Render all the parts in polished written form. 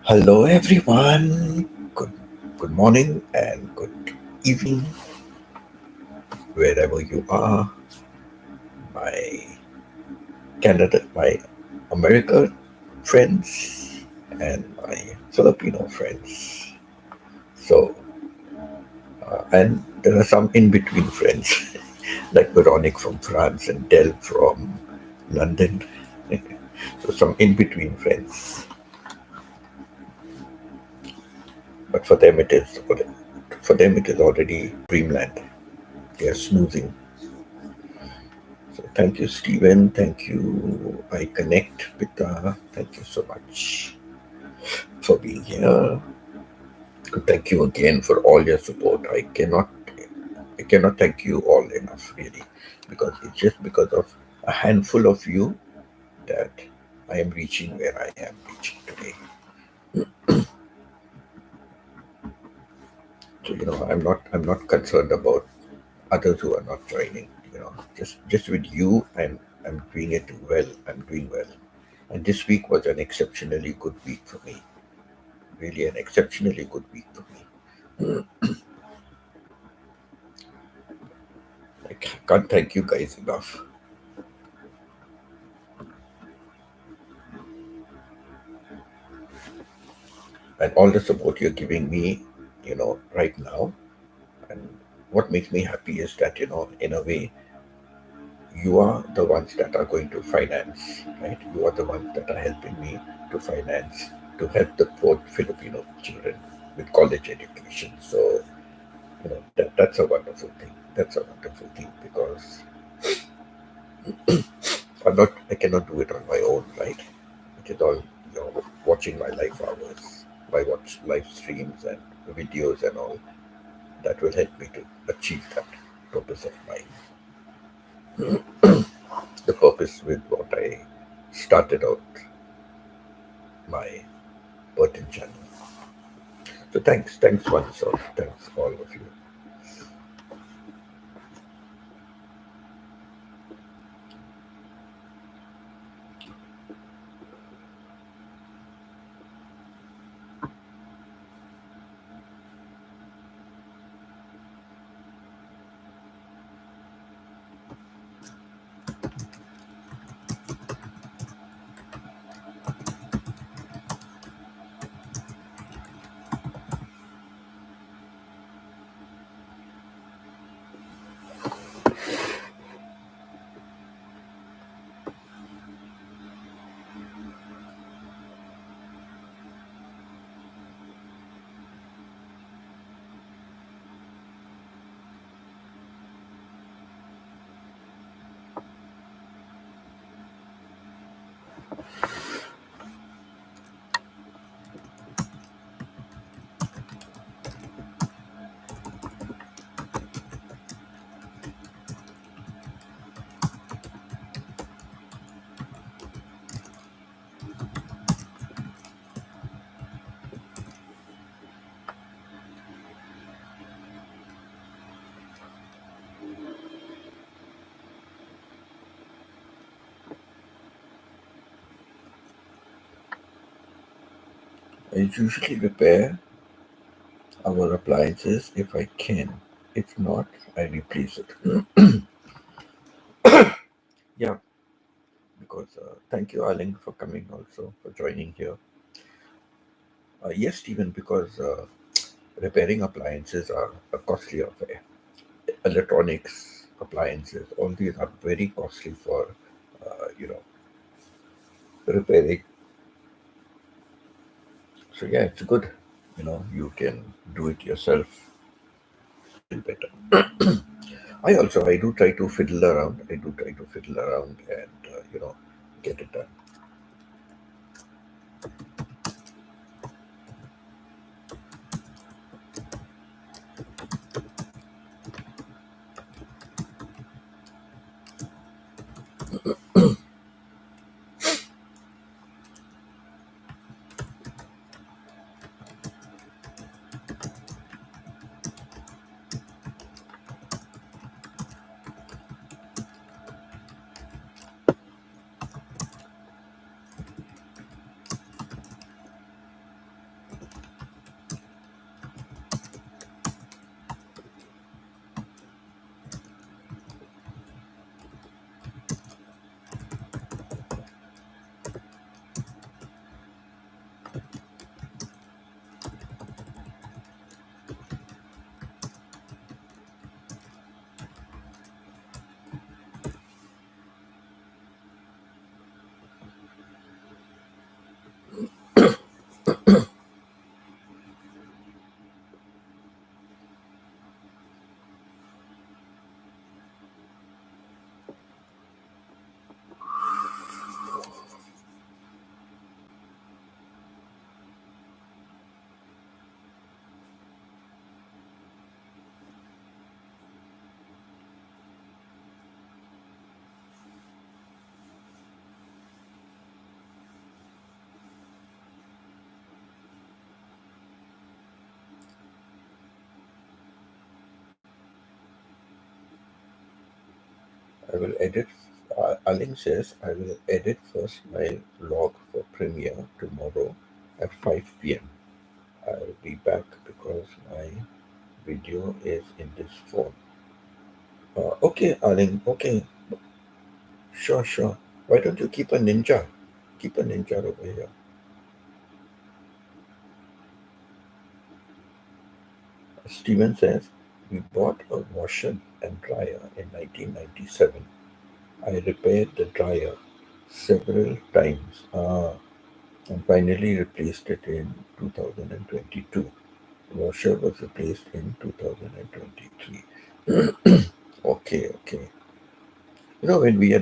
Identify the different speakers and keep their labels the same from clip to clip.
Speaker 1: Hello, everyone. Good morning and good evening, wherever you are. My my American friends, and my Filipino friends. So, and there are some in between friends, like Veronique from France and Del from London. So, some in between friends. But for them it is already dreamland. They are snoozing. So thank you, Stephen. Thank you. I connect with. Thank you so much for being here. Thank you again for all your support. I cannot thank you all enough, really, because it's just because of a handful of you that I am reaching where I am reaching today. So I'm not concerned about others who are not joining. Just with you, I'm doing it well. I'm doing well. And this week was an exceptionally good week for me. Really, an exceptionally good week for me. I can't thank you guys enough. And all the support you're giving me, right now. And what makes me happy is that, in a way, you are the ones that are going to finance, right? You are the ones that are helping me to finance, to help the poor Filipino children with college education. So, that's a wonderful thing. That's a wonderful thing because I cannot do it on my own, right? It is all, watching my life hours, my watch live streams and videos and all that will help me to achieve that purpose of mine. The purpose with what I started out my Burton channel. So thanks once off, thanks all of you. I usually repair our appliances if I can. If not, I replace it. Yeah, because thank you, Arling, for coming also, for joining here. Yes, Stephen, because repairing appliances are a costly affair. Electronics, appliances, all these are very costly for, uh, you know, repairing. So yeah, it's good. You can do it yourself better. I do try to fiddle around. I do try to fiddle around and get it done. I will edit. Aling says I will edit first my log for Premiere tomorrow at 5 p.m. I'll be back because my video is in this phone. Okay, Aling. Okay, sure, sure. Why don't you keep a ninja? Keep a ninja over here. Steven says we bought a washer and dryer in 1997. I repaired the dryer several times and finally replaced it in 2022. Washer was replaced in 2023. Okay, okay. You know, when we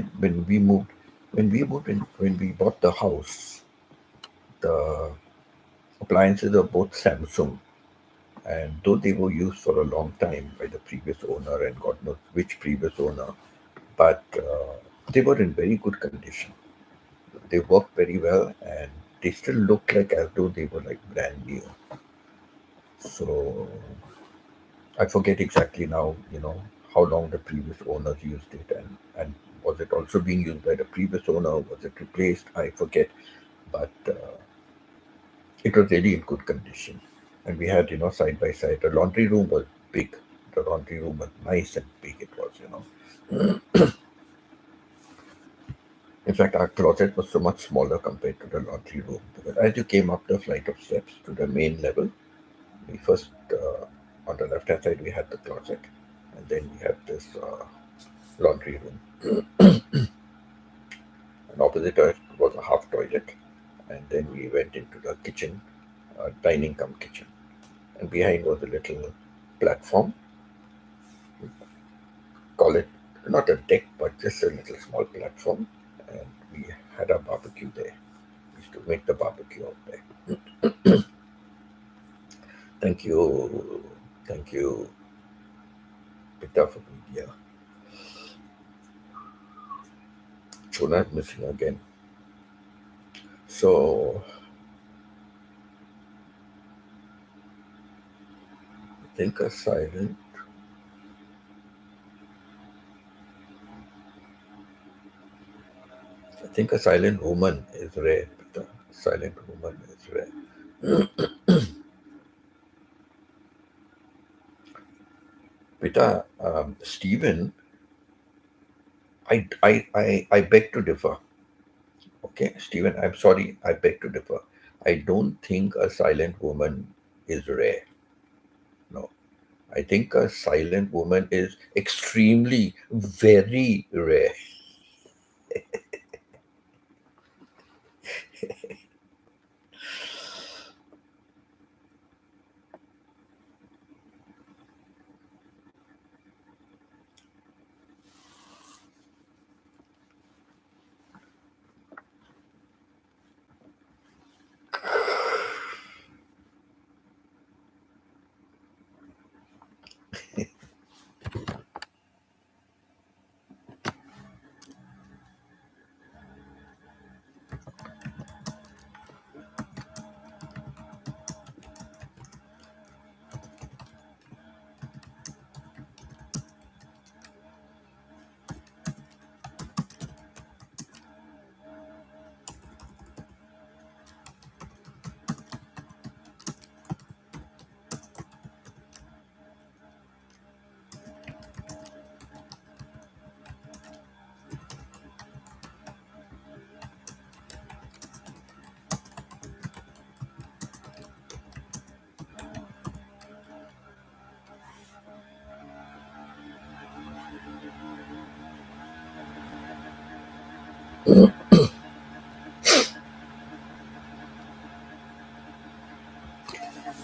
Speaker 1: bought the house, the appliances are both Samsung, and though they were used for a long time by the previous owner and God knows which previous owner, but they were in very good condition. They worked very well, and they still look like as though they were like brand new. So I forget exactly now, how long the previous owners used it, and was it also being used by the previous owner? Was it replaced? I forget, but it was really in good condition. And we had, side by side. The laundry room was big. The laundry room was nice and big. It was. In fact, our closet was so much smaller compared to the laundry room. Because as you came up the flight of steps to the main level, we first, on the left hand side, we had the closet, and then we had this laundry room. And opposite us was a half toilet, and then we went into the kitchen, dining come kitchen. And behind was a little platform, call it not a deck, but just a little small platform. And we had a barbecue there. We used to make the barbecue out there. Thank you. Thank you, Peter, for being here. Chona is missing again. So I think a silent. I think a silent woman is rare, Peter. Silent woman is rare. Peter, Stephen, I beg to differ. Okay, Stephen, I'm sorry, I beg to differ. I don't think a silent woman is rare. No, I think a silent woman is extremely, very rare.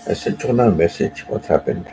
Speaker 1: I sent Jonah a message. What happened?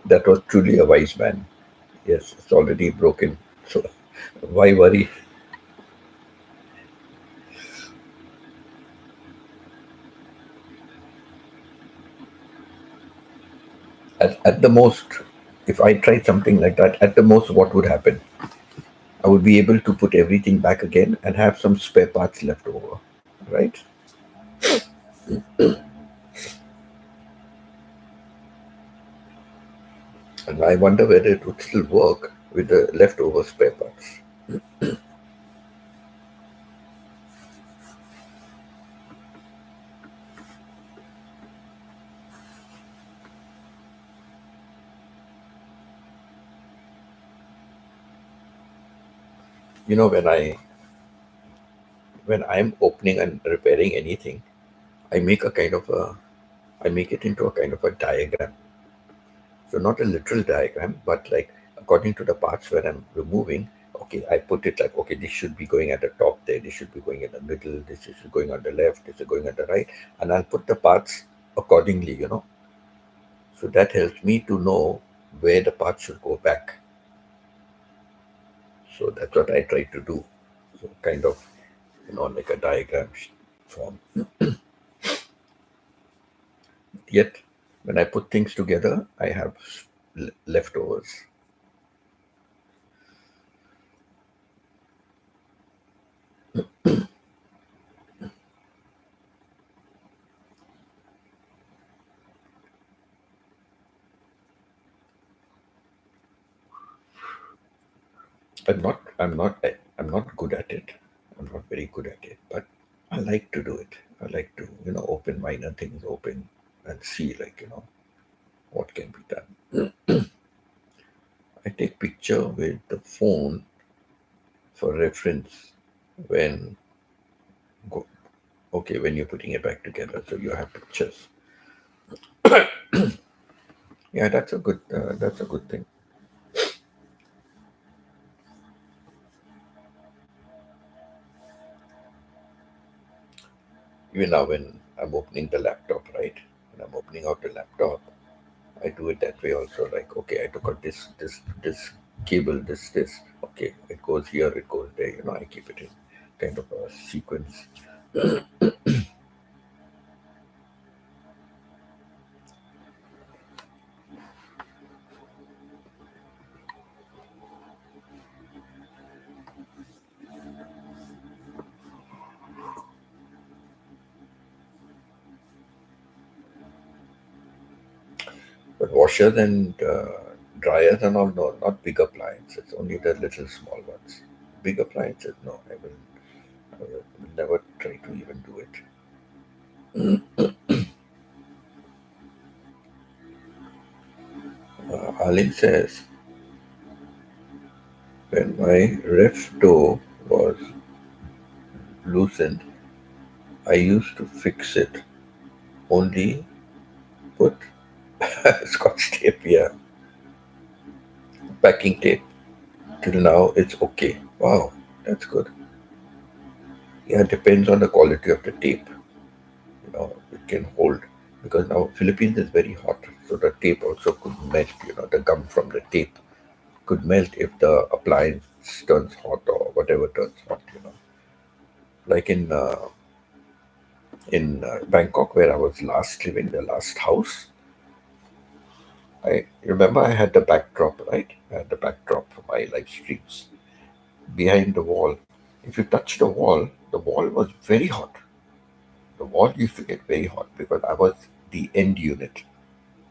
Speaker 1: That was truly a wise man. Yes, it's already broken. So why worry? At the most, if I tried something like that, at the most, what would happen? I would be able to put everything back again and have some spare parts left over, right? And I wonder whether it would still work with the leftover spare parts. You know, when I'm opening and repairing anything, I make a kind of a I make it into a kind of a diagram. So not a literal diagram, but like according to the parts where I'm removing, okay, I put it like, okay, this should be going at the top there, this should be going in the middle, this is going on the left, this is going on the right, and I'll put the parts accordingly. So that helps me to know where the parts should go back. So that's what I try to do. So kind of, like a diagram form. Yet when I put things together, I have leftovers. I'm not good at it. I'm not very good at it, but I like to do it. I like to, open minor things open and see like, what can be done. I take picture with the phone for reference when go, okay, when you're putting it back together, so you have pictures. Yeah, that's a good thing. Even now when I'm opening the laptop, right? When I'm opening out the laptop, I do it that way also. Like, okay, I took out this cable, this. Okay, it goes here, it goes there. I keep it in kind of a sequence. But washers and dryers and all, no, not big appliances. Only the little small ones. Big appliances, no. I will never try to even do it. Alin says, when my ref door was loosened, I used to fix it. Only put scotch tape, yeah, packing tape. Till now, it's okay. Wow, that's good. Yeah, it depends on the quality of the tape. It can hold because now Philippines is very hot, so the tape also could melt. The gum from the tape could melt if the appliance turns hot or whatever turns hot. Like in Bangkok, where I was last living, the last house. I remember I had the backdrop, right? I had the backdrop for my live streams behind the wall. If you touch the wall was very hot. The wall used to get very hot because I was the end unit.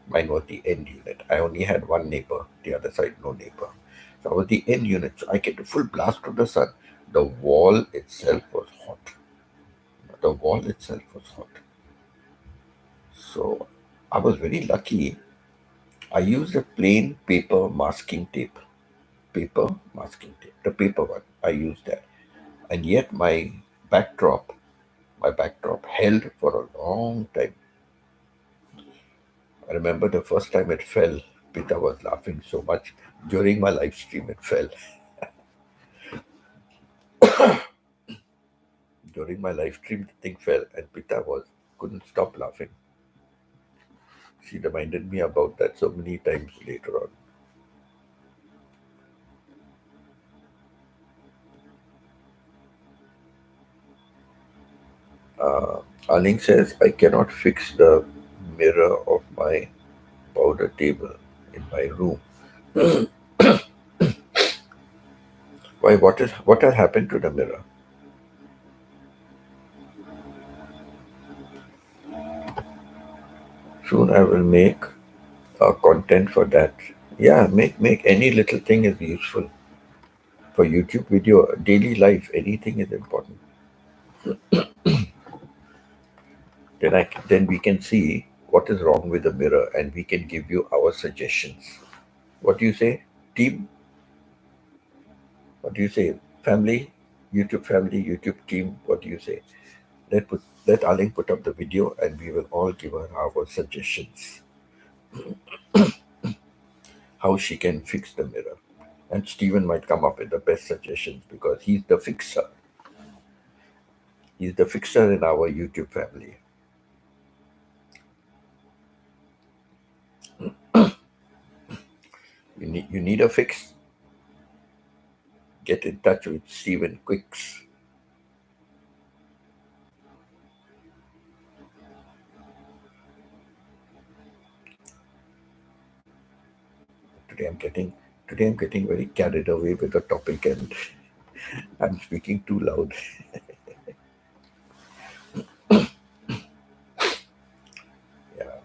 Speaker 1: Mine was the end unit. I only had one neighbor, the other side, no neighbor. So I was the end unit. So I get a full blast of the sun. The wall itself was hot. The wall itself was hot. So I was very lucky. I used a plain paper masking tape. Paper masking tape. The paper one. I used that. And yet my backdrop held for a long time. I remember the first time it fell, Pita was laughing so much. During my live stream, it fell. During my live stream, the thing fell, and Pita couldn't stop laughing. She reminded me about that so many times later on. Aling says, I cannot fix the mirror of my powder table in my room. Why? What has happened to the mirror? Soon I will make content for that. Yeah, make any little thing is useful for YouTube video, daily life. Anything is important. Then we can see what is wrong with the mirror, and we can give you our suggestions. What do you say, team? What do you say, family? family, YouTube team. What do you say? Let Aling put up the video, and we will all give her our suggestions how she can fix the mirror. And Stephen might come up with the best suggestions because he's the fixer. He's the fixer in our YouTube family. You need a fix? Get in touch with Stephen Quicks. Today I'm getting today I'm getting very carried away with the topic, and I'm speaking too loud. Yeah,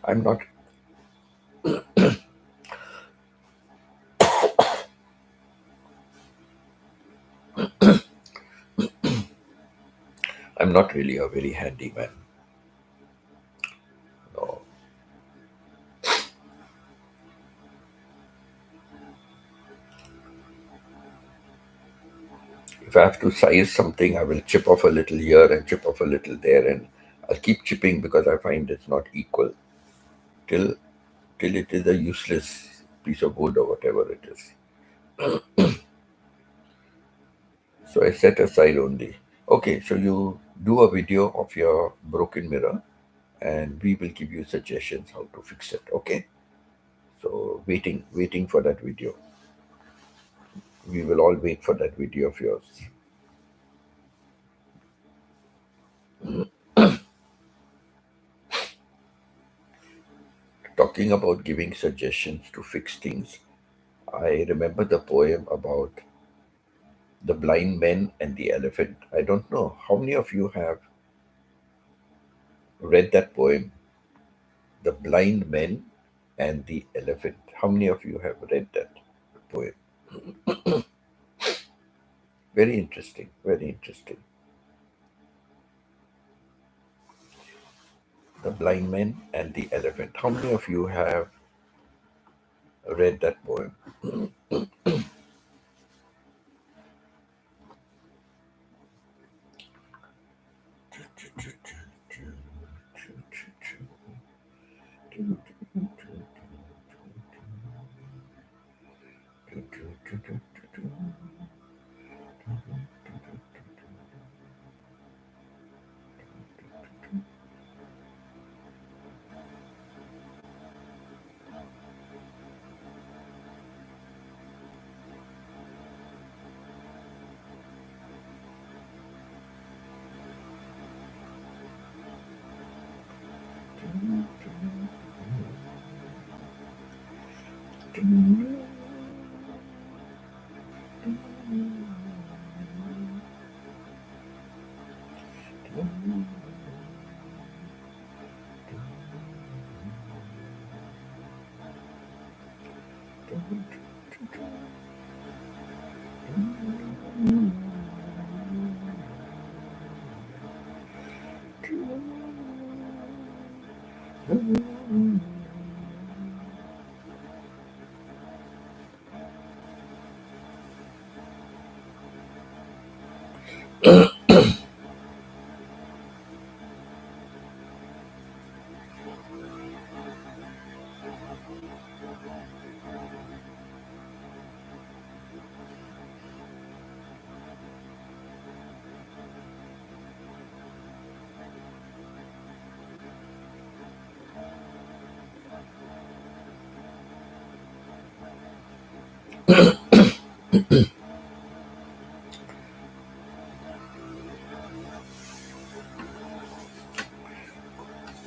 Speaker 1: I'm not I'm not really a very handy man. No. If I have to size something, I will chip off a little here and chip off a little there, and I'll keep chipping because I find it's not equal till it is a useless piece of wood or whatever it is. So I set aside only. Okay, so you do a video of your broken mirror, and we will give you suggestions how to fix it. Okay. So waiting for that video. We will all wait for that video of yours. Talking about giving suggestions to fix things, I remember the poem about the blind men and the elephant. I don't know how many of you have read that poem, The Blind Men and the Elephant. How many of you have read that poem? Very interesting, very interesting. The Blind Men and the Elephant. How many of you have read that poem?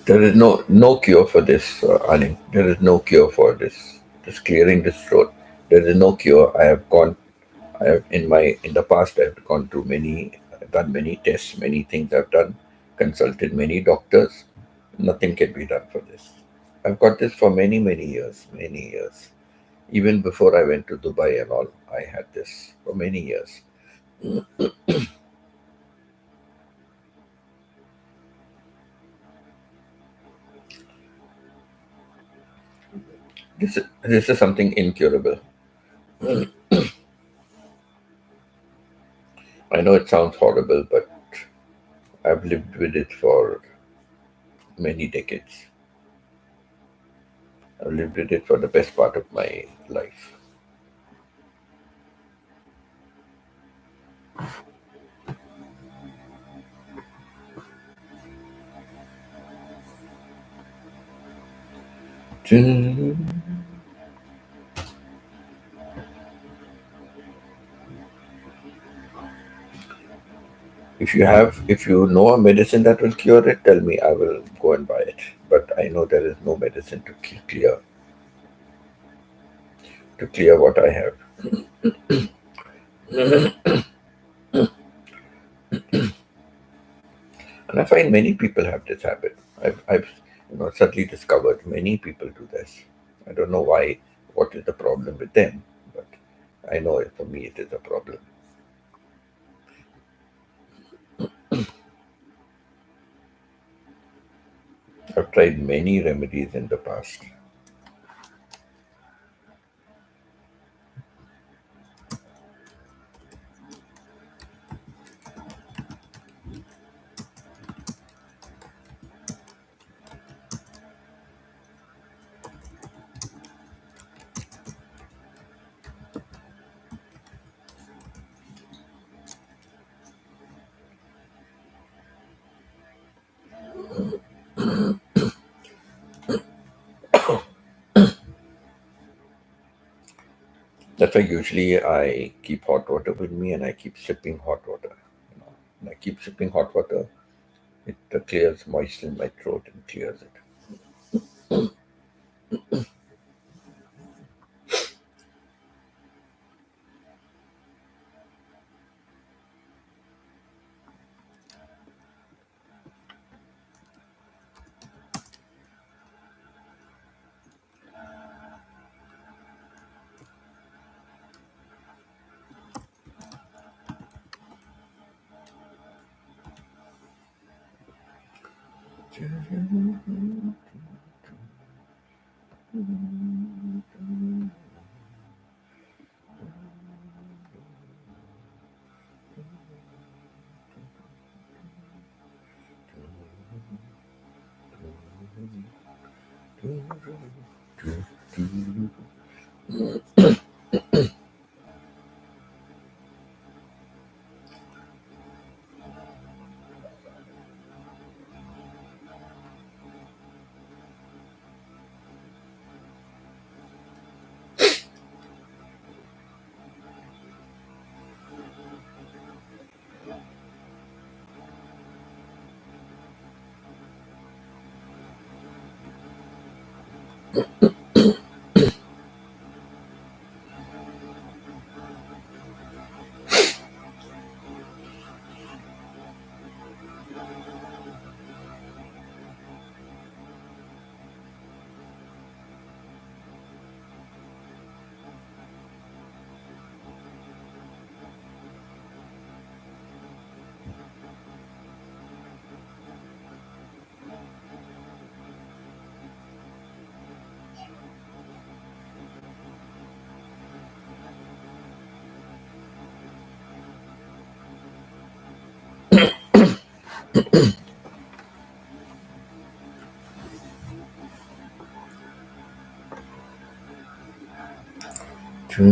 Speaker 1: There is no cure for this, Anil. There is no cure for this. Just clearing this throat. There is no cure. I have in the past. I've gone through done many tests, many things. I've done, consulted many doctors. Nothing can be done for this. I've got this for many years, many years. Even before I went to Dubai and all, I had this for many years. This is something incurable. I know it sounds horrible, but I've lived with it for many decades. I've lived with it for the best part of my life. If you know a medicine that will cure it, tell me. I will go and buy it. But I know there is no medicine to clear what I have. And I find many people have this habit. I've suddenly discovered many people do this. I don't know why, what is the problem with them, but I know for me it is a problem. I've tried many remedies in the past. That's why usually I keep hot water with me and I keep sipping hot water. And I keep sipping hot water. It clears, moistens my throat and clears it. So,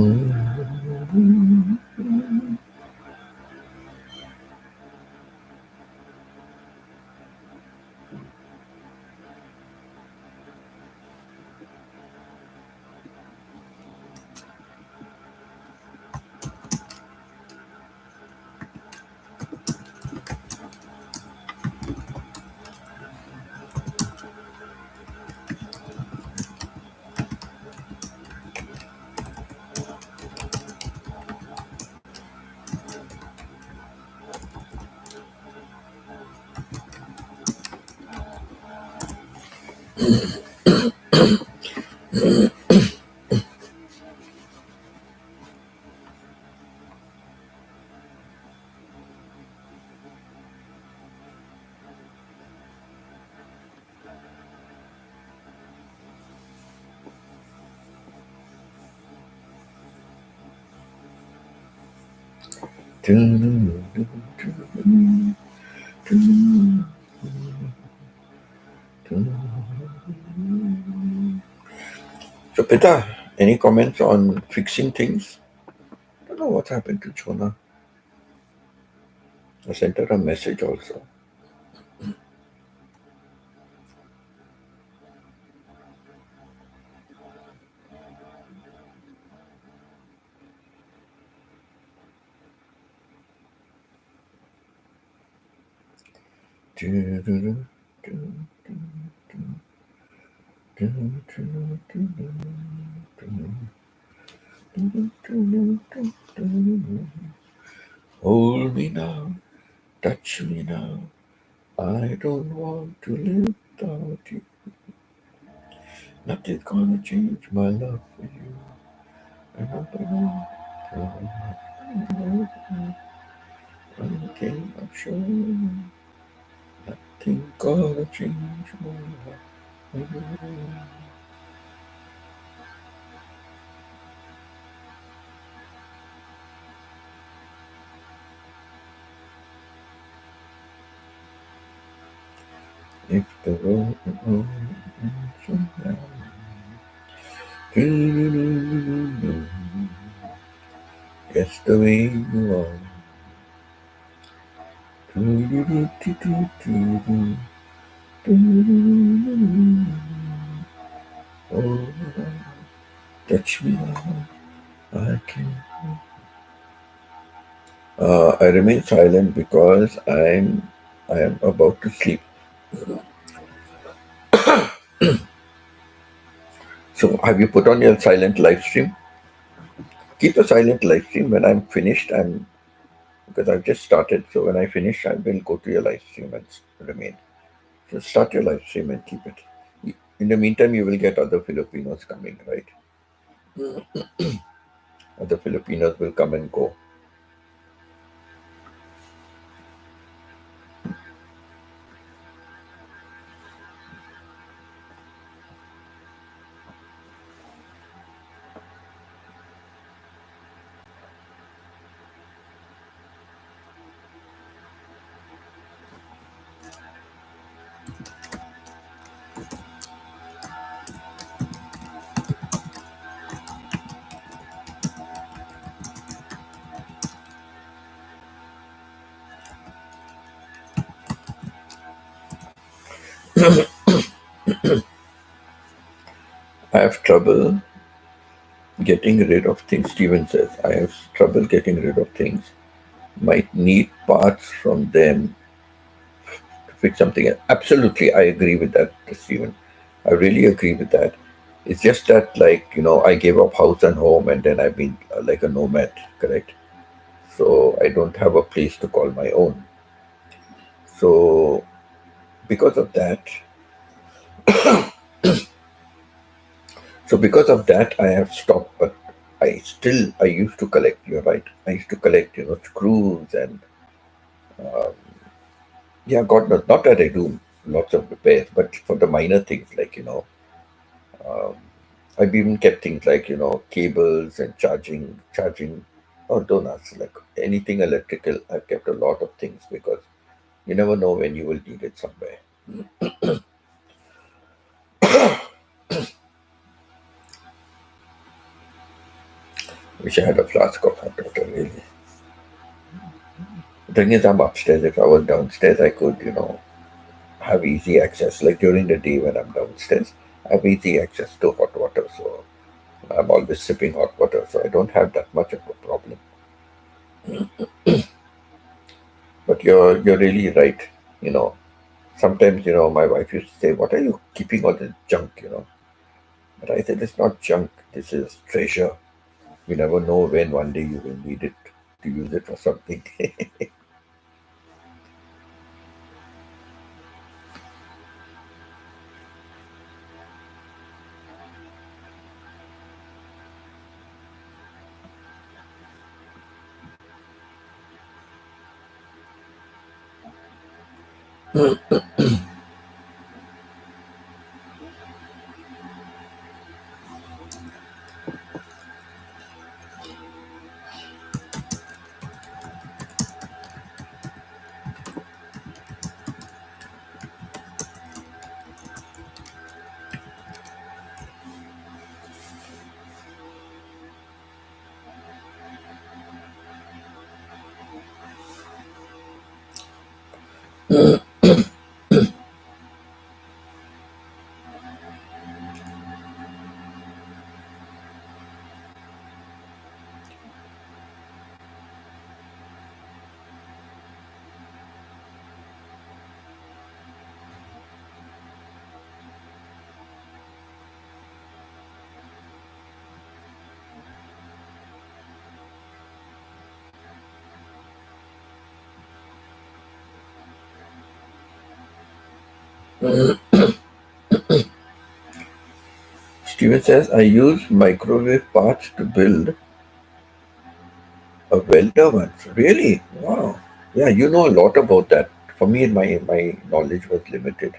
Speaker 1: Pita, any comments on fixing things? I don't know what's happened to Chona. I sent her a message also. Hold me now, touch me now. I don't want to live without you. Nothing's gonna change my love for you. One thing I'm sure, nothing gonna change my love for you. If the road just the way you are. Oh, touch me now. I can. I remain silent because I am about to sleep. So have you put on your silent live stream? Keep the silent live stream when I'm finished. I'm because I've just started. So when I finish, I will go to your live stream and remain. So start your live stream and keep it. In the meantime, you will get other Filipinos coming, right? Other Filipinos will come and go. I have trouble getting rid of things. Steven says I have trouble getting rid of things. Might need parts from them to fix something else. Absolutely, I agree with that, Steven. I really agree with that. It's just that, like, I gave up house and home, and then I've been like a nomad, correct? So I don't have a place to call my own. So because of that, I have stopped. But I used to collect. You're right. I used to collect, screws and yeah, God knows, not that I do lots of repairs, but for the minor things like um, I've even kept things like cables and charging. Oh, don't ask, like anything electrical. I've kept a lot of things because you never know when you will need it somewhere. Wish I had a flask of hot water, really. The thing is, I'm upstairs. If I was downstairs, I could, have easy access. Like during the day when I'm downstairs, I have easy access to hot water. So I'm always sipping hot water. So I don't have that much of a problem. But you're really right. You know, sometimes, my wife used to say, "What are you keeping all this junk?" But I said, "It's not junk. This is treasure. You never know when one day you will need it to use it for something." Steven says, I use microwave parts to build a welder once. Really? Wow. Yeah, you know a lot about that. For me, my knowledge was limited.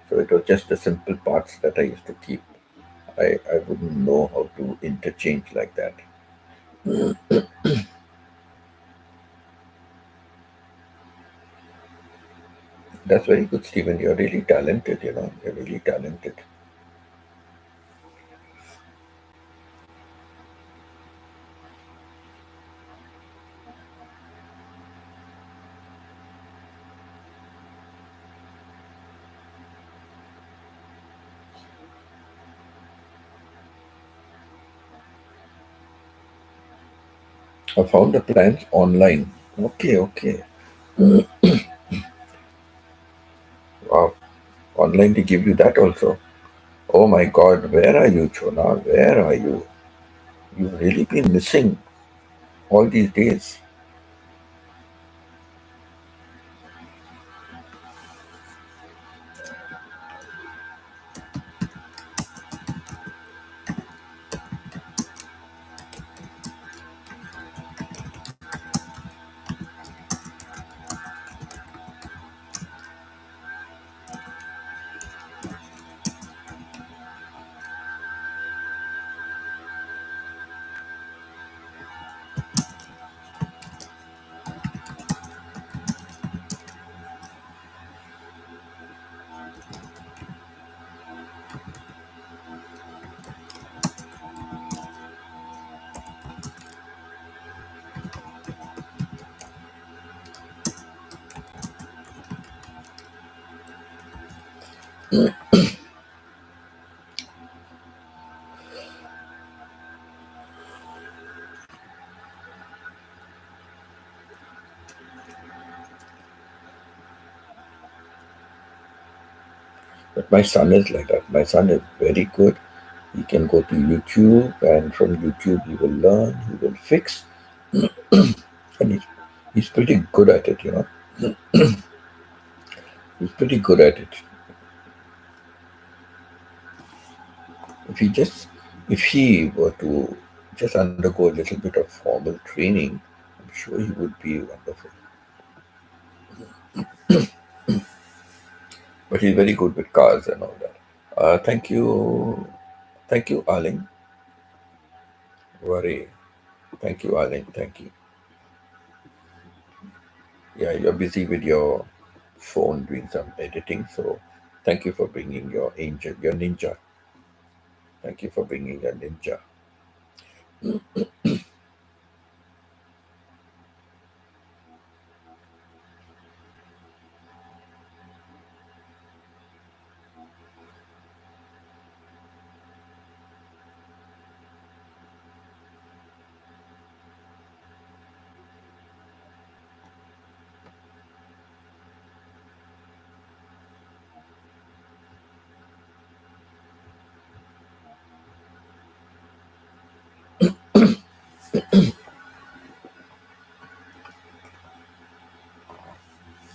Speaker 1: So it was just the simple parts that I used to keep. I wouldn't know how to interchange like that. That's very good, Stephen. You're really talented, You're really talented. I found the plans online. Okay, okay. Wow. Online to give you that also. Oh my God, where are you, Chona? Where are you? You've really been missing all these days. But my son is like that. My son is very good. He can go to YouTube, and from YouTube, he will learn, he will fix, and he's pretty good at it. He's pretty good at it. If he just, if he were to just undergo a little bit of formal training, I'm sure he would be wonderful. But he's very good with cars and all that. Thank you, Arling. Worry. Thank you, Arling. Thank you. Yeah, you're busy with your phone doing some editing, so thank you for bringing your angel, your ninja. Thank you for bringing your ninja.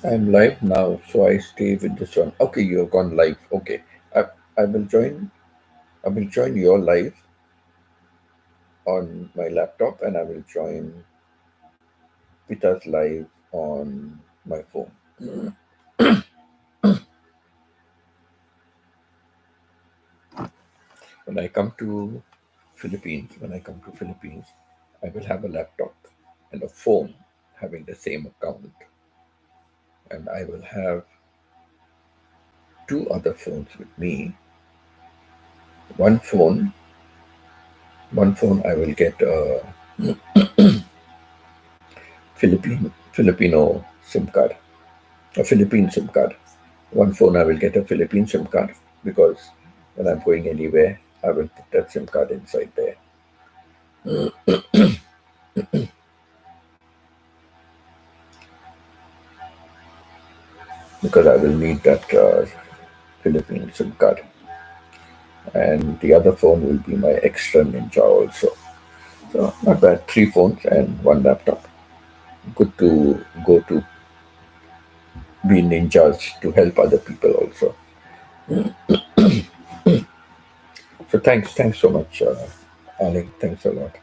Speaker 1: I'm live now, so I stay with this one. Okay, you have gone live. Okay, I, I will join. I will join your live on my laptop, and I will join Pita's live on my phone. When I come to Philippines, I will have a laptop and a phone having the same account, and I will have two other phones with me. One phone, one phone I will get a Filipino SIM card, a Philippine SIM card. One phone I will get a Philippine SIM card because when I'm going anywhere, I will put that SIM card inside there because I will need that Philippine SIM card. And the other phone will be my extra Ninja also. So not bad. Three phones and one laptop. Good to go to be ninjas to help other people also. So thanks so much, Ali. Thanks a lot.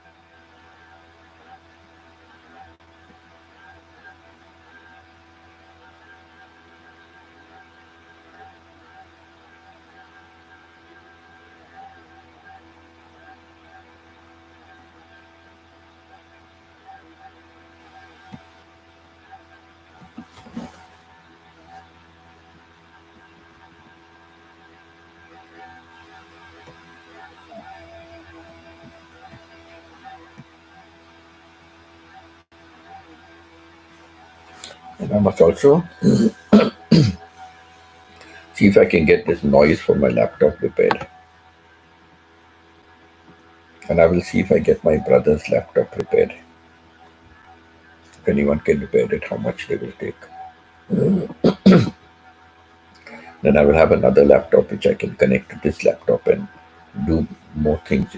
Speaker 1: And I must also see if I can get this noise from my laptop repaired. And I will see if I get my brother's laptop repaired. If anyone can repair it, how much they will take. Then I will have another laptop which I can connect to this laptop and do more things.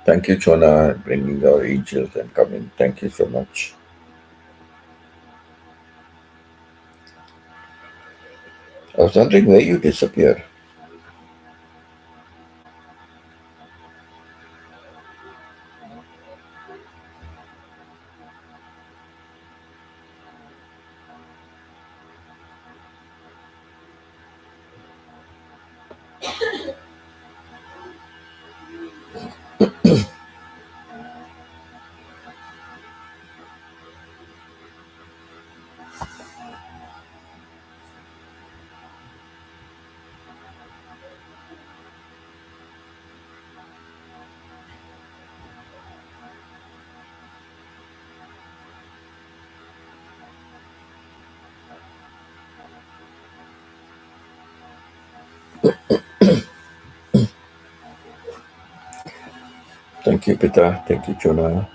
Speaker 1: Thank you, Chona, bringing your angels and coming. Thank you so much. I was wondering where you disappeared. Thank you, Pita. Thank you, Chuna.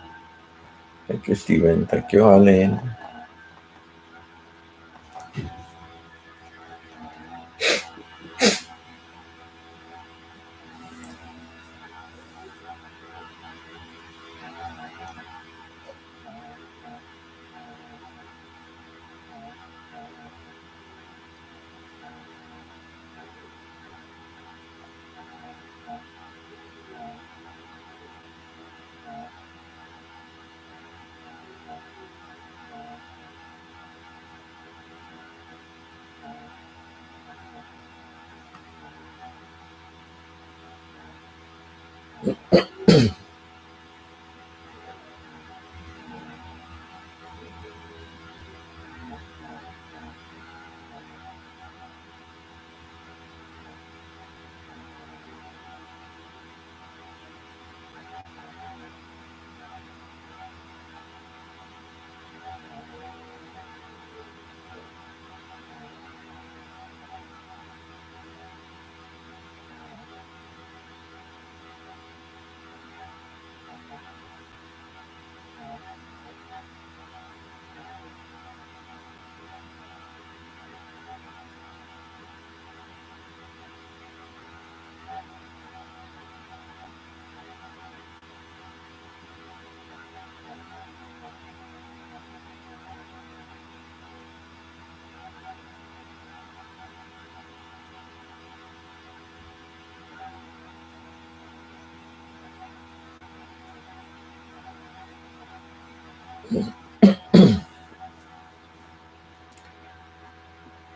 Speaker 1: Thank you, Stephen. Thank you, Arlene.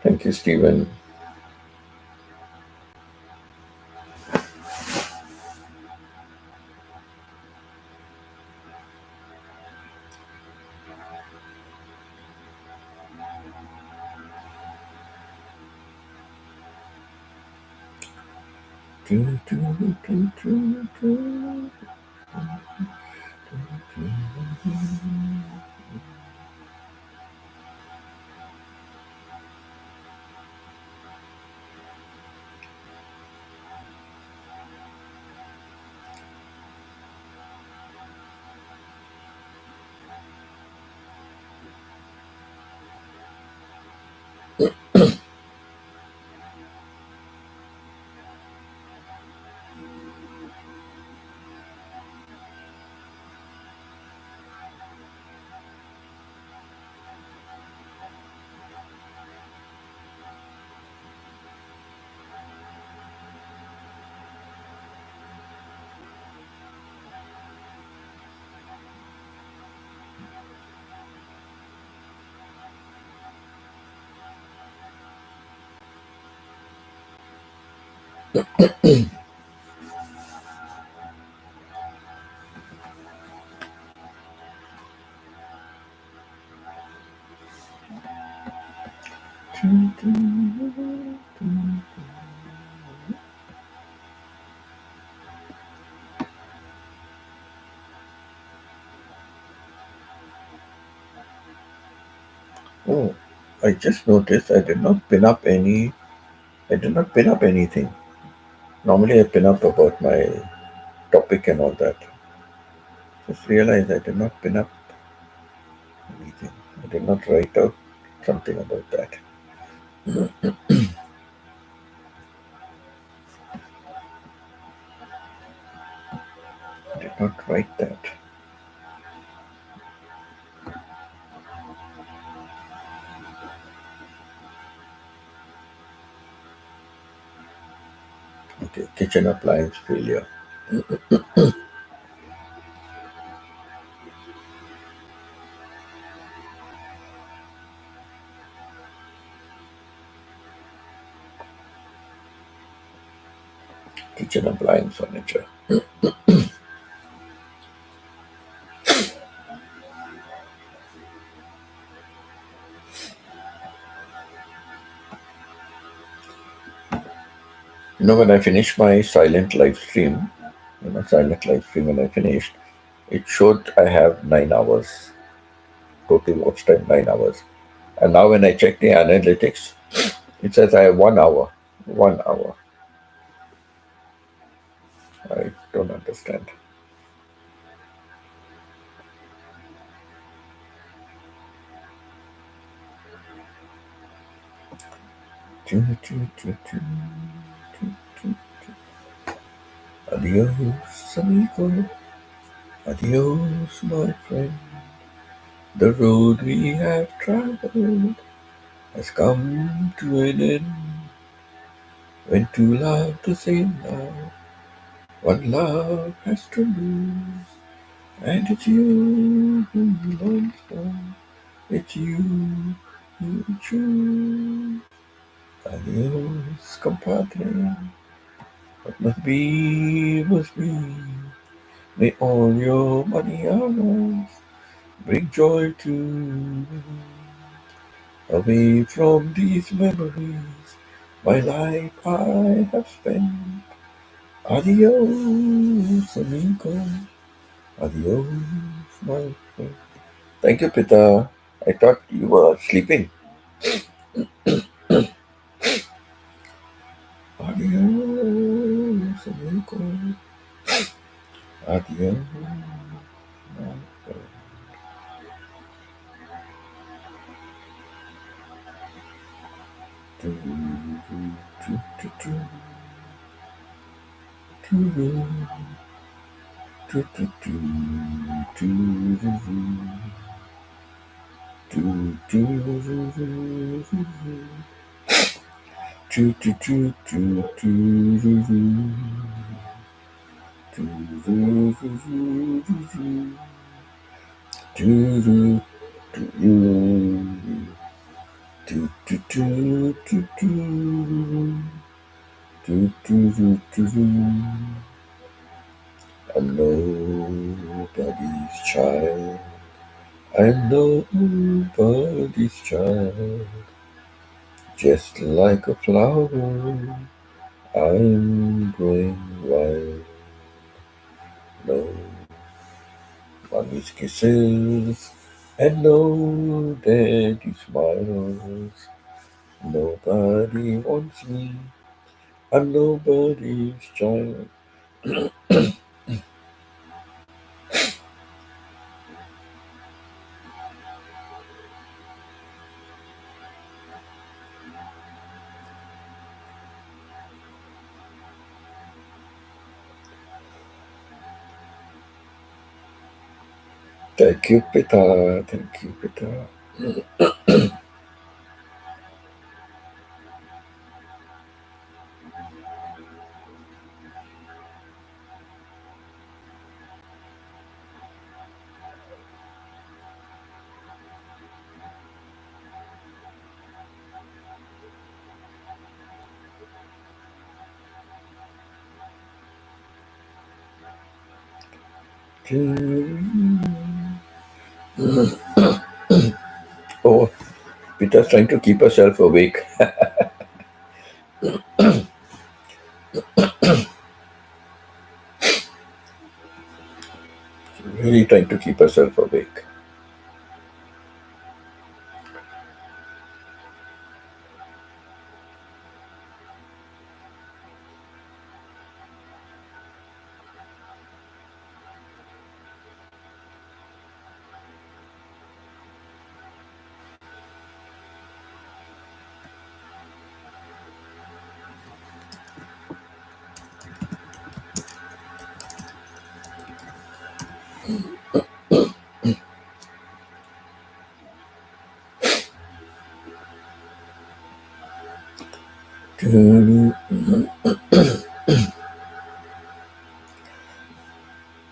Speaker 1: Thank you, Stephen. Oh, I just noticed I did not pin up any. I did not pin up anything. Normally, I pin up about my topic and all that. Just realized I did not pin up anything. I did not write out something about that. I did not write that. Okay, kitchen appliance failure. Kitchen appliance furniture. When I finished my silent live stream, when I finished, it showed I have 9 hours total watch time, 9 hours. And now when I check the analytics, it says I have 1 hour. 1 hour. I don't understand. Adios, amigo. Adios, my friend. The road we have traveled has come to an end. When two love the same now, one love has to lose. And it's you who belongs now. It's you who choose. Adios, compadre. What must be, must be. May all your money hours bring joy to me. Away from these memories, my life I have spent. Adios, amigo. Adios, my friend. Thank you, Pita. I thought you were sleeping. Adios, amigo. Adios, my friend. Do, do, do, do, do, do, do, do, do, do, do, do, do, do, do, do, do. Do do do do do do do do do do do do do do do do do do. I'm nobody's child. I'm nobody's child. Just like a flower, I'm growing wild. No mommy's kisses and no daddy smiles. Nobody wants me. I'm nobody's child. Thank you, Pita. Thank you, Pita. Oh, Pita's trying to keep herself awake. Really trying to keep herself awake.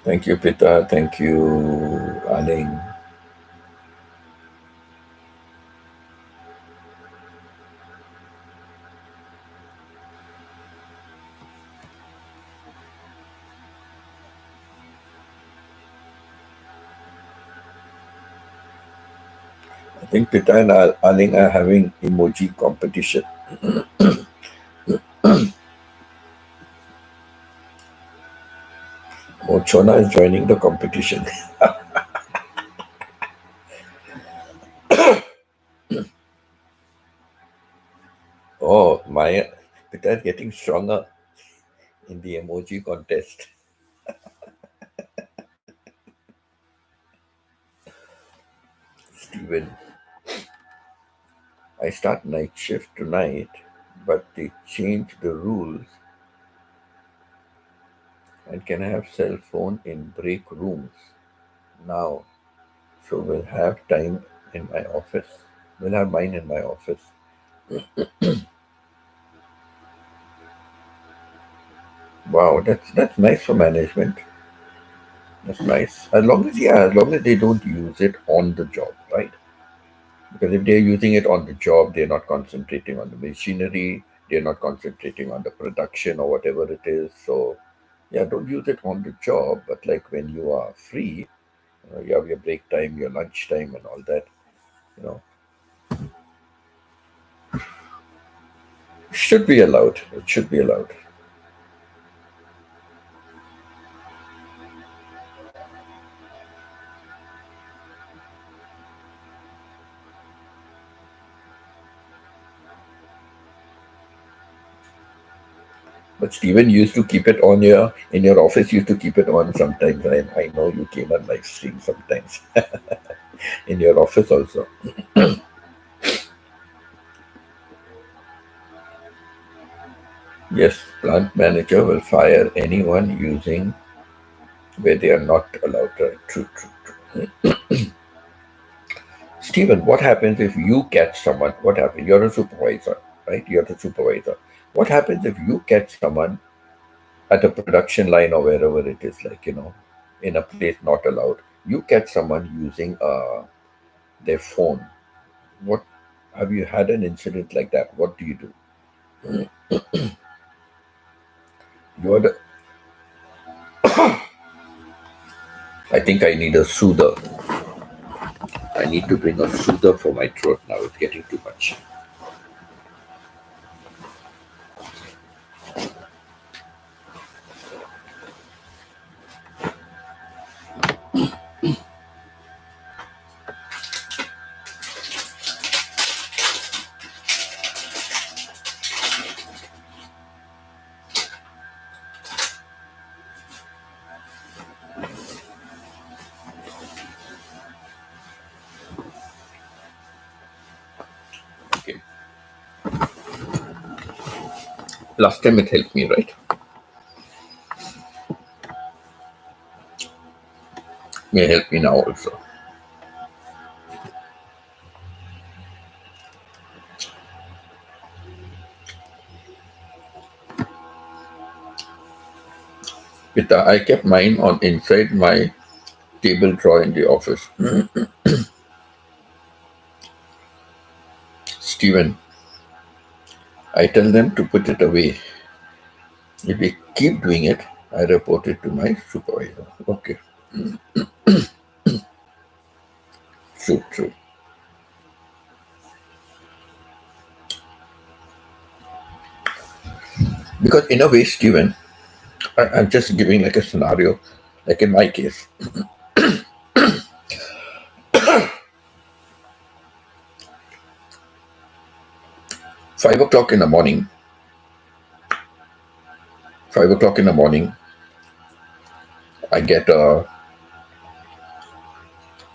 Speaker 1: Thank you, Pita. Thank you, Aling. I think Pita and Aling are having emoji competition. Oh, Chona is joining the competition. Oh, Maya, Pita is getting stronger. in the emoji contest. Steven, I start night shift tonight, but they changed the rules and can have cell phone in break rooms now. So we'll have time in my office. We'll have mine in my office. Wow, that's nice for management. That's nice. As long as they don't use it on the job, right? Because if they're using it on the job, they're not concentrating on the machinery, they're not concentrating on the production or whatever it is. So yeah, don't use it on the job, but like when you are free, you have your break time, your lunch time and all that, you know, should be allowed. It should be allowed. But Steven used to keep it on your in your office. Used to keep it on sometimes. I know you came on live stream sometimes in your office also. Yes, plant manager will fire anyone using where they are not allowed. True, true, true. Steven, what happens if you catch someone? What happens? You're a supervisor, right? You're the supervisor. What happens if you catch someone at a production line or wherever it is, like, in a place not allowed? You catch someone using their phone. What have you had an incident like that? What do you do? You're the. I think I need a soother. I need to bring a soother for my throat now. It's getting too much. Okay. Last time it helped me, right? May help me now also. I kept mine on inside my table drawer in the office. Steven, I tell them to put it away. If they keep doing it, I report it to my supervisor. Okay, true, true. Because in a way, Steven, I'm just giving like a scenario, like in my case, 5 o'clock in the morning, 5 o'clock in the morning, I get a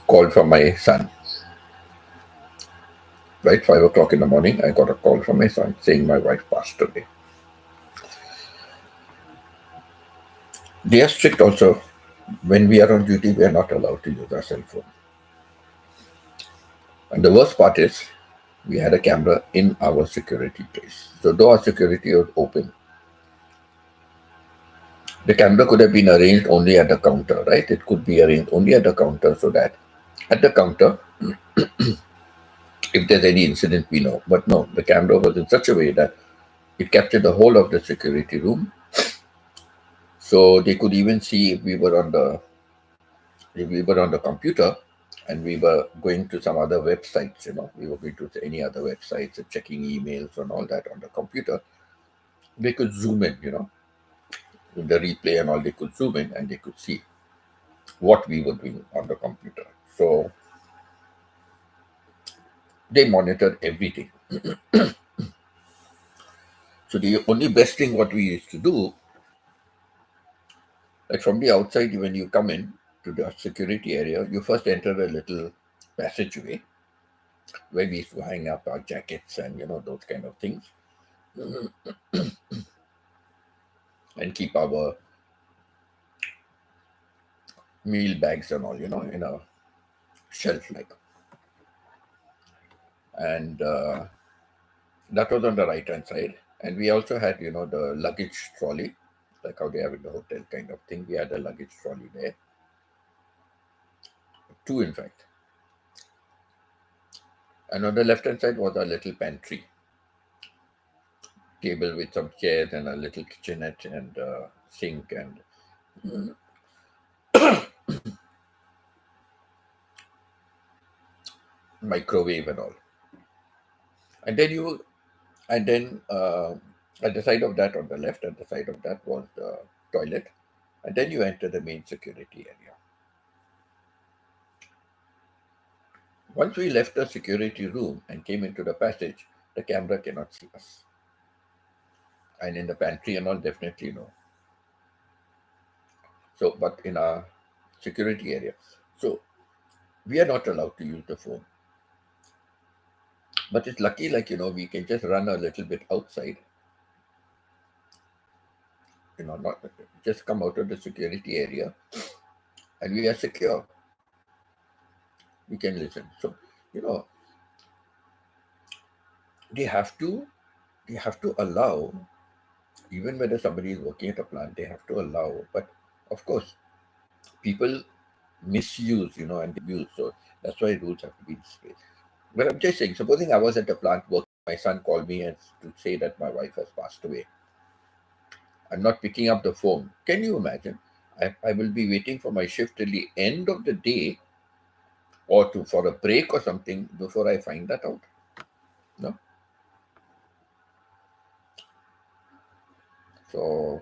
Speaker 1: call from my son. Right, 5 o'clock in the morning, I got a call from my son saying my wife passed away. They are strict also. When we are on duty, we are not allowed to use our cell phone. And the worst part is, we had a camera in our security place. So though our security was open, the camera could have been arranged only at the counter, right? It could be arranged only at the counter so that at the counter, if there's any incident, we know. But no, the camera was in such a way that it captured the whole of the security room. So they could even see if we were on the computer and we were going to some other websites, we were going to any other websites and checking emails and all that on the computer, they could zoom in, with the replay and all, they could zoom in and they could see what we were doing on the computer. So they monitored everything. So the only best thing what we used to do Like from the outside, when you come in to the security area, you first enter a little passageway where we used to hang up our jackets and those kind of things, and keep our meal bags and all, in a shelf like. And that was on the right hand side. And we also had, the luggage trolley, like how they have in the hotel kind of thing. We had a luggage trolley there, two in fact. And on the left hand side was a little pantry table with some chairs and a little kitchenette and sink and microwave and all. And then at the side of that, on the left, at the side of that was the toilet. And then you enter the main security area. Once we left the security room and came into the passage, the camera cannot see us. And in the pantry and all, definitely no. So, but in our security area, so we are not allowed to use the phone. But it's lucky, like, we can just run a little bit outside, not just come out of the security area and we are secure. We can listen. So, you know, they have to allow, even whether somebody is working at a plant, they have to allow. But of course, people misuse, and abuse. So that's why rules have to be displayed. But I'm just saying, supposing I was at a plant working, my son called me and to say that my wife has passed away. I'm not picking up the phone. Can you imagine? I will be waiting for my shift till the end of the day or for a break or something before I find that out. No? So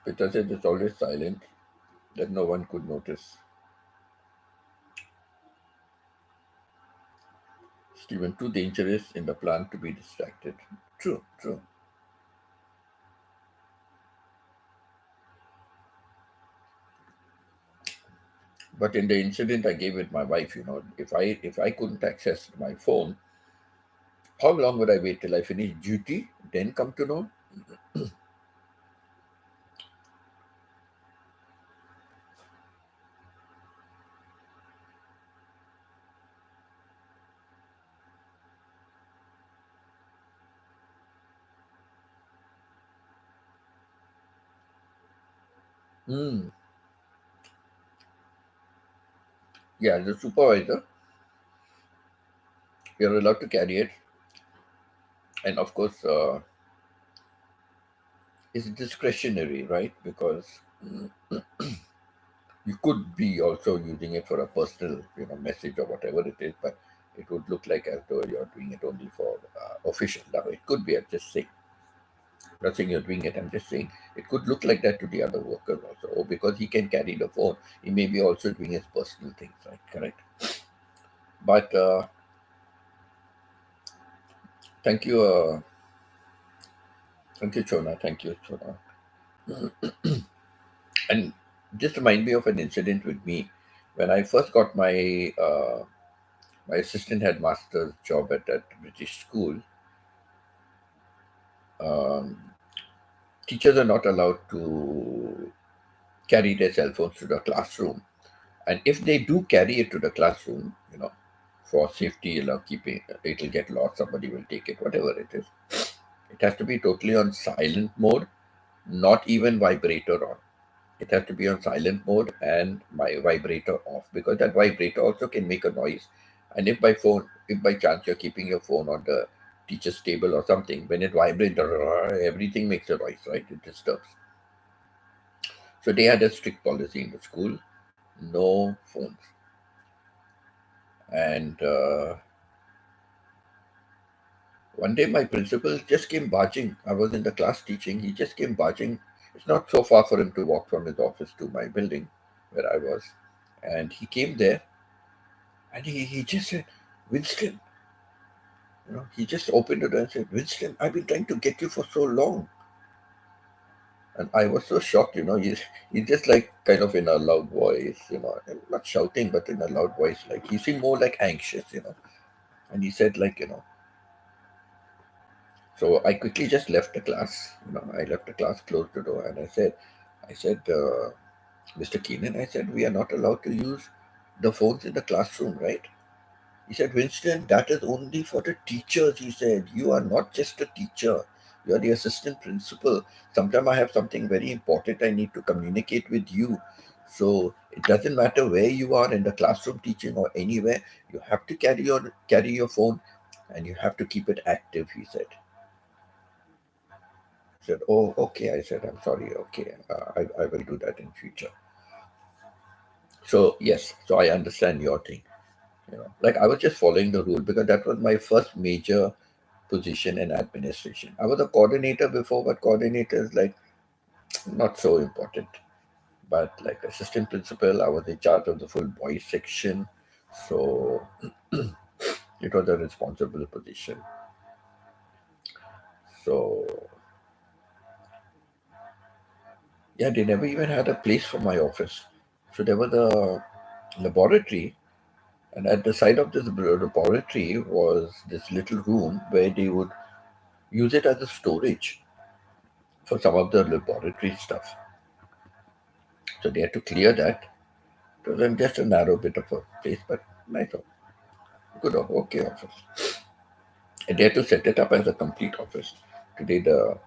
Speaker 1: Peter said it's always silent, that no one could notice. Stephen, too dangerous in the plant to be distracted. True, true. But in the incident I gave with my wife, if I couldn't access my phone, how long would I wait till I finish duty, then come to know? Mm. Yeah, the supervisor, you're allowed to carry it. And of course, it's discretionary, right? Because you could be also using it for a personal, message or whatever it is, but it would look like as though you're doing it only for official. Now, it could be, I'm just saying. I'm not saying you're doing it, I'm just saying it could look like that to the other workers also. Or because he can carry the phone, he may be also doing his personal things, right? Correct. But thank you, Chona. Thank you, Chona. And just remind me of an incident with me when I first got my assistant headmaster's job at that British school. Um, Teachers are not allowed to carry their cell phones to the classroom, and if they do carry it to the classroom, for safety, keeping, it'll get lost. Somebody will take it, whatever it is. It has to be totally on silent mode, not even vibrator on. It has to be on silent mode and my vibrator off, because that vibrator also can make a noise. And if by chance you're keeping your phone on the teacher's table or something, when it vibrates, everything makes a noise, right? It disturbs. So they had a strict policy in the school: no phones. And One day my principal just came barging. I was in the class teaching. He just came barging. It's not so far for him to walk from his office to my building where I was. And he came there and he just said, Winston, he just opened the door and said, Winston, I've been trying to get you for so long. And I was so shocked, he's just like kind of in a loud voice, not shouting, but in a loud voice. Like he seemed more like anxious. And he said, so I quickly just left the class. I left the class, closed the door, and I said, Mr. Keenan, I said, we are not allowed to use the phones in the classroom, right? He said, Winston, that is only for the teachers. He said, you are not just a teacher. You are the assistant principal. Sometimes I have something very important I need to communicate with you. So it doesn't matter where you are in the classroom teaching or anywhere. You have to carry your phone, and you have to keep it active. He said. I said, oh, okay. I said, I'm sorry. Okay, I will do that in future. So yes, so I understand your thing. Like I was just following the rule because that was my first major position in administration. I was a coordinator before, but coordinator is like not so important. But like assistant principal, I was in charge of the full boys section. So it was a responsible position. So yeah, they never even had a place for my office. So there was a laboratory, and at the side of this laboratory was this little room where they would use it as a storage for some of the laboratory stuff. So they had to clear that. It was just a narrow bit of a place, but nice, good, okay office. And they had to set it up as a complete office. Today the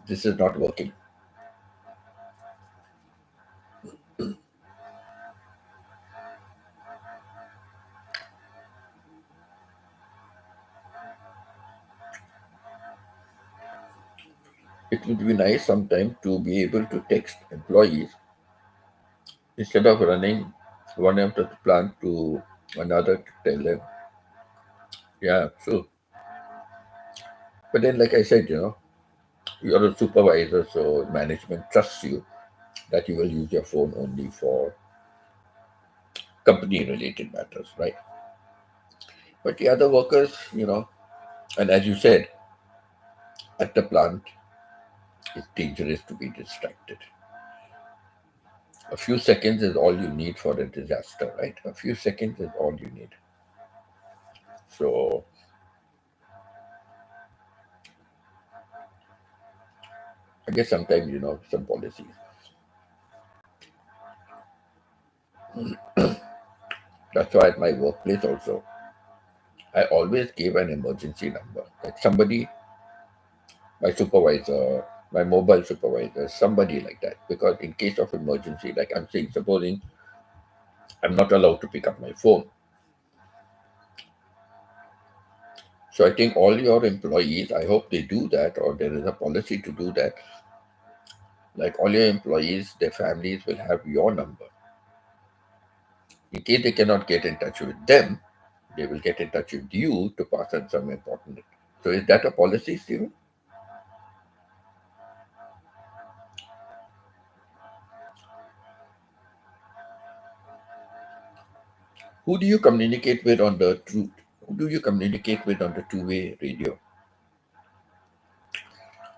Speaker 1: this is not working. It would be nice sometime to be able to text employees instead of running one end of the plant to another to tell them, yeah, so. But then, like I said, you're a supervisor, so management trusts you that you will use your phone only for company related matters, right? But the other workers, and as you said, at the plant, it's dangerous to be distracted. A few seconds is all you need for a disaster, right? A few seconds is all you need. So I guess sometimes, some policies. That's why at my workplace also, I always gave an emergency number. Like somebody, my supervisor, my mobile supervisor, somebody like that. Because in case of emergency, like I'm saying, supposing I'm not allowed to pick up my phone. So I think all your employees, I hope they do that, or there is a policy to do that. Like all your employees, their families will have your number. In case they cannot get in touch with them, they will get in touch with you to pass on some important. So is that a policy, Stephen? Who do you communicate with on the truth? Who do you communicate with on the two-way radio?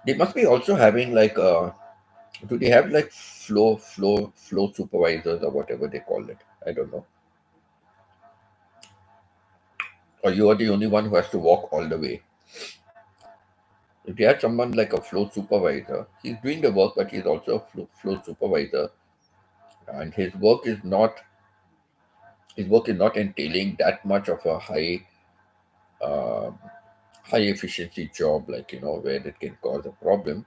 Speaker 1: They must be also having like do they have like flow supervisors or whatever they call it? I don't know. Or you are the only one who has to walk all the way. If you had someone like a flow supervisor, he's doing the work, but he's also a flow supervisor, and his work is not entailing that much of a um, high efficiency job, like where it can cause a problem.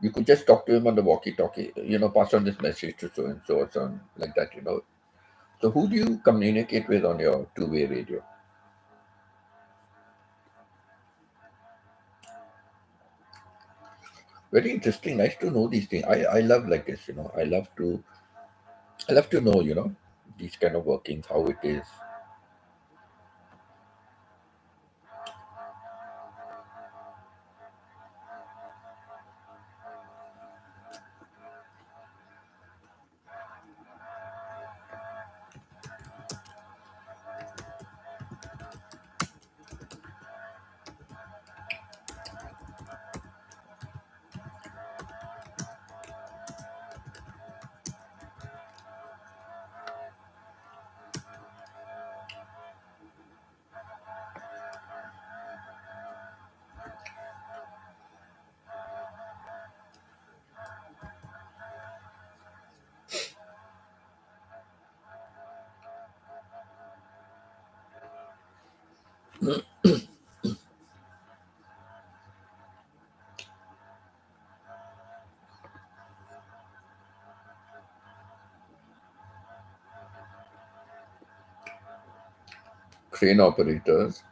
Speaker 1: You could just talk to him on the walkie-talkie, pass on this message to so and so or something like that. So who do you communicate with on your two-way radio? Very interesting. Nice to know these things. I love like this. I love to know these kind of workings, how it is. Crane operators,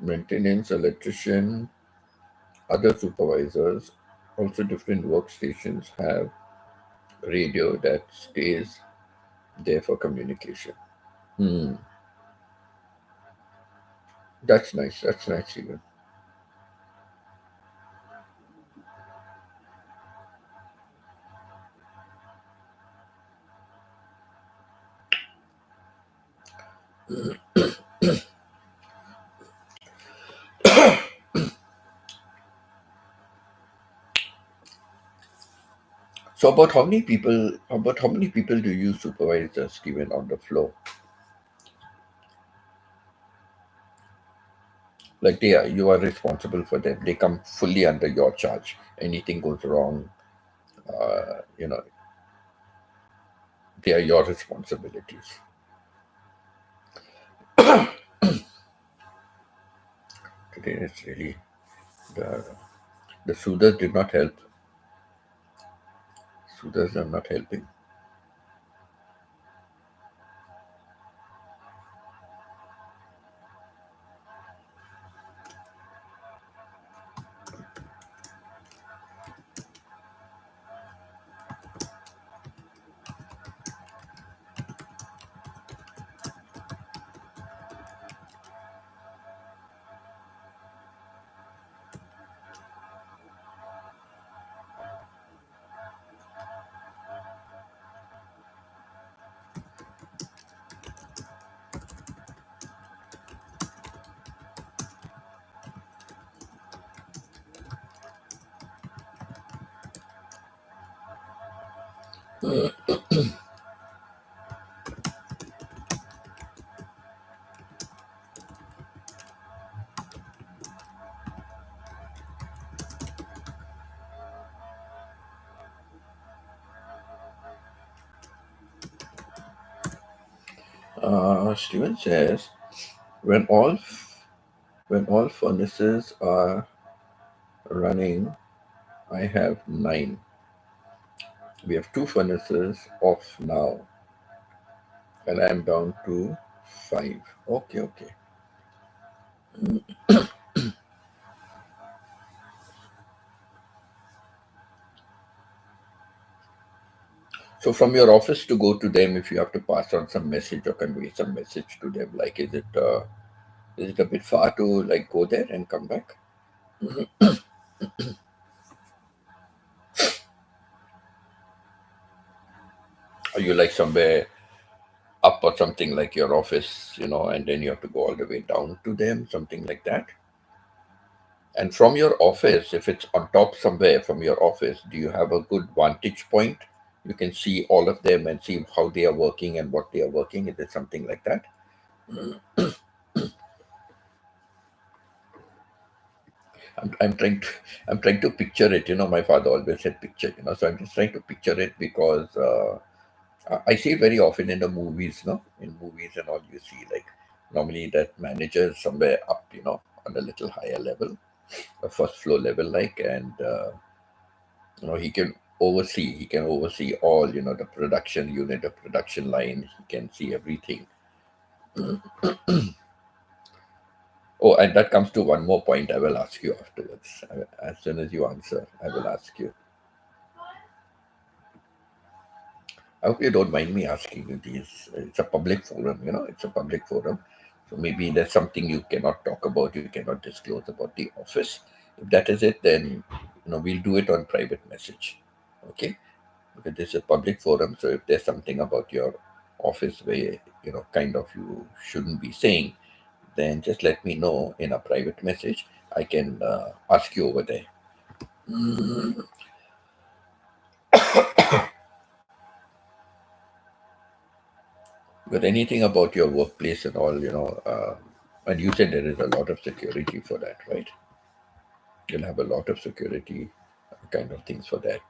Speaker 1: maintenance, electrician, other supervisors, also different workstations have radio that stays there for communication. Hmm. That's nice. That's nice even. So about how many people do you supervise, Stephen, on the floor? Like you are responsible for them. They come fully under your charge. Anything goes wrong, uh, you know, they are your responsibilities. Today it's really the the soothers did not help. Soothers are not helping. Steven says when all when all furnaces are running, I have 9. We have 2 furnaces off now, and I'm down to 5. Okay, okay. So from your office to go to them, if you have to pass on some message or convey some message to them, like is it a bit far to like go there and come back? Are you like somewhere up or something like your office, and then you have to go all the way down to them, something like that? And from your office, if it's on top somewhere from your office, do you have a good vantage point? You can see all of them and see how they are working and what they are working. Is it something like that? I'm trying to I'm trying to picture it. My father always said picture. So I'm just trying to picture it because I see it very often in the movies. No, in movies and all, you see like normally that manager is somewhere up, on a little higher level, a first floor level, like, and he can oversee all, the production unit, the production line. He can see everything. Oh, and that comes to one more point I will ask you afterwards. As soon as you answer, I will ask you. I hope you don't mind me asking you these. It's a public forum, it's a public forum. So maybe there's something you cannot talk about, you cannot disclose about the office. If that is it, then we'll do it on private message. Okay? Because this is a public forum, so if there's something about your office where kind of you shouldn't be saying, then just let me know in a private message. I can ask you over there. But anything about your workplace and all, and you said there is a lot of security for that, right? You'll have a lot of security kind of things for that.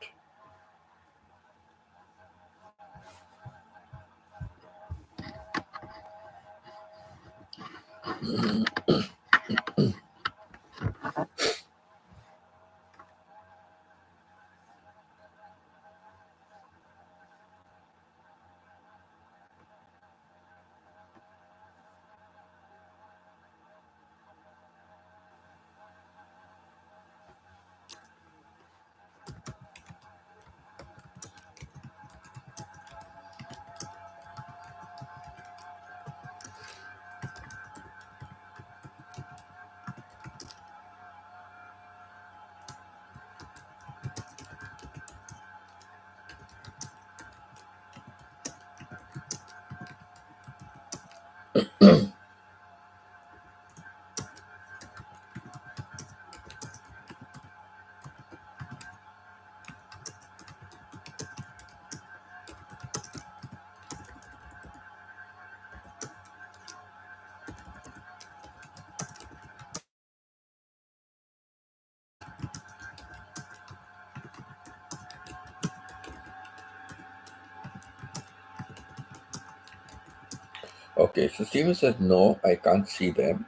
Speaker 1: Okay, so Steven says, no, I can't see them.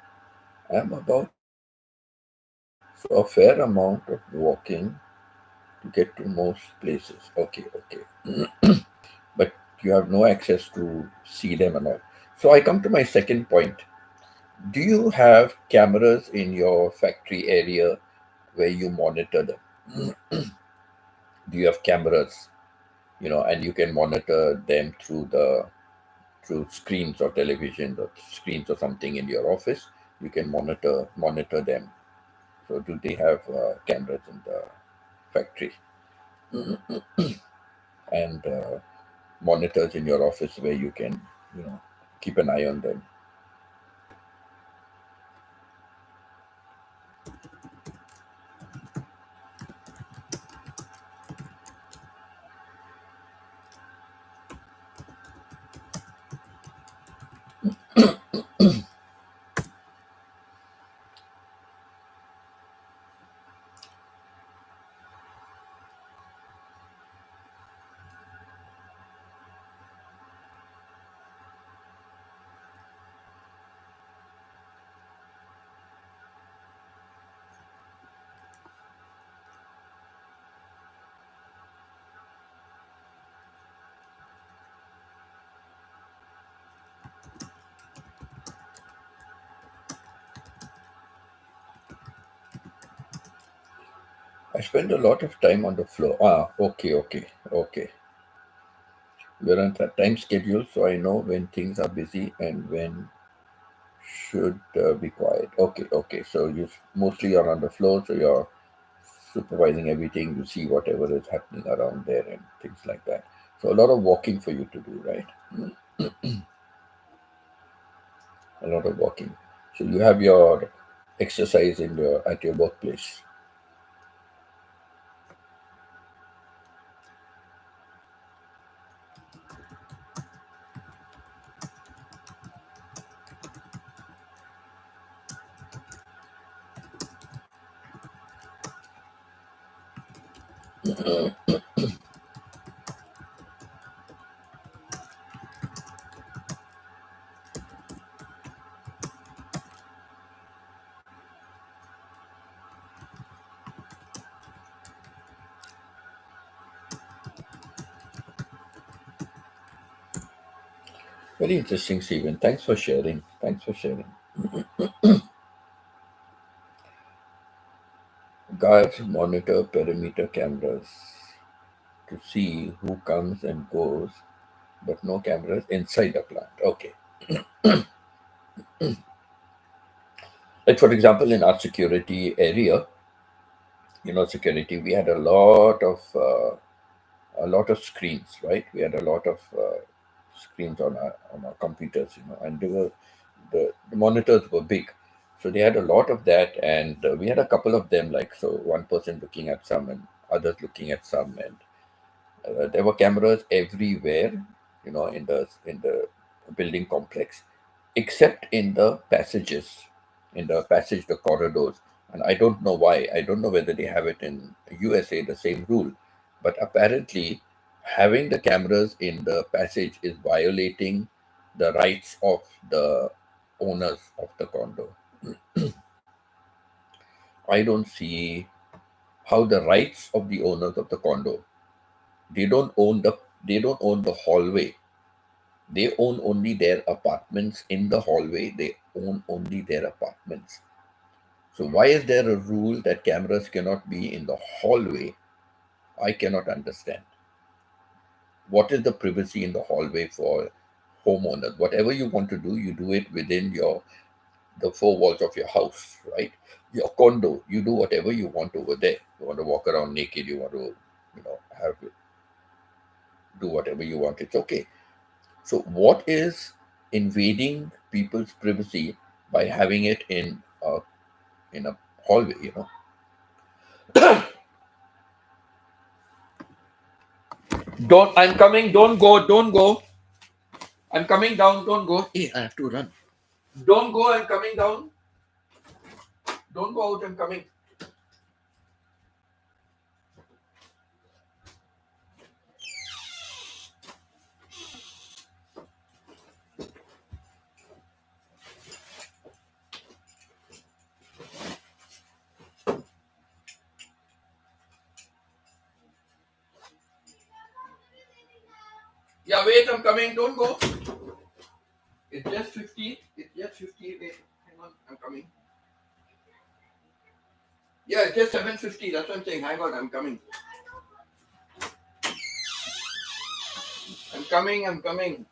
Speaker 1: I'm about so a fair amount of walking to get to most places. Okay, okay. But you have no access to see them and all. So I come to my second point. Do you have cameras in your factory area where you monitor them? Do you have cameras, and you can monitor them through screens or television or screens or something in your office? You can monitor them. So do they have cameras in the factory and monitors in your office where you can, keep an eye on them? I spend a lot of time on the floor. Okay, okay, okay. We're on a time schedule, so I know when things are busy and when should be quiet. Okay, okay. So you mostly are on the floor, so you're supervising everything. You see whatever is happening around there and things like that. So a lot of walking for you to do, right? A lot of walking. So you have your exercise in your at your workplace. Very interesting, Stephen. Thanks for sharing. Thanks for sharing. Guards monitor perimeter cameras to see who comes and goes, but no cameras inside the plant. Okay. Like for example, in our security area, security, we had a lot of screens, right? We had a lot of screens on our computers, and the monitors were big, so they had a lot of that, and we had a couple of them, like so one person looking at some and others looking at some, and there were cameras everywhere, in the building complex, except in the passages, the corridors. And I don't know why. I don't know whether they have it in USA, the same rule, but apparently having the cameras in the passage is violating the rights of the owners of the condo. I don't see how the rights of the owners of the condo, they don't own the hallway. They own only their apartments in the hallway. They own only their apartments. So why is there a rule that cameras cannot be in the hallway? I cannot understand. What is the privacy in the hallway for homeowners? Whatever you want to do, you do it within the four walls of your house, right? Your condo, you do whatever you want over there. You want to walk around naked, you want to, have do whatever you want. It's okay. So, what is invading people's privacy by having it in a hallway? Don't. I'm coming. Don't go. Don't go. I'm coming down. Don't go. Hey, I have to run. Don't go. I'm coming down. Don't go out. I'm coming. Yeah, wait. I'm coming. Don't go. It's just 50. It's just 50. Wait. Hang on. I'm coming. Yeah, it's just 7:50. That's what I'm saying. Hang on. I'm coming. I'm coming. I'm coming.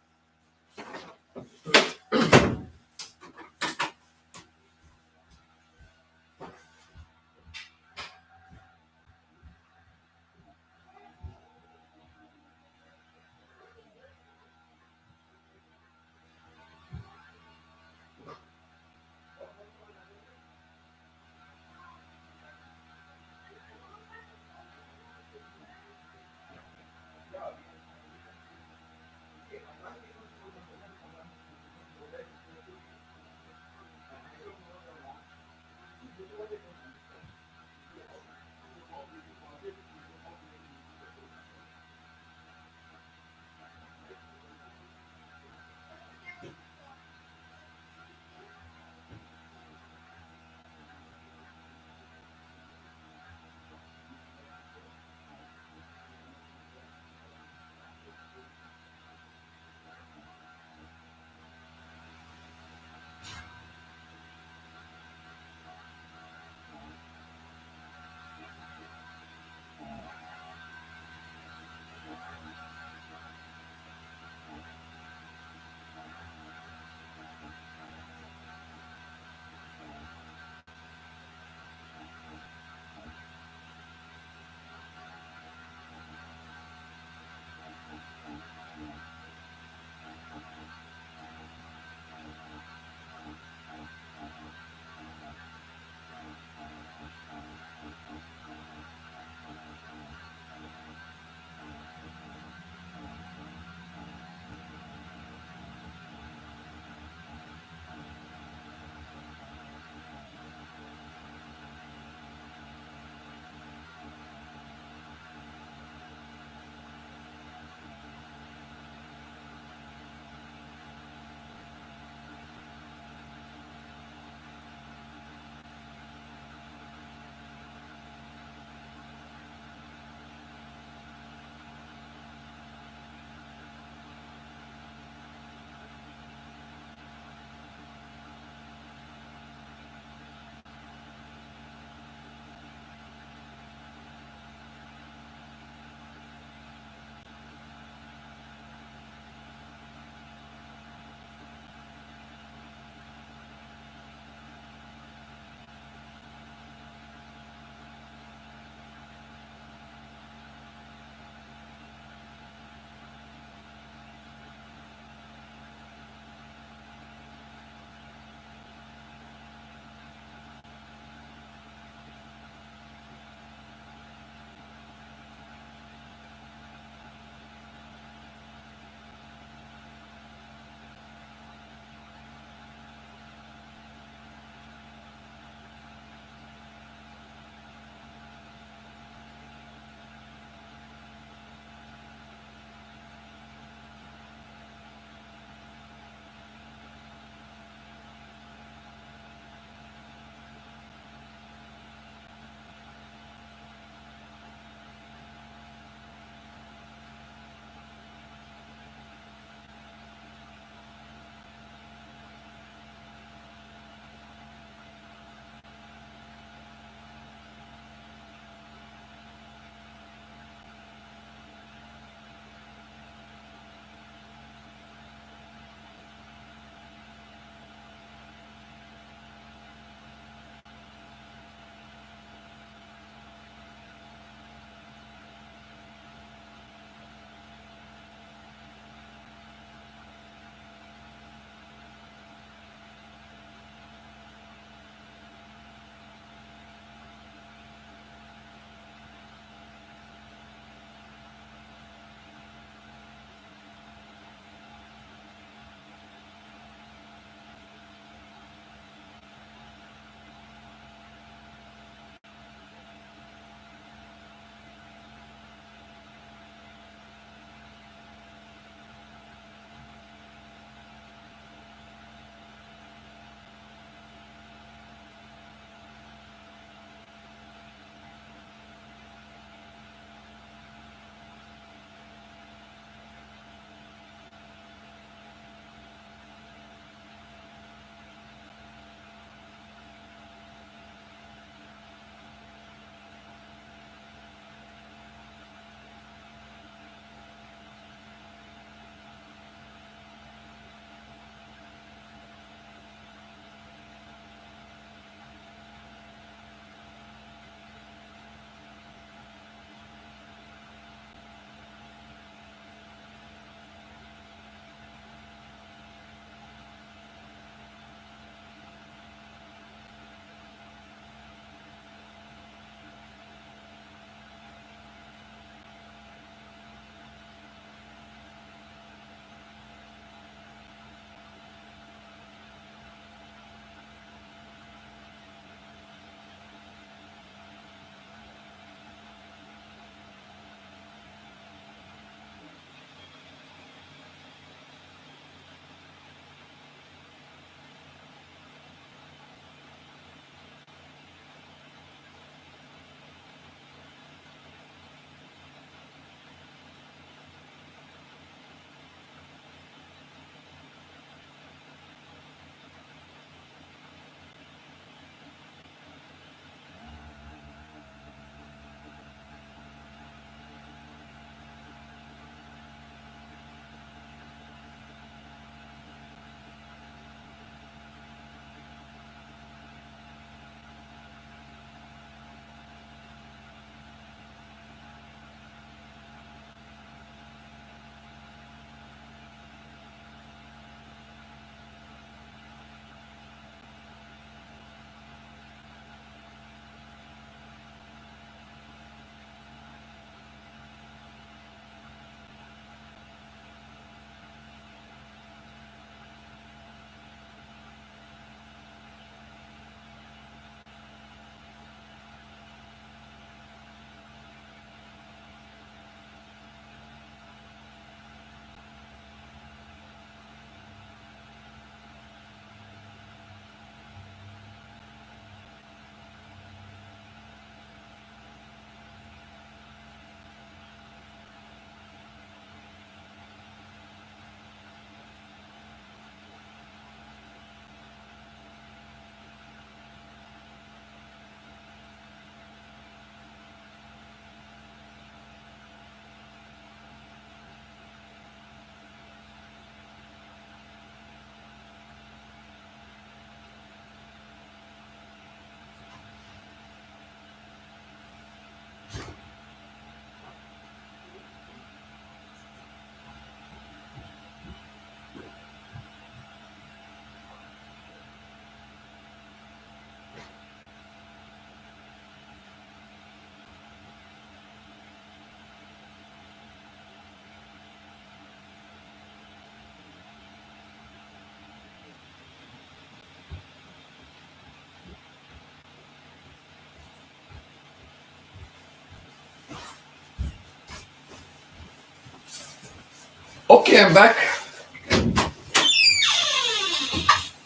Speaker 1: Okay, I'm back.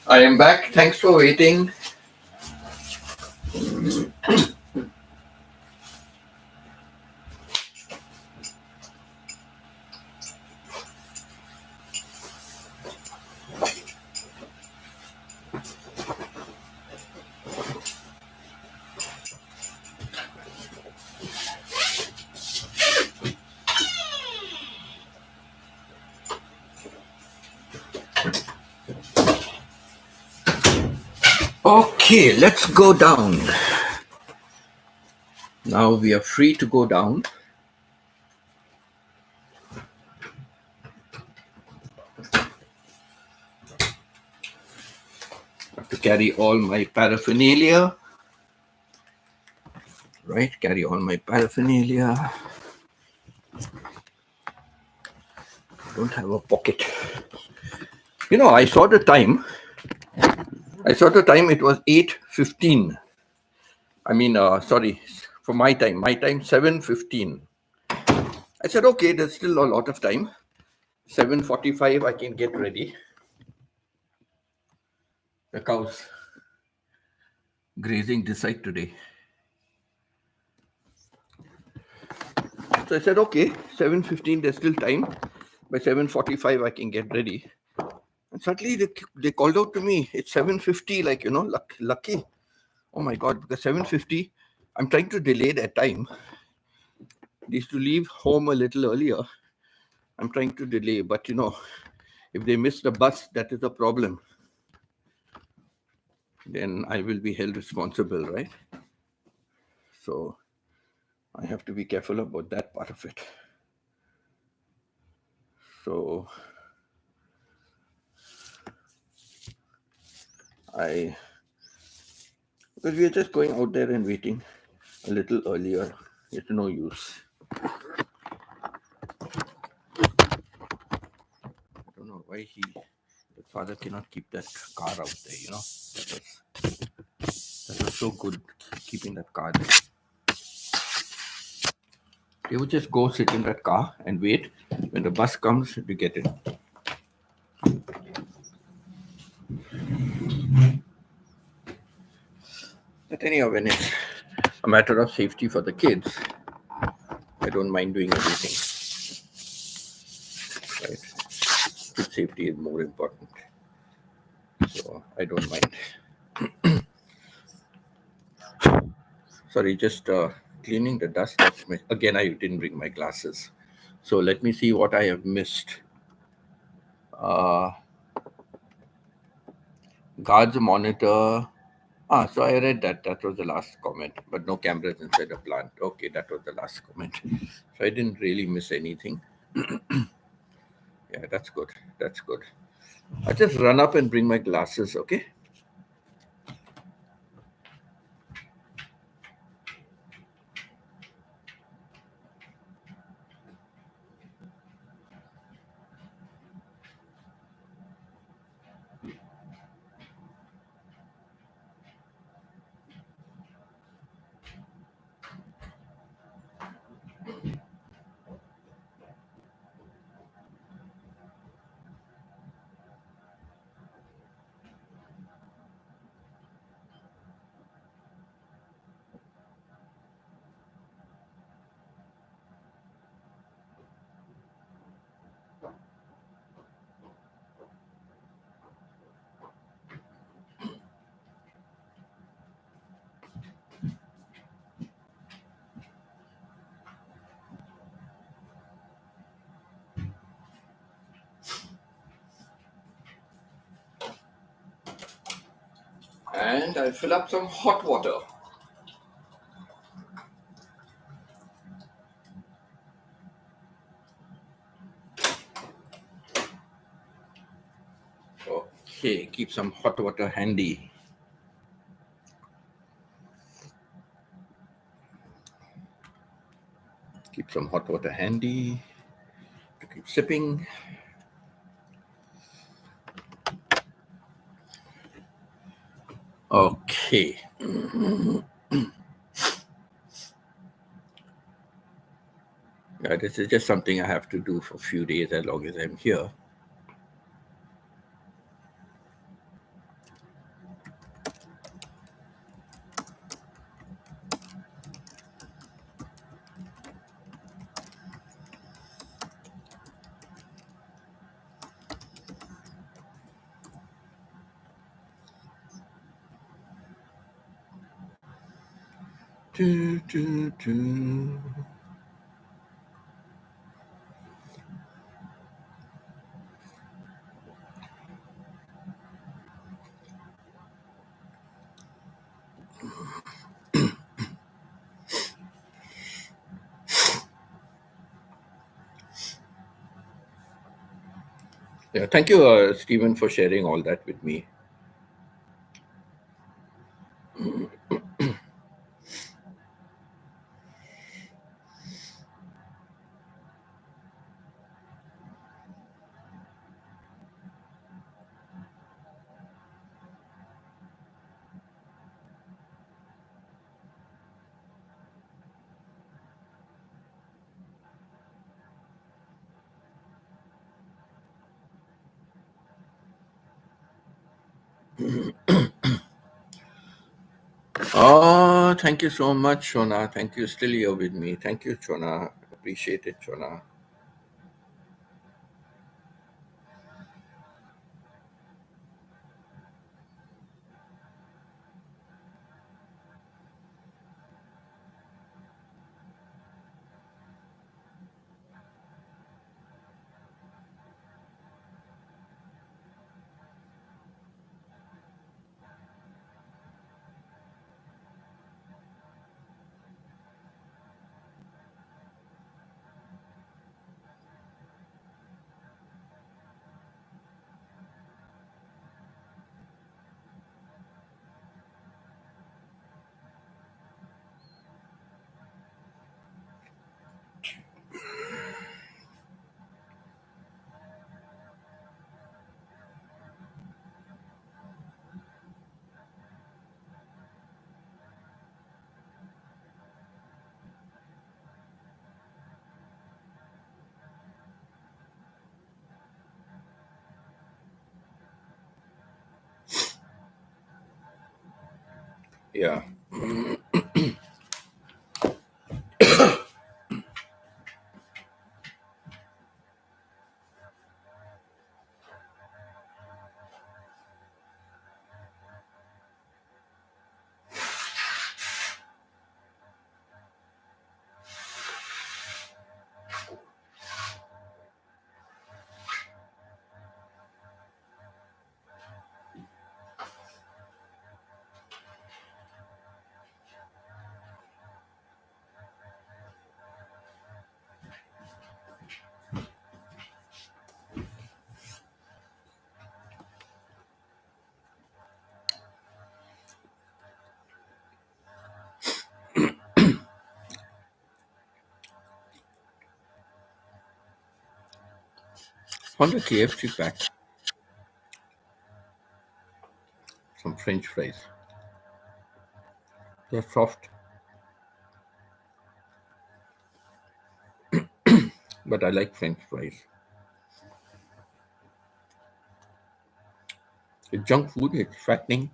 Speaker 1: I am back. Thanks for waiting. Okay, let's go down. Now we are free to go down. I have to carry all my paraphernalia. Right, carry all my paraphernalia. I don't have a pocket. You know, I saw the time. It was 8:15. I mean, sorry, for my time. My time, 7:15. I said, okay, there's still a lot of time. 7:45, I can get ready. The cows grazing this side today. So I said, okay, 7:15, there's still time. By 7:45, I can get ready. And suddenly they called out to me, it's 7:50, like, you know, lucky. Oh my God, because 7:50, I'm trying to delay that time. They used to leave home a little earlier. I'm trying to delay, but you know, if they miss the bus, that is a problem. Then I will be held responsible, right? So I have to be careful about that part of it. So because we are just going out there and waiting a little earlier. It's no use. I don't know why the father cannot keep that car out there, you know. That was so good, keeping that car there. They would just go sit in that car and wait. When the bus comes, we get it. But anyhow, when it's a matter of safety for the kids, I don't mind doing everything. Right? Kid safety is more important. So I don't mind. Sorry, just cleaning the dust. Again, I didn't bring my glasses. So let me see what I have missed. Guards monitor. So I read that. That was the last comment, but no cameras inside the plant. Okay, that was the last comment. So I didn't really miss anything. Yeah, that's good. That's good. I'll just run up and bring my glasses, okay? And I'll fill up some hot water. Okay, keep some hot water handy. Keep some hot water handy to keep sipping. Okay. Yeah, This is just something I have to do for a few days as long as I'm here. Do, do, do. Yeah, thank you, Stephen, for sharing all that with me. Oh, thank you so much, Shona. Thank you. Still here with me. Thank you, Shona. Appreciate it, Shona. Yeah. On the KFC pack, some French fries. They're soft, but I like French fries. It's junk food, it's fattening,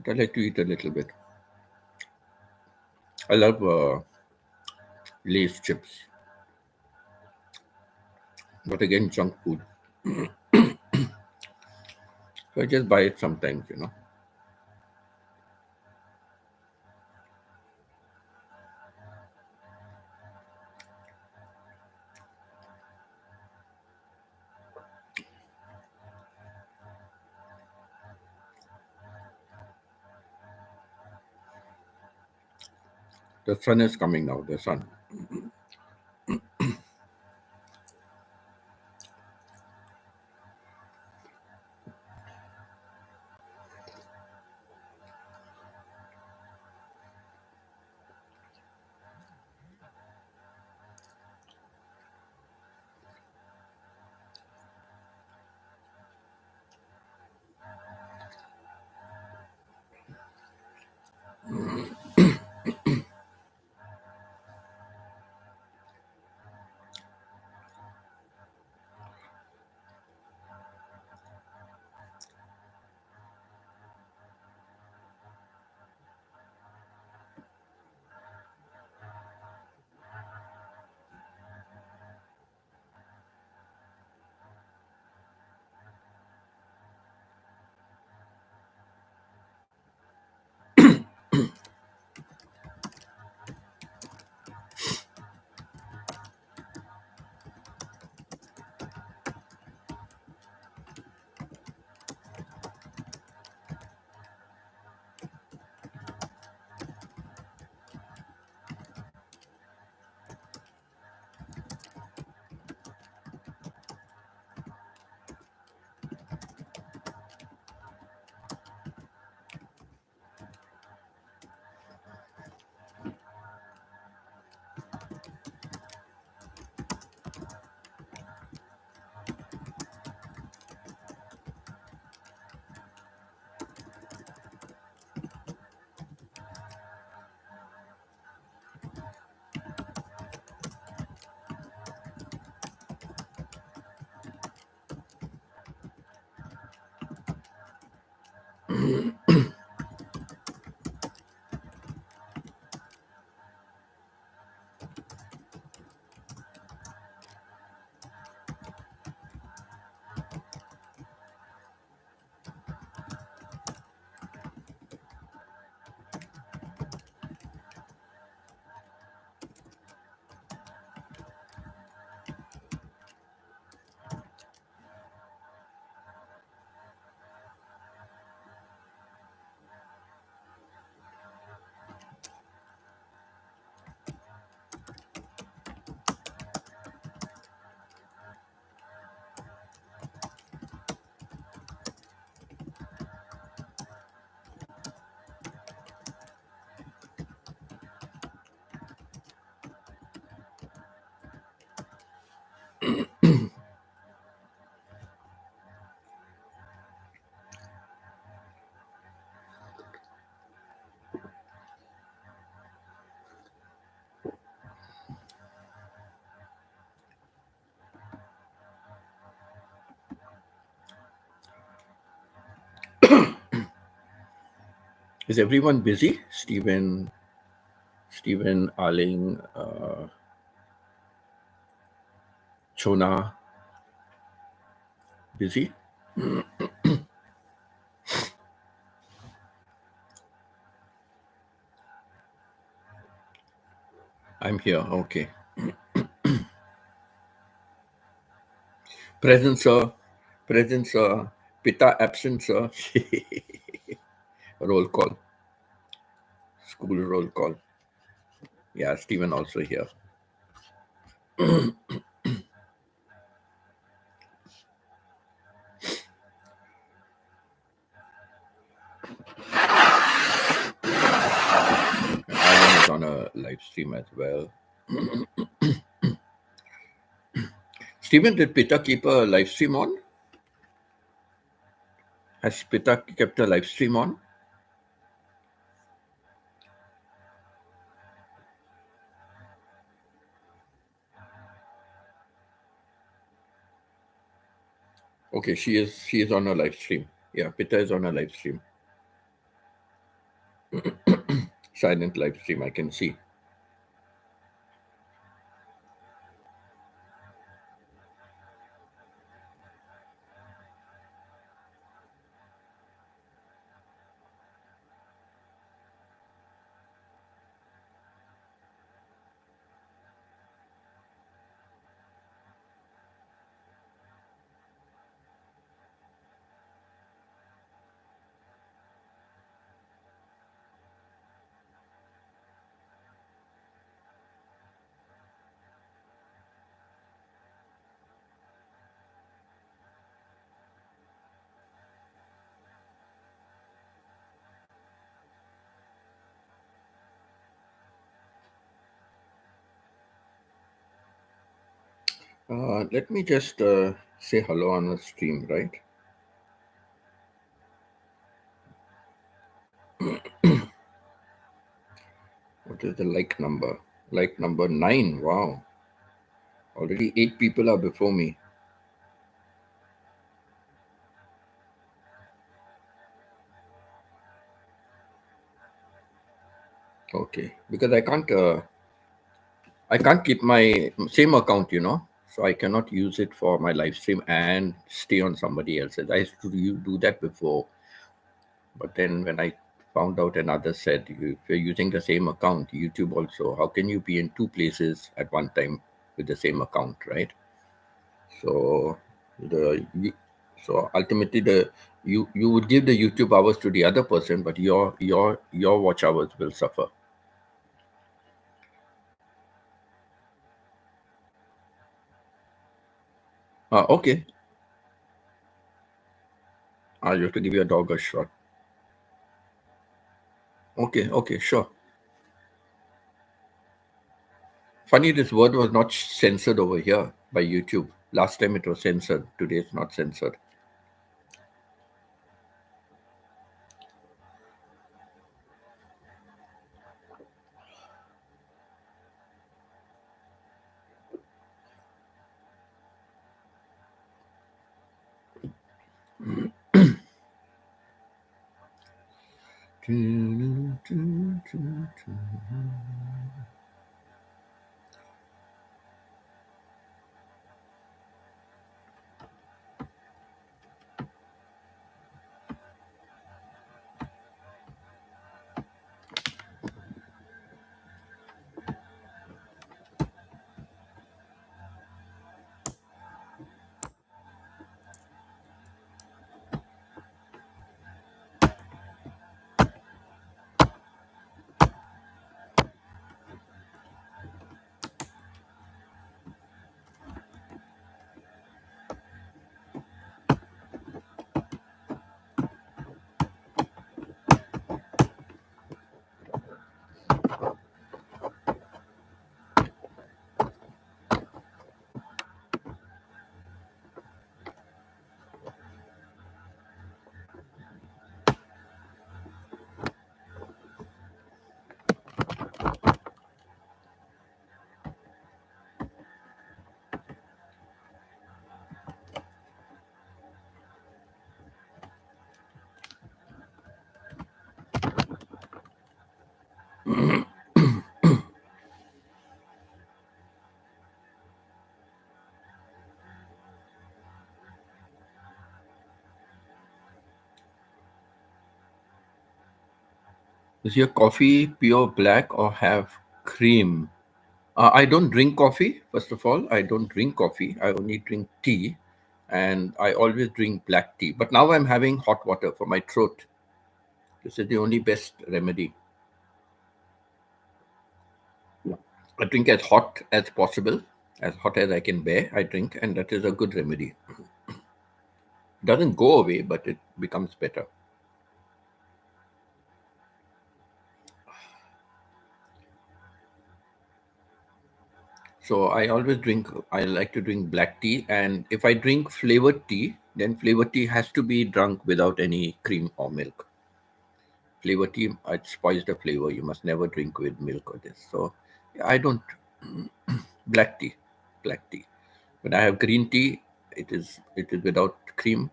Speaker 1: but I like to eat a little bit. I love Lay's chips, but again, junk food. So I just buy it sometimes. The sun is coming now, the sun. Is everyone busy? Stephen, Arling, Chona, busy? I'm here. Okay. Present, sir. Present, sir. Pita absent, sir. Roll call. School roll call. Yeah, Stephen also here. Arling is on a live stream as well. Stephen, did Pita keep a live stream on? Has Pita kept a live stream on? Okay, she is on a live stream. Yeah, Pita is on a live stream. Silent live stream, I can see. Let me just say hello on the stream, right? What is the like number? Like number 9. Wow. Already 8 people are before me. Okay. Because I can't keep my same account, so I cannot use it for my live stream and stay on somebody else's. I used to do that before. But then when I found out and others said, if you're using the same account, YouTube also, how can you be in 2 places at one time with the same account, right? So so ultimately you would give the YouTube hours to the other person, but your watch hours will suffer. Okay. You have to give your dog a shot. Okay, sure. Funny, this word was not censored over here by YouTube. Last time it was censored. Today it's not censored. Is your coffee pure black or have cream? I don't drink coffee, first of all. I don't drink coffee. I only drink tea. And I always drink black tea. But now I'm having hot water for my throat. This is the only best remedy. I drink as hot as possible, as hot as I can bear. I drink, and that is a good remedy. Doesn't go away, but it becomes better. So I like to drink black tea. And if I drink flavored tea, then flavored tea has to be drunk without any cream or milk. Flavored tea, it spoils the flavor. You must never drink with milk or this. So yeah, I don't. Black tea, black tea. When I have green tea, it is without cream.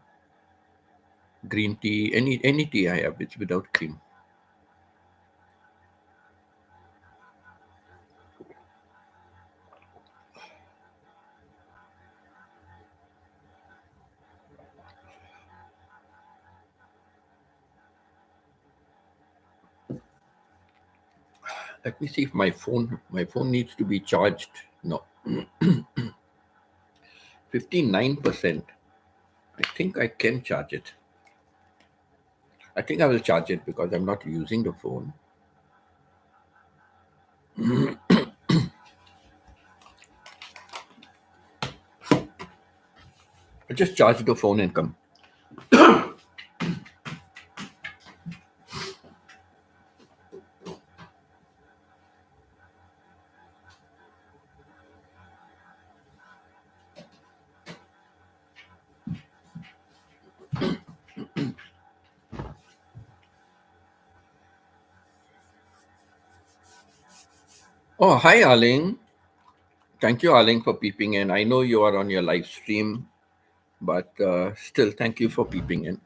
Speaker 1: Green tea, any tea I have, it's without cream. Let me see if my phone needs to be charged. No, 59%. I think I can charge it. I think I will charge it because I'm not using the phone. I just charge the phone and come. Oh, hi, Arling. Thank you, Arling, for peeping in. I know you are on your live stream, but still, thank you for peeping in.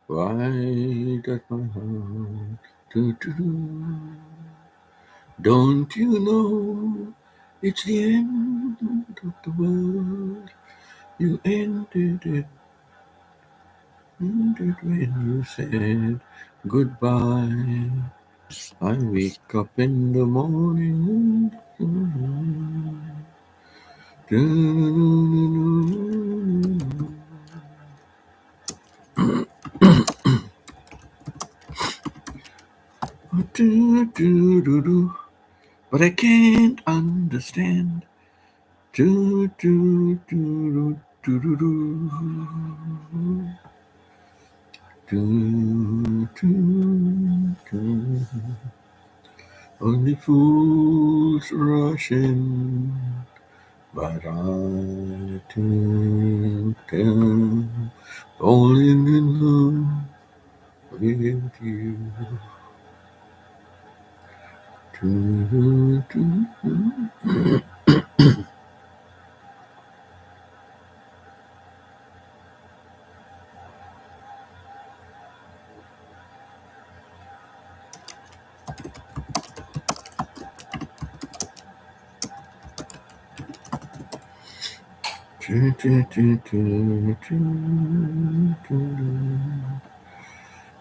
Speaker 1: Why does my heart Don't you know it's the end of the world? You ended when you said goodbye. I wake up in the morning. But I can't understand. Do, do, do, do, do, do, do, do, do. Only fools rush in, but I do them falling in love with you. Do, do, do. Do, do, do, do, do, do.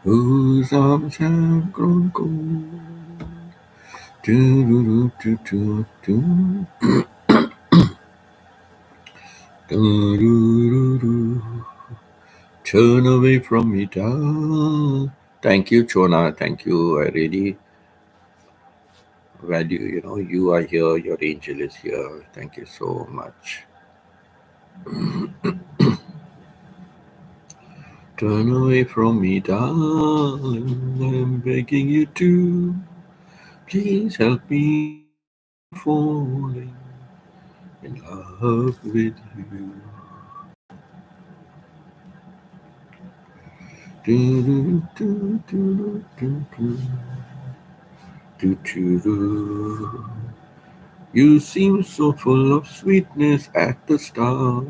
Speaker 1: Whose arms have grown cold. Do, do, do, do, do, do, do, do, do. Turn away from me, darling. Thank you, Chona. Thank you. I really value, you are here, your angel is here. Thank you so much. Turn away from me, darling. I'm begging you to. Please help me. I'm falling in love with you. Do, do, do, do, do, do, do, do, do. You seem so full of sweetness at the start,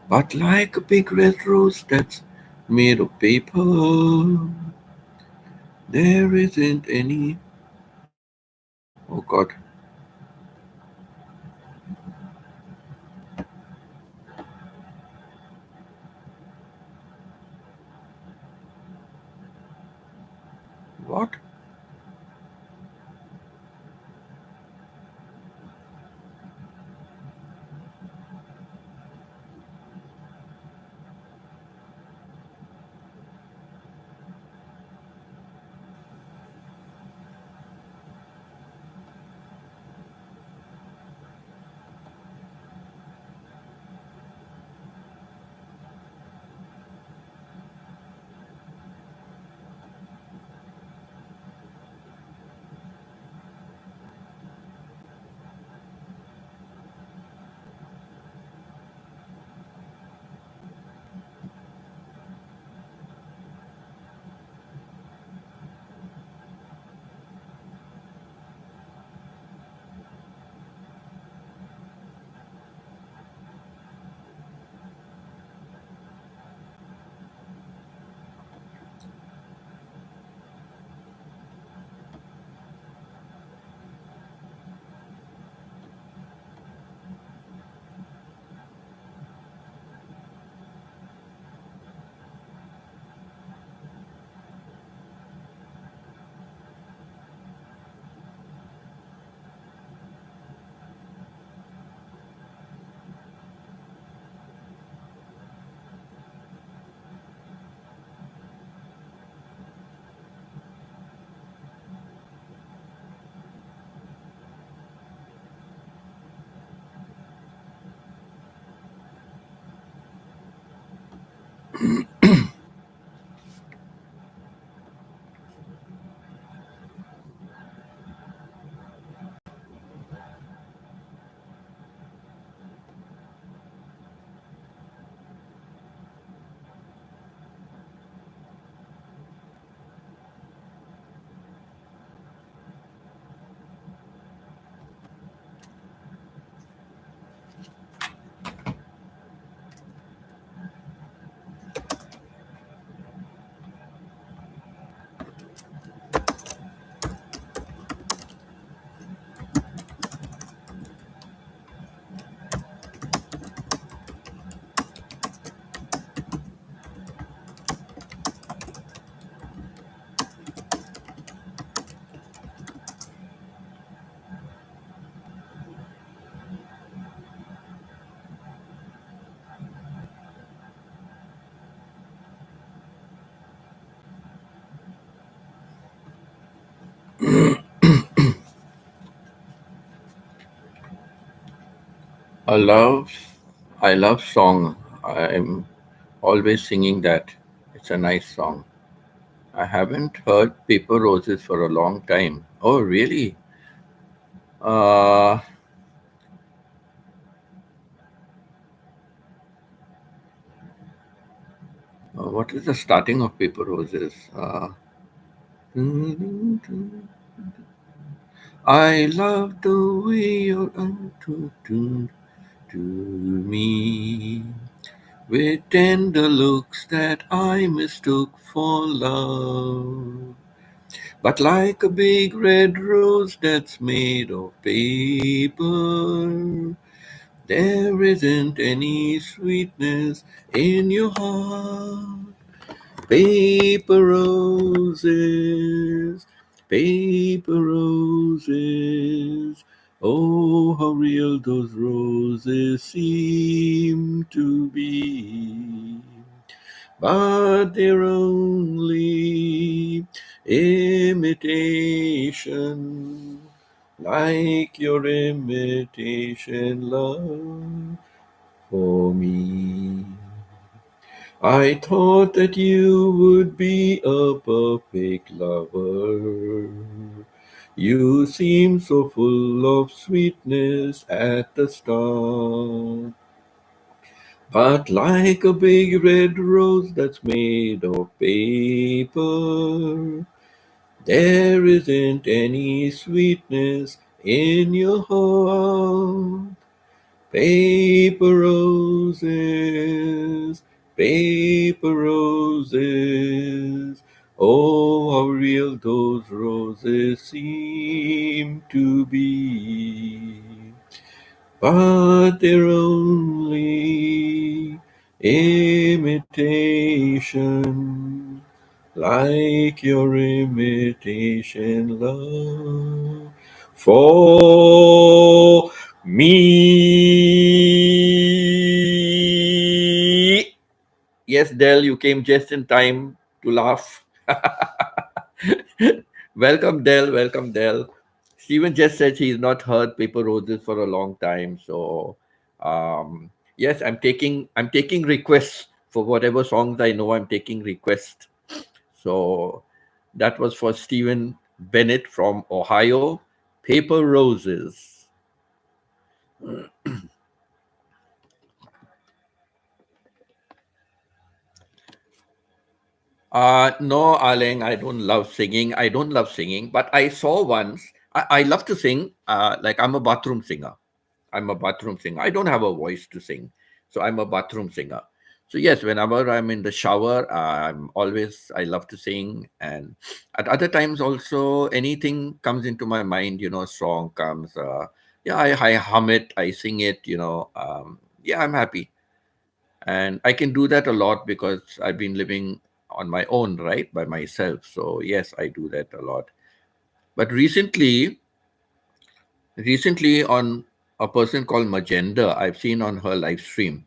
Speaker 1: but like a big red rose that's made of paper, there isn't any. Oh God, what? I love, I love song. I'm always singing that. It's a nice song. I haven't heard Paper Roses for a long time. Oh, really? Uh, what is the starting of Paper Roses? I love the way you're unto to me, with tender looks that I mistook for love. But like a big red rose that's made of paper, there isn't any sweetness in your heart. Paper roses, paper roses. Oh, how real those roses seem to be. But they're only imitation, like your imitation love for me. I thought that you would be a perfect lover. You seem so full of sweetness at the start. But like a big red rose that's made of paper, there isn't any sweetness in your heart. Paper roses, paper roses. Oh, how real those roses seem to be. But they're only imitation, like your imitation love for me. Yes, Dell, you came just in time to laugh. Welcome, Dell. Welcome, Dell. Steven just said he's not heard Paper Roses for a long time. So, yes, I'm taking requests for whatever songs I know. I'm taking requests. So that was for Stephen Bennett from Ohio. Paper Roses. No, Aleng, I don't love singing. I don't love singing, but I saw once. I love to sing. Like I'm a bathroom singer. I'm a bathroom singer. I don't have a voice to sing, so I'm a bathroom singer. So yes, whenever I'm in the shower, I love to sing, and at other times also anything comes into my mind. A song comes. Yeah, I hum it, I sing it. Yeah, I'm happy, and I can do that a lot because I've been living on my own, right, by myself. So yes, I do that a lot. But recently on a person called Magenda, I've seen on her live stream,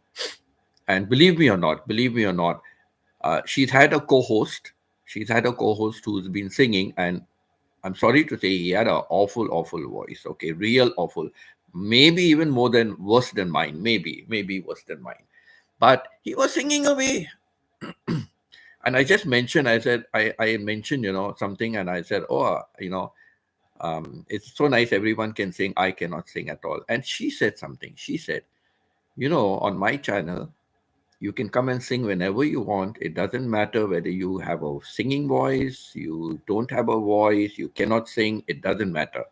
Speaker 1: and believe me or not, she's had a co-host. She's had a co-host who's been singing, and I'm sorry to say he had an awful, awful voice. Okay, real awful. Maybe even worse than mine. Maybe worse than mine. But he was singing away. And I just mentioned, I mentioned, something, and I said, oh, it's so nice everyone can sing. I cannot sing at all. And she said something. She said, on my channel, you can come and sing whenever you want. It doesn't matter whether you have a singing voice, you don't have a voice, you cannot sing. It doesn't matter.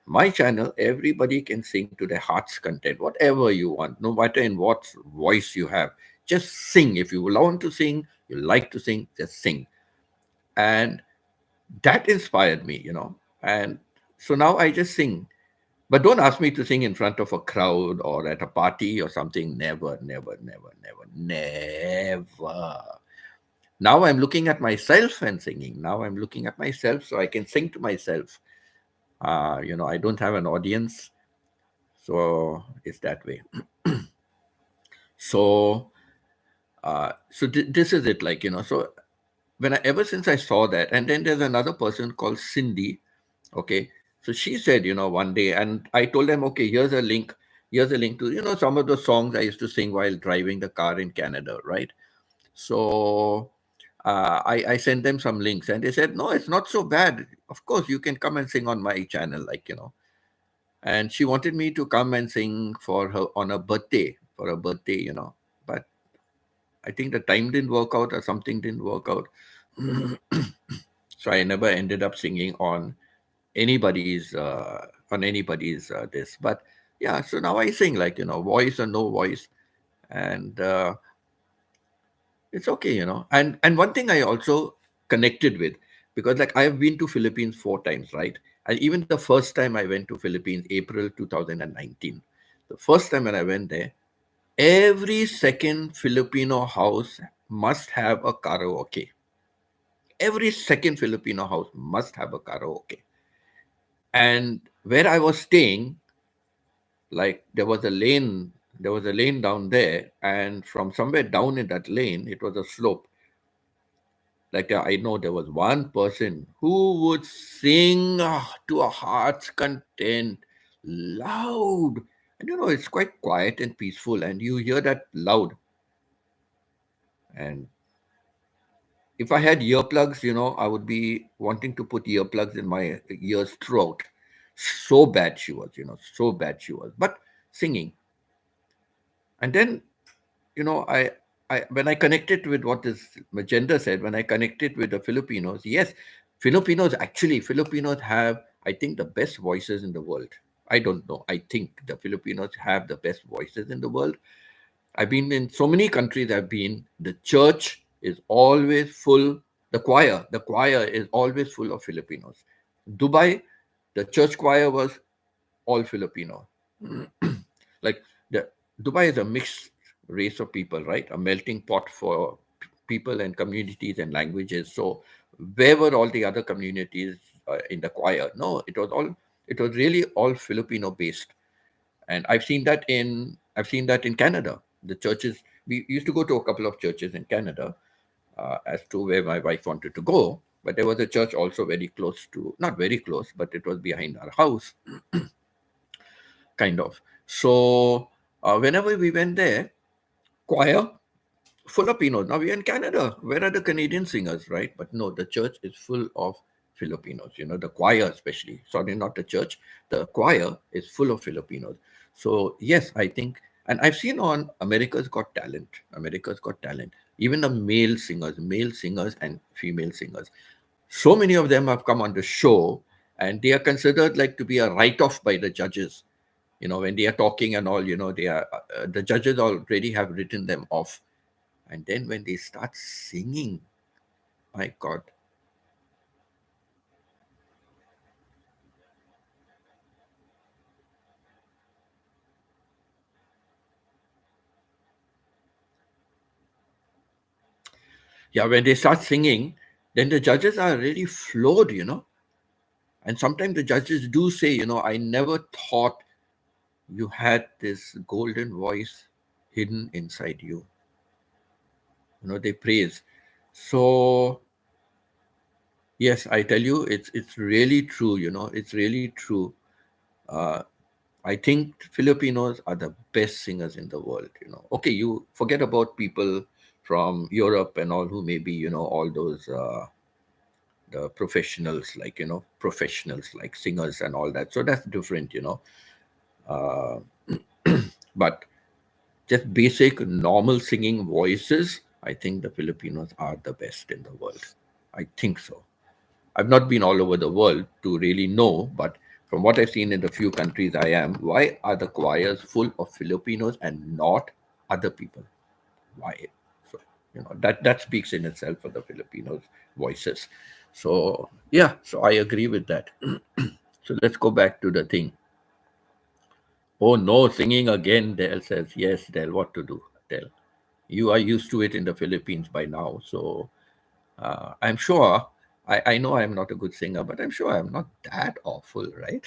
Speaker 1: My channel, everybody can sing to their heart's content, whatever you want, no matter in what voice you have. Just sing. If you want to sing, you like to sing, just sing. And that inspired me. And so now I just sing. But don't ask me to sing in front of a crowd or at a party or something. Never, never, never, never, never. Now I'm looking at myself and singing. Now I'm looking at myself so I can sing to myself. I don't have an audience, so it's that way. So, this is it. Like, so ever since I saw that, and then there's another person called Cindy. Okay, so she said, one day, and I told them, okay, here's a link. here's a link to, some of the songs I used to sing while driving the car in Canada, right? So I sent them some links and they said, no, it's not so bad. Of course, you can come and sing on my channel, And she wanted me to come and sing for her on a birthday, for a birthday, But I think the time didn't work out or something didn't work out. So I never ended up singing on anybody's this. But yeah, so now I sing like, voice or no voice. And it's okay, And one thing I also connected with, because like I have been to Philippines 4 times, right? And even the first time I went to Philippines, April 2019, the first time when I went there, every second Filipino house must have a karaoke. Every second Filipino house must have a karaoke. And where I was staying, like there was a lane down there, and from somewhere down in that lane, it was a slope. Like I know there was one person who would sing to a heart's content, loud. And it's quite quiet and peaceful, and you hear that loud. And if I had earplugs, I would be wanting to put earplugs in my ears throughout. So bad she was, so bad she was. But singing. And then, I when I connected with what this Magenda said, when I connected with the Filipinos, yes, Filipinos have, I think, the best voices in the world. I don't know. I think the Filipinos have the best voices in the world. I've been in so many countries. The church is always full. The choir is always full of Filipinos. Dubai, the church choir was all Filipino. Like the Dubai is a mixed race of people, right? A melting pot for people and communities and languages. So where were all the other communities in the choir? No, it was really all Filipino based. And I've seen that in Canada. The churches, we used to go to a couple of churches in Canada, as to where my wife wanted to go, but there was a church also very close to, not very close, but it was behind our house, kind of. So whenever we went there, choir, Filipinos. Now we're in Canada. Where are the Canadian singers, right? But no, the church is full of Filipinos, the choir especially. Sorry, not the church. The choir is full of Filipinos. So, yes, I think, and I've seen on America's Got Talent. America's Got Talent. Even the male singers and female singers. So many of them have come on the show, and they are considered like to be a write-off by the judges. When they are talking and all, the judges already have written them off. And then when they start singing, my God. Yeah, when they start singing, then the judges are really floored. And sometimes the judges do say, I never thought you had this golden voice hidden inside you. They praise. So, yes, I tell you, it's really true, it's really true. Uh, I think Filipinos are the best singers in the world. Okay, you forget about people from Europe and all who maybe, all those the professionals like singers and all that. So that's different. Uh, but just basic normal singing voices, I think the Filipinos are the best in the world. I think so. I've not been all over the world to really know, but from what I've seen in the few countries I am, why are the choirs full of Filipinos and not other people? Why? So that speaks in itself for the Filipinos' voices. So yeah, so I agree with that. So let's go back to the thing. Oh no, singing again, Dale says. Yes, Dale, what to do? Dale. You are used to it in the Philippines by now. So I'm sure, I know I'm not a good singer, but I'm sure I'm not that awful, right?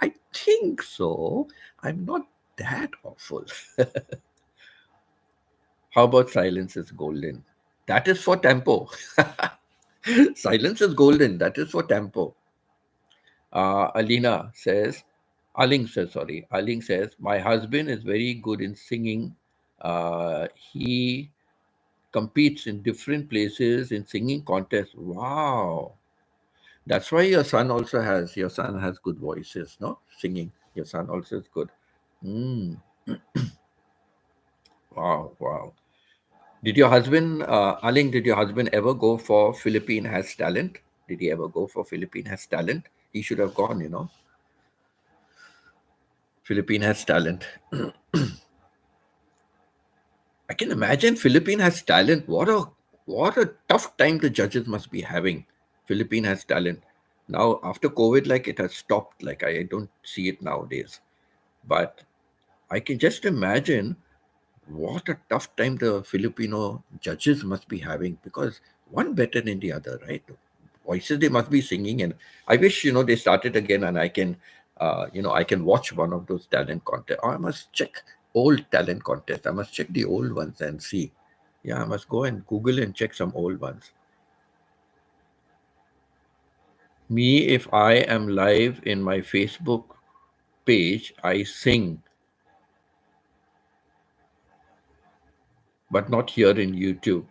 Speaker 1: I think so. I'm not that awful. How about silence is golden? That is for tempo. Silence is golden. That is for tempo. Alina says, Aling says, sorry, Aling says, my husband is very good in singing. He competes in different places in singing contests. Wow. That's why your son has good voices, no? Singing. Your son also is good. Mm, wow, wow. Did your husband, Aling, did your husband ever go for Philippine Has Talent? Did he ever go for Philippine Has Talent? He should have gone, you know. Philippine Has Talent. I can imagine Philippine Has Talent. What a tough time the judges must be having. Philippine Has Talent. Now after COVID, like it has stopped. Like I don't see it nowadays. But I can just imagine what a tough time the Filipino judges must be having, because one better than the other, right? Voices they must be singing, and I wish they started again, and I can, I can watch one of those talent contests. Or I must check old talent contests. I must check the old ones and see. Yeah, I must go and Google and check some old ones. Me, if I am live in my Facebook page, I sing, but not here in YouTube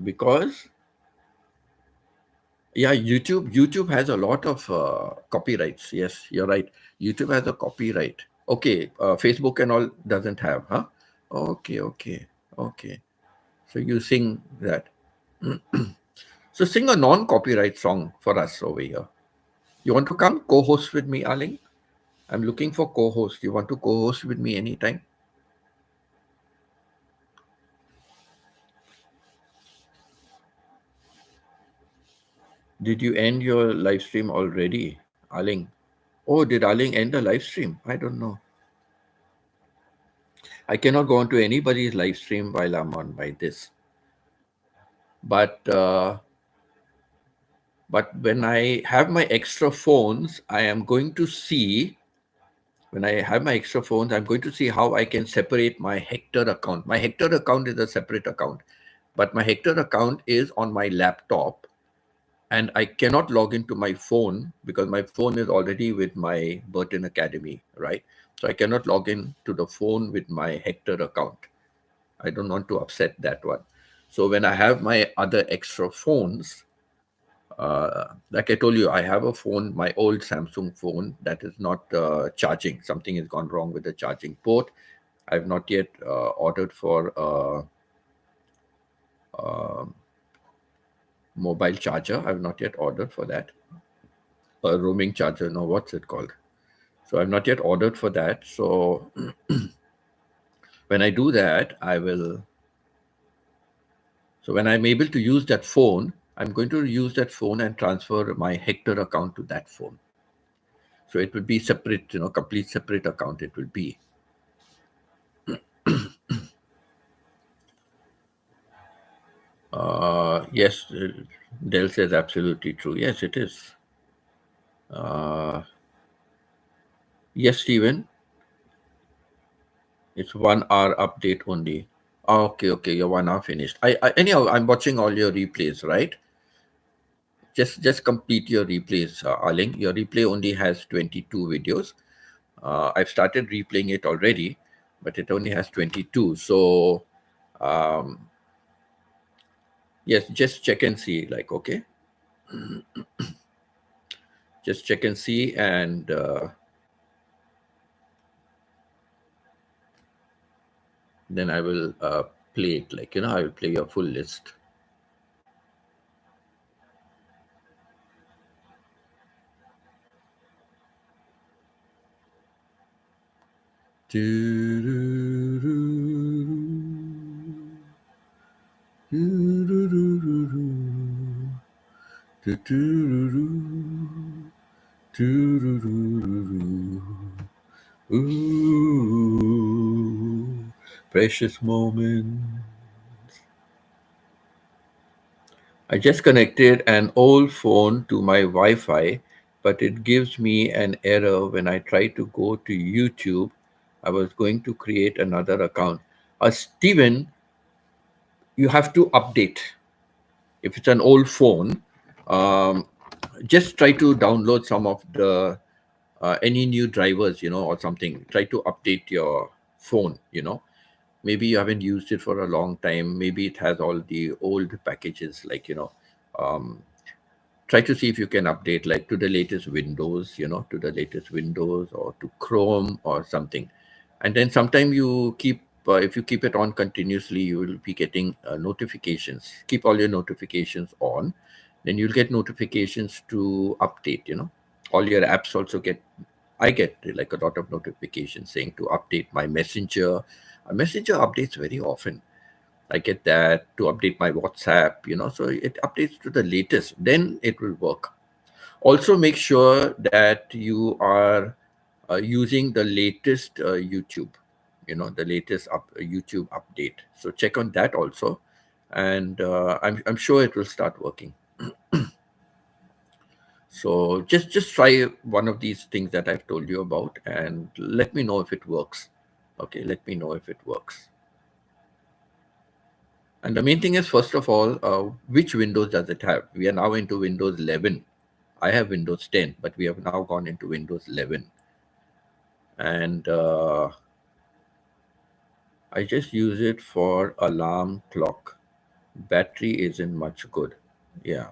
Speaker 1: because yeah, YouTube has a lot of copyrights. Yes, you're right. YouTube has a copyright. Okay, Facebook and all doesn't have, huh? Okay, okay, okay. So you sing that. So sing a non-copyright song for us over here. You want to come co-host with me, Aling? I'm looking for co-host. You want to co-host with me anytime? Did you end your live stream already, Aling? Oh, did Aling end the live stream? I don't know. I cannot go onto anybody's live stream while I'm on by this. But when I have my extra phones, I am going to see. When I have my extra phones, I'm going to see how I can separate my Hector account. My Hector account is a separate account, but my Hector account is on my laptop, and I cannot log into my phone because my phone is already with my Burton Academy, right? So I cannot log in to the phone with my Hector account. I don't want to upset that one. So when I have my other extra phones, like I told you, I have a phone, my old Samsung phone that is not charging. Something has gone wrong with the charging port. I've not yet ordered for a mobile charger. I've not yet ordered for that. A roaming charger, no, what's it called? So I've not yet ordered for that. So when I do that, I will. So when I'm able to use that phone, I'm going to use that phone and transfer my Hector account to that phone. So it will be separate, complete separate account. It will be. Yes, Dell says absolutely true. Yes, it is. Uh, yes, Stephen, it's 1 hour update only. Okay, okay, you're 1 hour finished. Anyhow, I'm watching all your replays, right? Just complete your replays, Aling. Your replay only has 22 videos. I've started replaying it already, but it only has 22. So, um, yes, just check and see. Like, okay, just check and see, and then I will play it. Like, I will play your full list. Ooh, precious moment. I just connected an old phone to my Wi Fi, but it gives me an error when I try to go to YouTube. I was going to create another account. Steven, you have to update. If it's an old phone, um, just try to download some of the any new drivers, or something. Try to update your phone. Maybe you haven't used it for a long time. Maybe it has all the old packages, like, um, try to see if you can update, like, to the latest Windows, to the latest Windows, or to Chrome or something. And then sometime you keep, if you keep it on continuously, you will be getting notifications. Keep all your notifications on, then you'll get notifications to update. All your apps also get, I get like a lot of notifications saying to update my Messenger. Messenger updates very often. I get that, to update my WhatsApp, so it updates to the latest, then it will work. Also, make sure that you are using the latest YouTube, the latest YouTube update. So check on that also, and I'm sure it will start working. So just try one of these things that I've told you about, and let me know if it works. Okay, let me know if it works. And the main thing is, first of all, which Windows does it have? We are now into Windows 11. I have Windows 10, but we have now gone into Windows 11. And I just use it for alarm clock. Battery isn't much good. Yeah,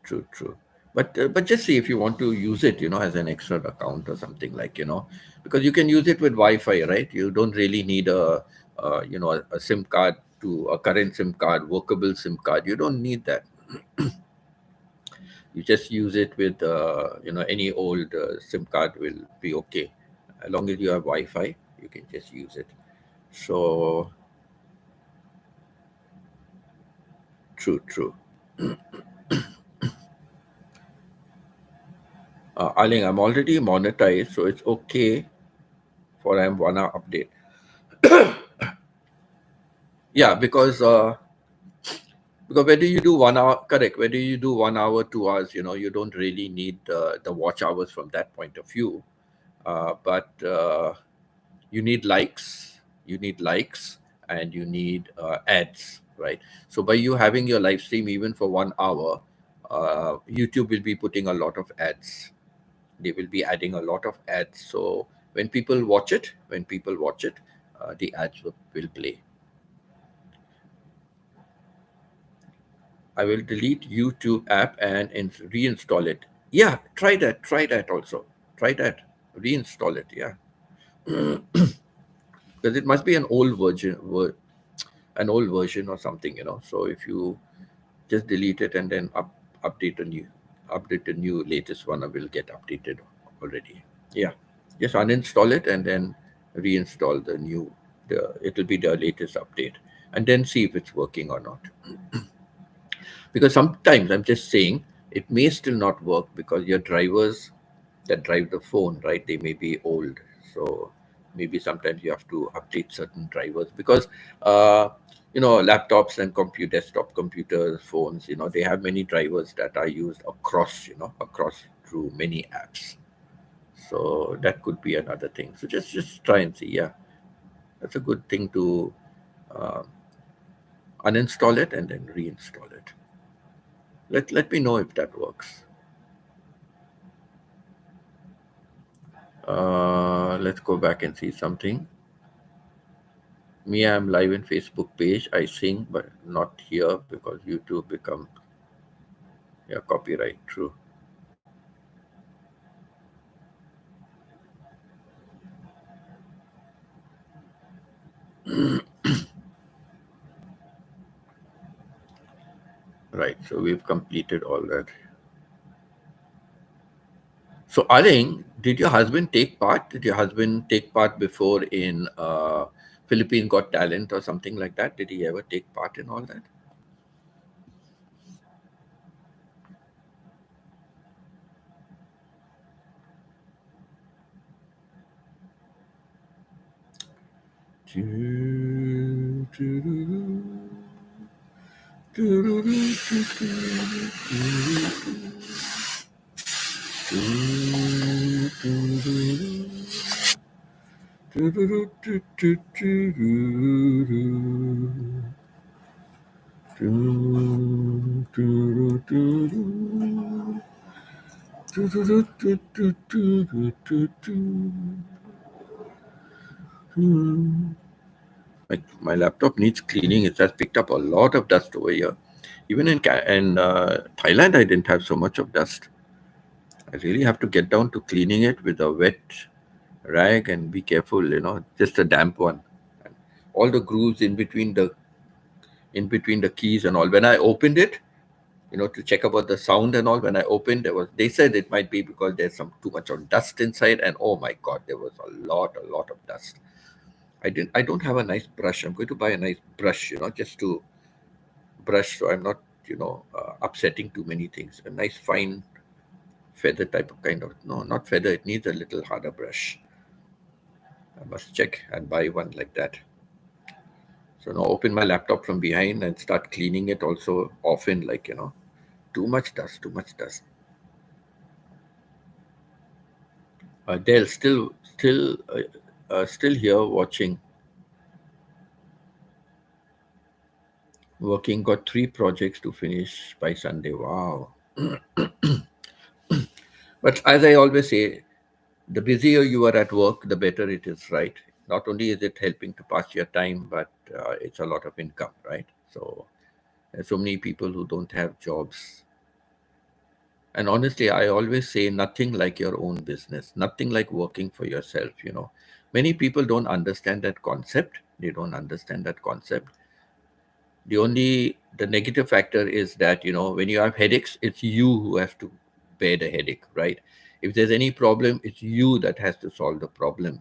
Speaker 1: true, true. But just see if you want to use it, as an extra account or something, like, because you can use it with Wi-Fi, right? You don't really need a SIM card, to a current SIM card, workable SIM card. You don't need that. You just use it with any old SIM card will be okay, as long as you have Wi-Fi. You can just use it. So true, true. Aling, I'm already monetized, so it's okay for I'm 1 hour update. Yeah, because whether you do 1 hour, correct, whether you do 1 hour, 2 hours, you don't really need the watch hours from that point of view. But you need likes, and you need ads, right? So by you having your live stream even for 1 hour, YouTube will be putting a lot of ads. They will be adding a lot of ads. So when people watch it, the ads will play. I will delete YouTube app and reinstall it. Yeah, try that also. Try that, reinstall it. Yeah, because it must be an old version or something, so if you just delete it and then update the new latest one, will get updated already. Yeah, just uninstall it and then reinstall it'll be the latest update, and then see if it's working or not. Because sometimes, I'm just saying, it may still not work because your drivers that drive the phone, right, they may be old. So maybe sometimes you have to update certain drivers, because laptops and desktop computers, phones, they have many drivers that are used across through many apps. So that could be another thing. So just try and see. Yeah, that's a good thing to uh, uninstall it and then reinstall it. Let me know if that works. Let's go back and see something. Me, I'm live in Facebook page. I sing, but not here because YouTube become, yeah, copyright. True. Right. So we've completed all that. So Aling, did your husband take part? Did your husband take part before in Philippine Got Talent or something like that? Did he ever take part in all that? My laptop needs cleaning. It has picked up a lot of dust over here. Even in Thailand, I didn't have so much of dust. I really have to get down to cleaning it with a wet rag and be careful, just a damp one. And all the grooves in between the keys and all. When I opened it, to check about the sound and all, when I opened, they said it might be because there's some too much of dust inside, and oh my God, there was a lot of dust. I don't have a nice brush. I'm going to buy a nice brush, just to brush so I'm not, upsetting too many things. A nice fine feather type of kind of, no, not feather, it needs a little harder brush. I must check and buy one like that. So now open my laptop from behind and start cleaning it also often, like, too much dust, too much dust. Dell still here watching, working. Got 3 projects to finish by Sunday. Wow! But as I always say, the busier you are at work, the better it is, right? Not only is it helping to pass your time, but it's a lot of income, right? So there's so many people who don't have jobs. And honestly, I always say nothing like your own business, nothing like working for yourself. Many people don't understand that concept. They don't understand that concept. The negative factor is that, when you have headaches, it's you who have to bear the headache, right? If there's any problem, it's you that has to solve the problem.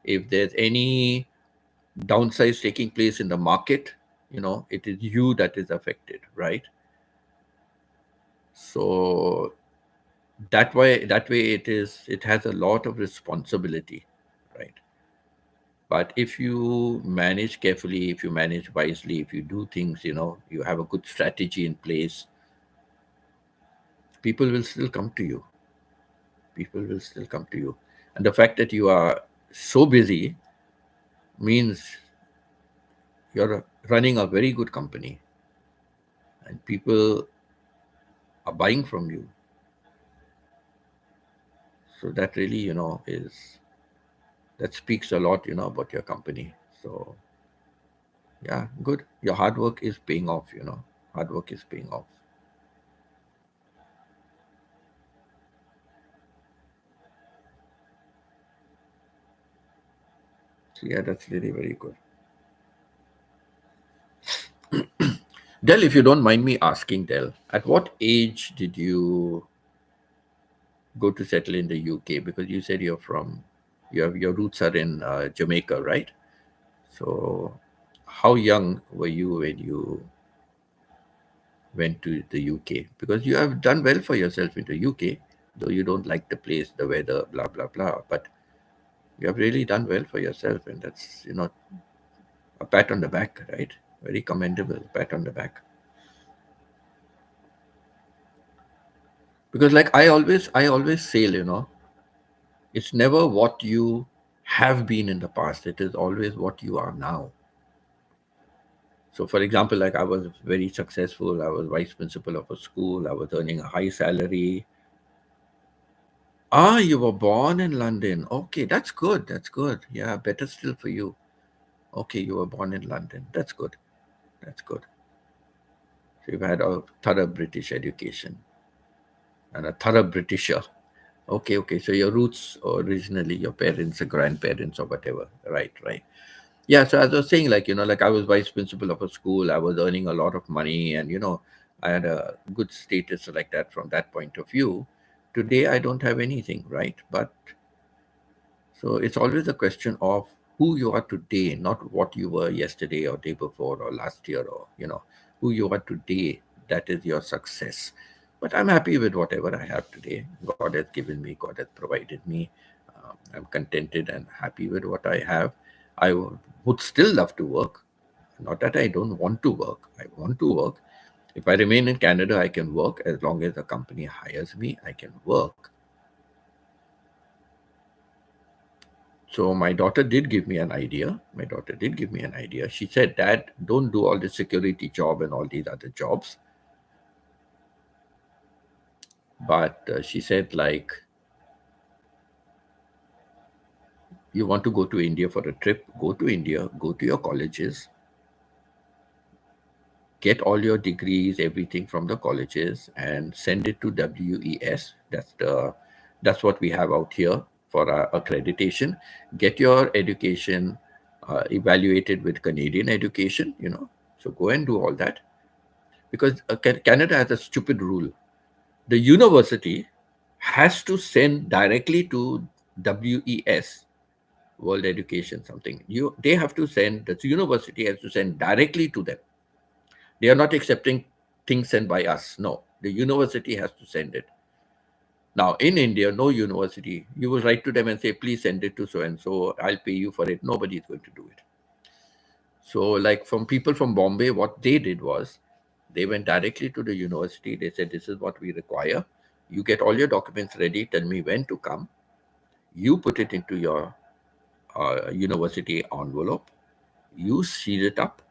Speaker 1: If there's any downsides taking place in the market, it is you that is affected, right? So that way it has a lot of responsibility, right? But if you manage carefully, if you manage wisely, if you do things, you have a good strategy in place, people will still come to you. People will still come to you. And the fact that you are so busy means you're running a very good company and people are buying from you. So that really, that speaks a lot, about your company. So yeah, good. Your hard work is paying off, Hard work is paying off. So yeah, that's really very good. Del, if you don't mind me asking, Del, at what age did you go to settle in the UK? Because you said your roots are in Jamaica, right? So, how young were you when you went to the UK? Because you have done well for yourself in the UK, though you don't like the place, the weather, blah blah blah. But you have really done well for yourself, and that's a pat on the back, right? Very commendable pat on the back. Because like I always say, it's never what you have been in the past. It is always what you are now. So, for example, like I was very successful. I was vice principal of a school. I was earning a high salary. Ah, you were born in London. Okay, that's good. That's good. Yeah, better still for you. Okay, you were born in London. That's good. That's good. So you've had a thorough British education and a thorough Britisher. Okay, okay. So your roots originally, your parents or grandparents or whatever. Right, right. Yeah, so as I was saying, like I was vice principal of a school, I was earning a lot of money, and I had a good status like that from that point of view. Today, I don't have anything, right? But so it's always a question of who you are today, not what you were yesterday or day before or last year, or who you are today. That is your success. But I'm happy with whatever I have today. God has given me, God has provided me. I'm contented and happy with what I have. I would still love to work. Not that I don't want to work. I want to work. If I remain in Canada, I can work as long as the company hires me. I can work. So my daughter did give me an idea. My daughter did give me an idea. She said, "Dad, don't do all the security job and all these other jobs. But she said, like, you want to go to India for a trip, go to India, go to your colleges, get all your degrees, everything from the colleges, and send it to WES. That's what we have out here for our accreditation. Get your education evaluated with Canadian education. So go and do all that, because Canada has a stupid rule. The university has to send directly to WES, World Education something. They have to send, the university has to send directly to them. They are not accepting things sent by us. No, the university has to send it. Now, in India, no university, you will write to them and say, please send it to so and so, I'll pay you for it. Nobody is going to do it. So, like, from people from Bombay, what they did was they went directly to the university. They said, this is what we require. You get all your documents ready, tell me when to come. You put it into your university envelope, you seal it up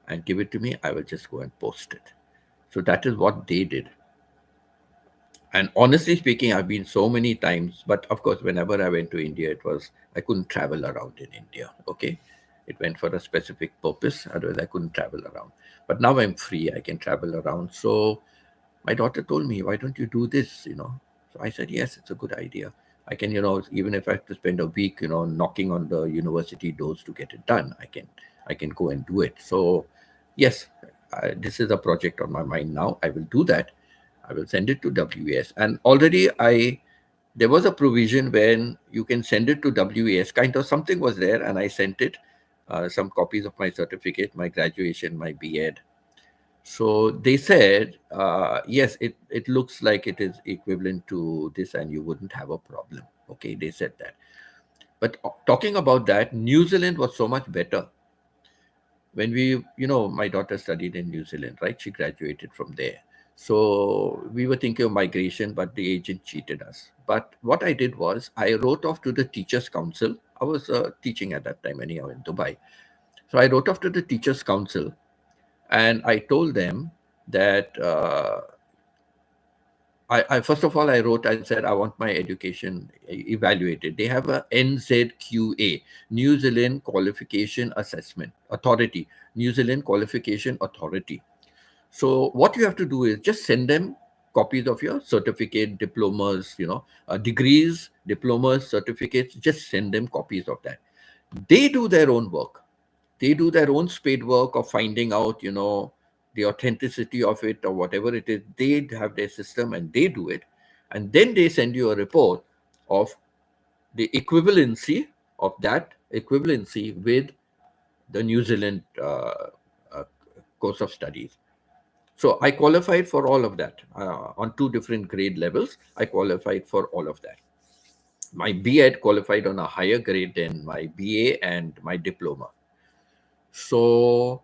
Speaker 1: and give it to me. I will just go and post it. So that is what they did. And honestly speaking, I've been so many times, but of course, whenever I went to India, I couldn't travel around in India. Okay. It went for a specific purpose. Otherwise, I couldn't travel around. But now I'm free. I can travel around. So my daughter told me, why don't you do this? So I said, yes, it's a good idea. I can, even if I have to spend a week, knocking on the university doors to get it done, I can go and do it. So yes, this is a project on my mind now. I will do that. I will send it to WES. And already there was a provision when you can send it to WES, kind of something was there, and I sent it, some copies of my certificate, my graduation, my B.Ed. So they said, yes, it looks like it is equivalent to this and you wouldn't have a problem. Okay, they said that. But talking about that, New Zealand was so much better. When my daughter studied in New Zealand, right? She graduated from there. So we were thinking of migration, but the agent cheated us. But what I did was I wrote off to the Teachers Council. I was teaching at that time anyhow in Dubai. So I wrote off to the Teachers Council and I told them that I first of all I wrote and said I want my education evaluated. They have a NZQA, New Zealand Qualification Assessment Authority, New Zealand Qualification Authority. So what you have to do is just send them copies of your certificate, diplomas, degrees, diplomas, certificates. Just send them copies of that. They do their own work. They do their own spade work of finding out, the authenticity of it or whatever it is. They have their system and they do it. And then they send you a report of the equivalency with the New Zealand uh, course of studies. So I qualified for all of that on two different grade levels. I qualified for all of that. My B.Ed qualified on a higher grade than my BA and my diploma. So,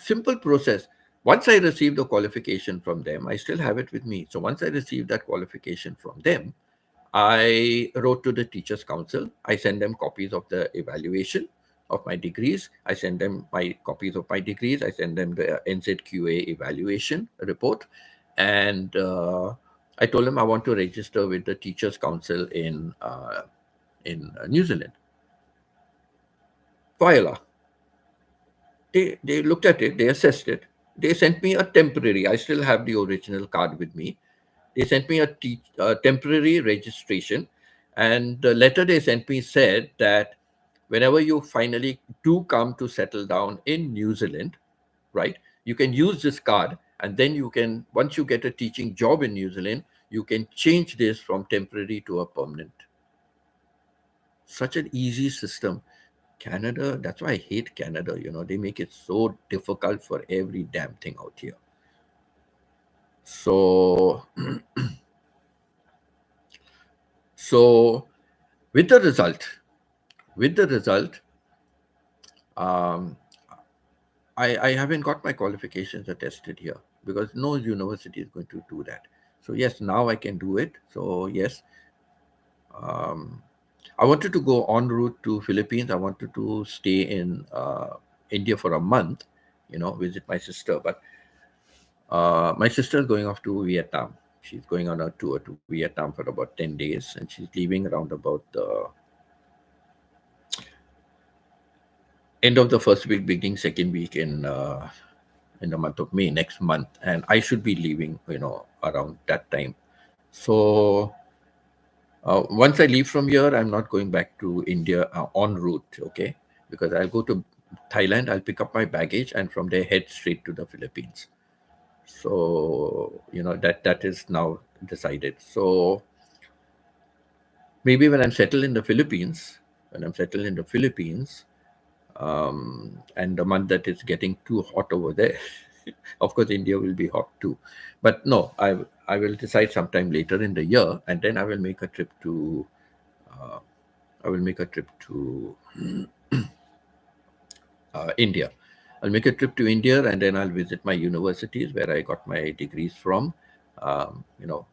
Speaker 1: simple process. Once I received the qualification from them, I still have it with me. So once I received that qualification from them, I wrote to the Teachers Council. I send them copies of the evaluation of my degrees. I send them my copies of my degrees. I send them the NZQA evaluation report. And I told them I want to register with the Teachers Council in New Zealand. Voila. They looked at it, they assessed it. They sent me a temporary, I still have the original card with me. They sent me a temporary registration. And the letter they sent me said that whenever you finally do come to settle down in New Zealand, right, you can use this card. And then you can, once you get a teaching job in New Zealand, you can change this from temporary to a permanent. Such an easy system. Canada, that's why I hate Canada. They make it so difficult for every damn thing out here. So, so with the result, um, I haven't got my qualifications attested here because no university is going to do that. So yes, now I can do it. So yes, um, I wanted to go en route to Philippines. I wanted to stay in India for a month, visit my sister. But my sister is going off to Vietnam. She's going on a tour to Vietnam for about 10 days, and she's leaving around about the end of the first week, beginning second week in the month of May next month, and I should be leaving, around that time. So once I leave from here, I'm not going back to India en route, okay? Because I'll go to Thailand, I'll pick up my baggage, and from there head straight to the Philippines. So that is now decided. So maybe when I'm settled in the Philippines, and the month that it's getting too hot over there, of course India will be hot too. But no, I will decide sometime later in the year, and then I will make a trip to uh, I will make a trip to India. I'll make a trip to India, and then I'll visit my universities where I got my degrees from. Um, you know,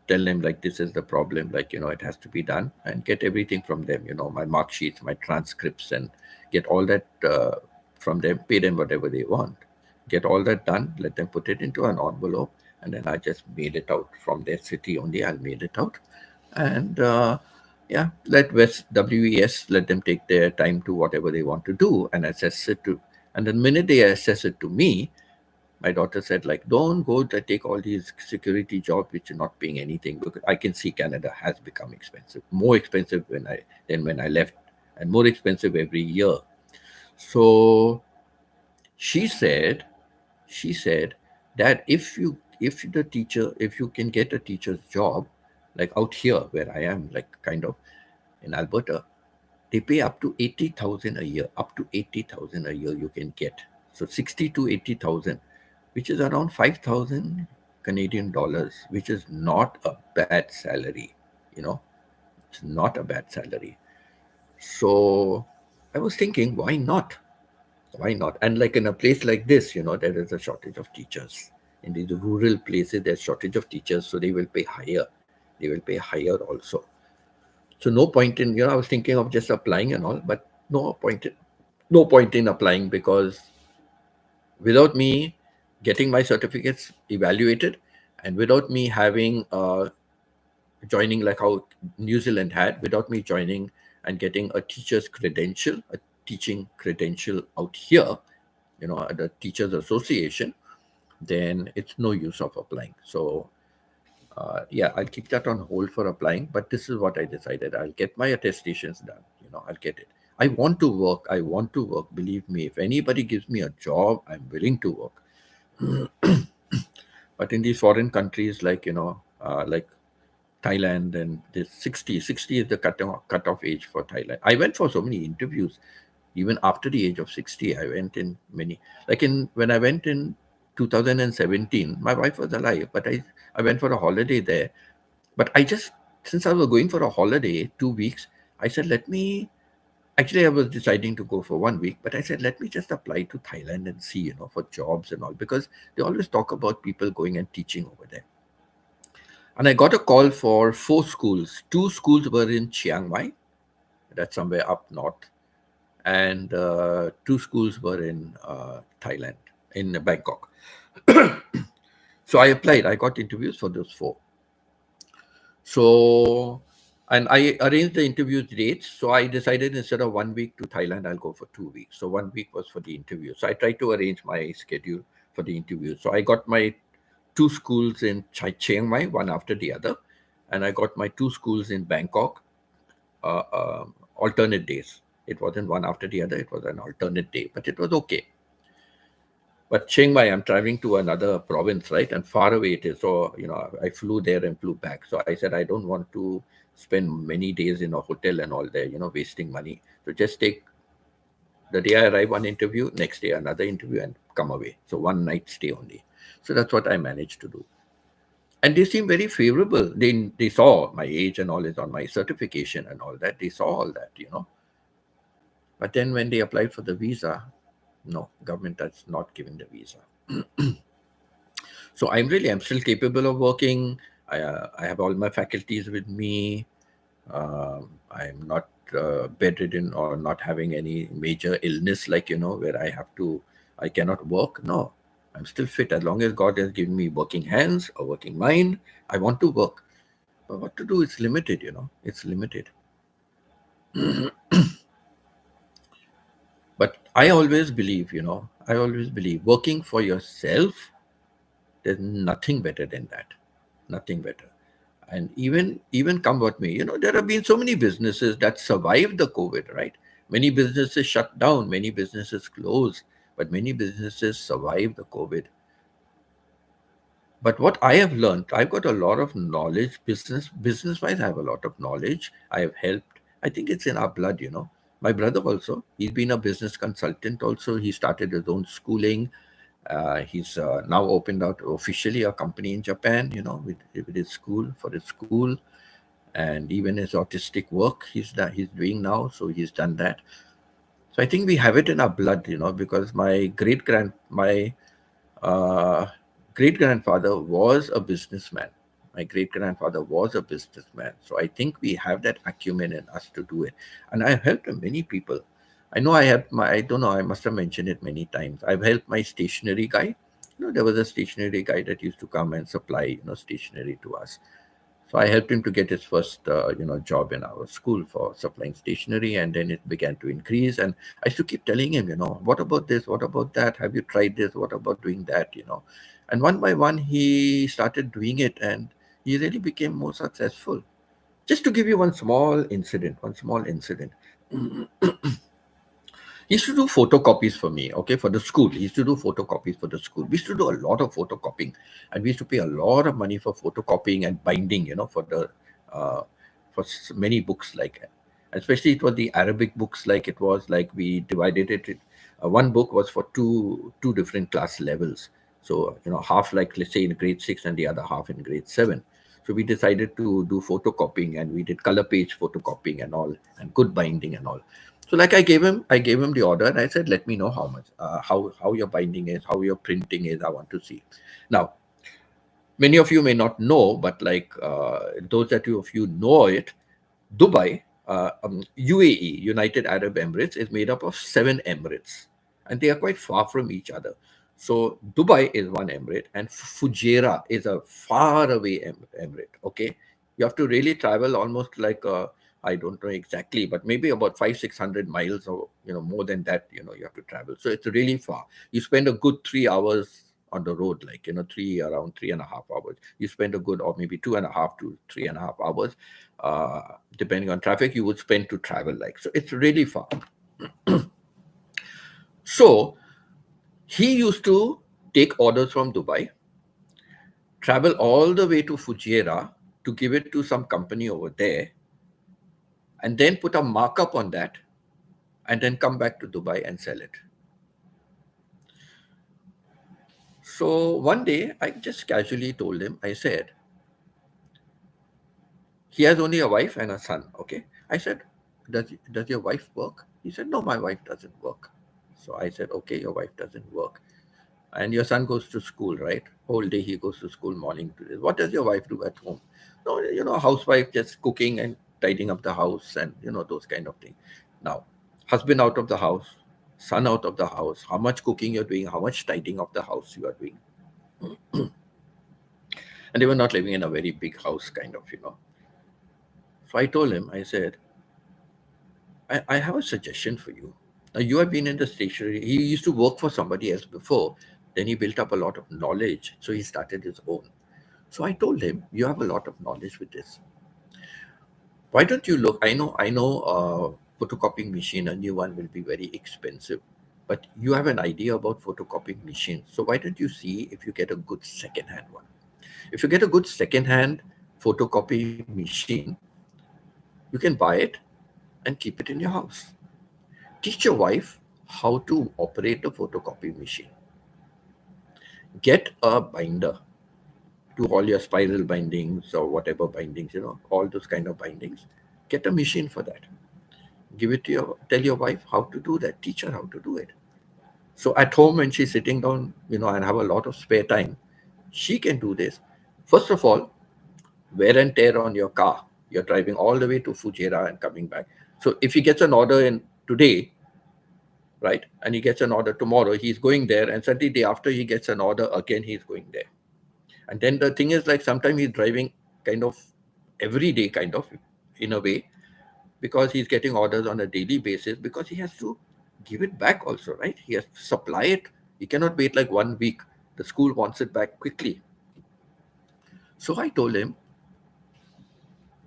Speaker 1: Tell them like this is the problem, like it has to be done, and get everything from them. My mark sheets, my transcripts, and get all that from them. Pay them whatever they want. Get all that done. Let them put it into an envelope, and then I just mail it out from their city only. I'll mail it out, and yeah, let WES let them take their time to whatever they want to do and assess it to. And the minute they assess it to me, my daughter said, like, don't go to take all these security jobs which are not paying anything, because I can see Canada has become expensive, more expensive than when I left, and more expensive every year. So she said, she said that if you can get a teacher's job, like out here where I am, like kind of in Alberta, they pay up to 80,000 a year. Up to 80,000 a year you can get. So 60 to 80,000, which is around 5,000 Canadian dollars, which is not a bad salary. You know, it's not a bad salary. So I was thinking, why not? Why not? And like in a place like this, there is a shortage of teachers. In these rural places, there's shortage of teachers, so they will pay higher. They will pay higher also. So no point in, I was thinking of just applying and all, but no point in applying, because without me getting my certificates evaluated, and without me having joining like how New Zealand had, without me joining and getting a teacher's credential, a teaching credential out here, at the Teachers Association, then it's no use of applying. So yeah, I'll keep that on hold for applying. But this is what I decided: I'll get my attestations done. I'll get it. I want to work. I want to work. Believe me, if anybody gives me a job, I'm willing to work. But in these foreign countries, like like Thailand, and this 60 is the cutoff age for Thailand. I went for so many interviews, even after the age of 60. I went in many, like when I went in 2017, my wife was alive, but I went for a holiday there. But since I was going for a holiday, 2 weeks, I said, let me, actually, I was deciding to go for 1 week, but I said, let me just apply to Thailand and see, for jobs and all, because they always talk about people going and teaching over there. And I got a call for 4 schools. 2 schools were in Chiang Mai, that's somewhere up north, and 2 schools were in Thailand, in Bangkok. So I applied. I got interviews for those 4. So, and I arranged the interview dates. So I decided instead of 1 week to Thailand, I'll go for 2 weeks. So 1 week was for the interview. So I tried to arrange my schedule for the interview. So I got my 2 schools in Chiang Mai, one after the other, and I got my 2 schools in Bangkok, alternate days. It wasn't one after the other; it was an alternate day, but it was okay. But Chiang Mai, I'm traveling to another province, right? And far away it is. So, I flew there and flew back. So I said, I don't want to spend many days in a hotel and all there, wasting money. So just take the day I arrive, one interview, next day another interview, and come away. So one night stay only. So that's what I managed to do. And they seem very favorable. They saw my age and all is on my certification and all that. They saw all that. But then when they applied for the visa, no, government has not given the visa. So I'm still capable of working. I have all my faculties with me. I'm not bedridden or not having any major illness, like, where I cannot work. No, I'm still fit. As long as God has given me working hands, a working mind, I want to work. But what to do? It's limited, it's limited. But I always believe working for yourself, there's nothing better than that. Nothing better. And even come what may, there have been so many businesses that survived the COVID, right? Many businesses shut down, many businesses closed, but many businesses survived the COVID. But what I have learned, I've got a lot of knowledge, business wise. I have a lot of knowledge. I have helped. I think it's in our blood. My brother also, he's been a business consultant also. He started his own schooling. He's now opened out officially a company in Japan, with his school, for his school. And even his autistic work he's doing now. So he's done that. So I think we have it in our blood, because my uh, great grandfather was a businessman. My great grandfather was a businessman. So I think we have that acumen in us to do it. And I've helped many people. I know I don't know, I must have mentioned it many times. I've helped my stationery guy. There was a stationery guy that used to come and supply, stationery to us. So I helped him to get his first, job in our school for supplying stationery, and then it began to increase. And I used to keep telling him, what about this? What about that? Have you tried this? What about doing that? And one by one, he started doing it, and he really became more successful. Just to give you one small incident. He used to do photocopies for me, okay, for the school. He used to do photocopies for the school. We used to do a lot of photocopying, and we used to pay a lot of money for photocopying and binding, uh, many books like that. Especially it was the Arabic books, like it was like we divided it. One book was for two different class levels. So half, like, let's say, in grade 6 and the other half in grade 7. So we decided to do photocopying, and we did color page photocopying and all, and good binding and all. So, like, I gave him the order, and I said, let me know how much, how your binding is, how your printing is. I want to see. Now, many of you may not know, but like, those that you of you know it, Dubai, UAE, United Arab Emirates, is made up of 7 emirates, and they are quite far from each other. So Dubai is one emirate, and Fujairah is a far away emirate. Okay, you have to really travel almost like I don't know exactly, but maybe about 500-600 miles, or more than that. You have to travel. So it's really far. You spend a good 3 hours on the road, like around 3.5 hours. You spend a good, or maybe 2.5 to 3.5 hours, uh, depending on traffic, you would spend to travel, like. So it's really far. So he used to take orders from Dubai, travel all the way to Fujairah to give it to some company over there, and then put a markup on that, and then come back to Dubai and sell it. So one day I just casually told him, I said, he has only a wife and a son. Okay. I said, does your wife work? He said, no, my wife doesn't work. So I said, okay, your wife doesn't work. And your son goes to school, right? Whole day he goes to school, morning to this. What does your wife do at home? No, housewife, just cooking and tidying up the house, and those kind of things. Now, husband out of the house, son out of the house, how much cooking you're doing, how much tidying of the house you are doing. And they were not living in a very big house, kind of. So I told him, I said, I have a suggestion for you. Now, you have been in the stationery. He used to work for somebody else before. Then he built up a lot of knowledge. So he started his own. So I told him, you have a lot of knowledge with this. Why don't you look? I know, photocopying machine, a new one will be very expensive. But you have an idea about photocopying machines. So why don't you see if you get a good second-hand one? If you get a good second-hand photocopy machine, you can buy it and keep it in your house. Teach your wife how to operate a photocopy machine. Get a binder, do all your spiral bindings or whatever bindings, all those kind of bindings. Get a machine for that. Give it to tell your wife how to do that. Teach her how to do it. So at home, when she's sitting down, and have a lot of spare time, she can do this. First of all, wear and tear on your car. You're driving all the way to Fujairah and coming back. So if he gets an order in today, right? And he gets an order tomorrow, he's going there, and suddenly day after he gets an order again, he's going there. And then the thing is, like, sometimes he's driving kind of every day, kind of, in a way, because he's getting orders on a daily basis, because he has to give it back also, right? He has to supply it. He cannot wait like 1 week. The school wants it back quickly. So I told him,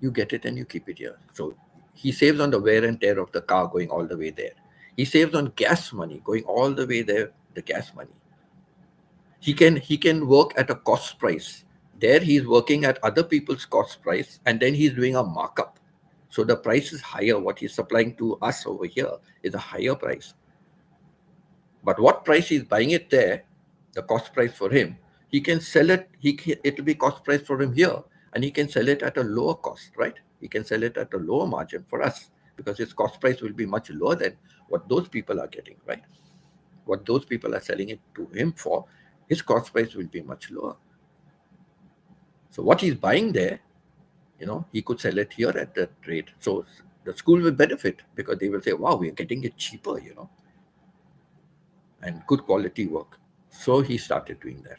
Speaker 1: you get it and you keep it here. So he saves on the wear and tear of the car going all the way there. He saves on gas money going all the way there, the gas money. He can work at a cost price. There he's working at other people's cost price, and then he's doing a markup. So the price is higher. What he's supplying to us over here is a higher price. But what price he's buying it there, the cost price for him, he can sell it. It'll be cost price for him here, and he can sell it at a lower cost, right? He can sell it at a lower margin for us, because his cost price will be much lower than what those people are getting, right? What those people are selling it to him for, his cost price will be much lower. So what he's buying there, he could sell it here at that rate. So the school will benefit, because they will say, wow, we're getting it cheaper, and good quality work. So he started doing that.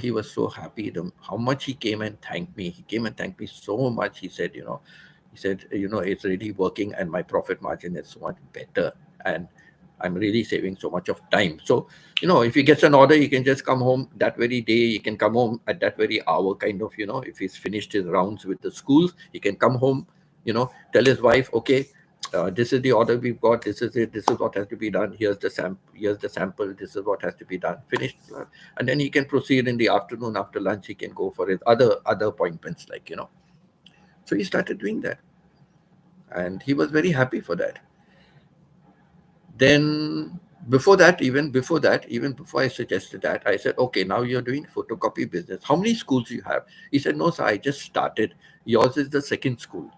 Speaker 1: He was so happy. How much he came and thanked me. He came and thanked me so much. He said, it's really working, and my profit margin is so much better, and I'm really saving so much of time. So, if he gets an order, he can just come home that very day. He can come home at that very hour, kind of, if he's finished his rounds with the schools, he can come home, tell his wife, okay, this is the order we've got. This is it. This is what has to be done. Here's the sample. This is what has to be done. Finished. And then he can proceed in the afternoon after lunch. He can go for his other appointments, So he started doing that, and he was very happy for that. Then even before I suggested that, I said, okay, now you're doing photocopy business. How many schools you have? He said, no, sir, I just started. Yours is the second school.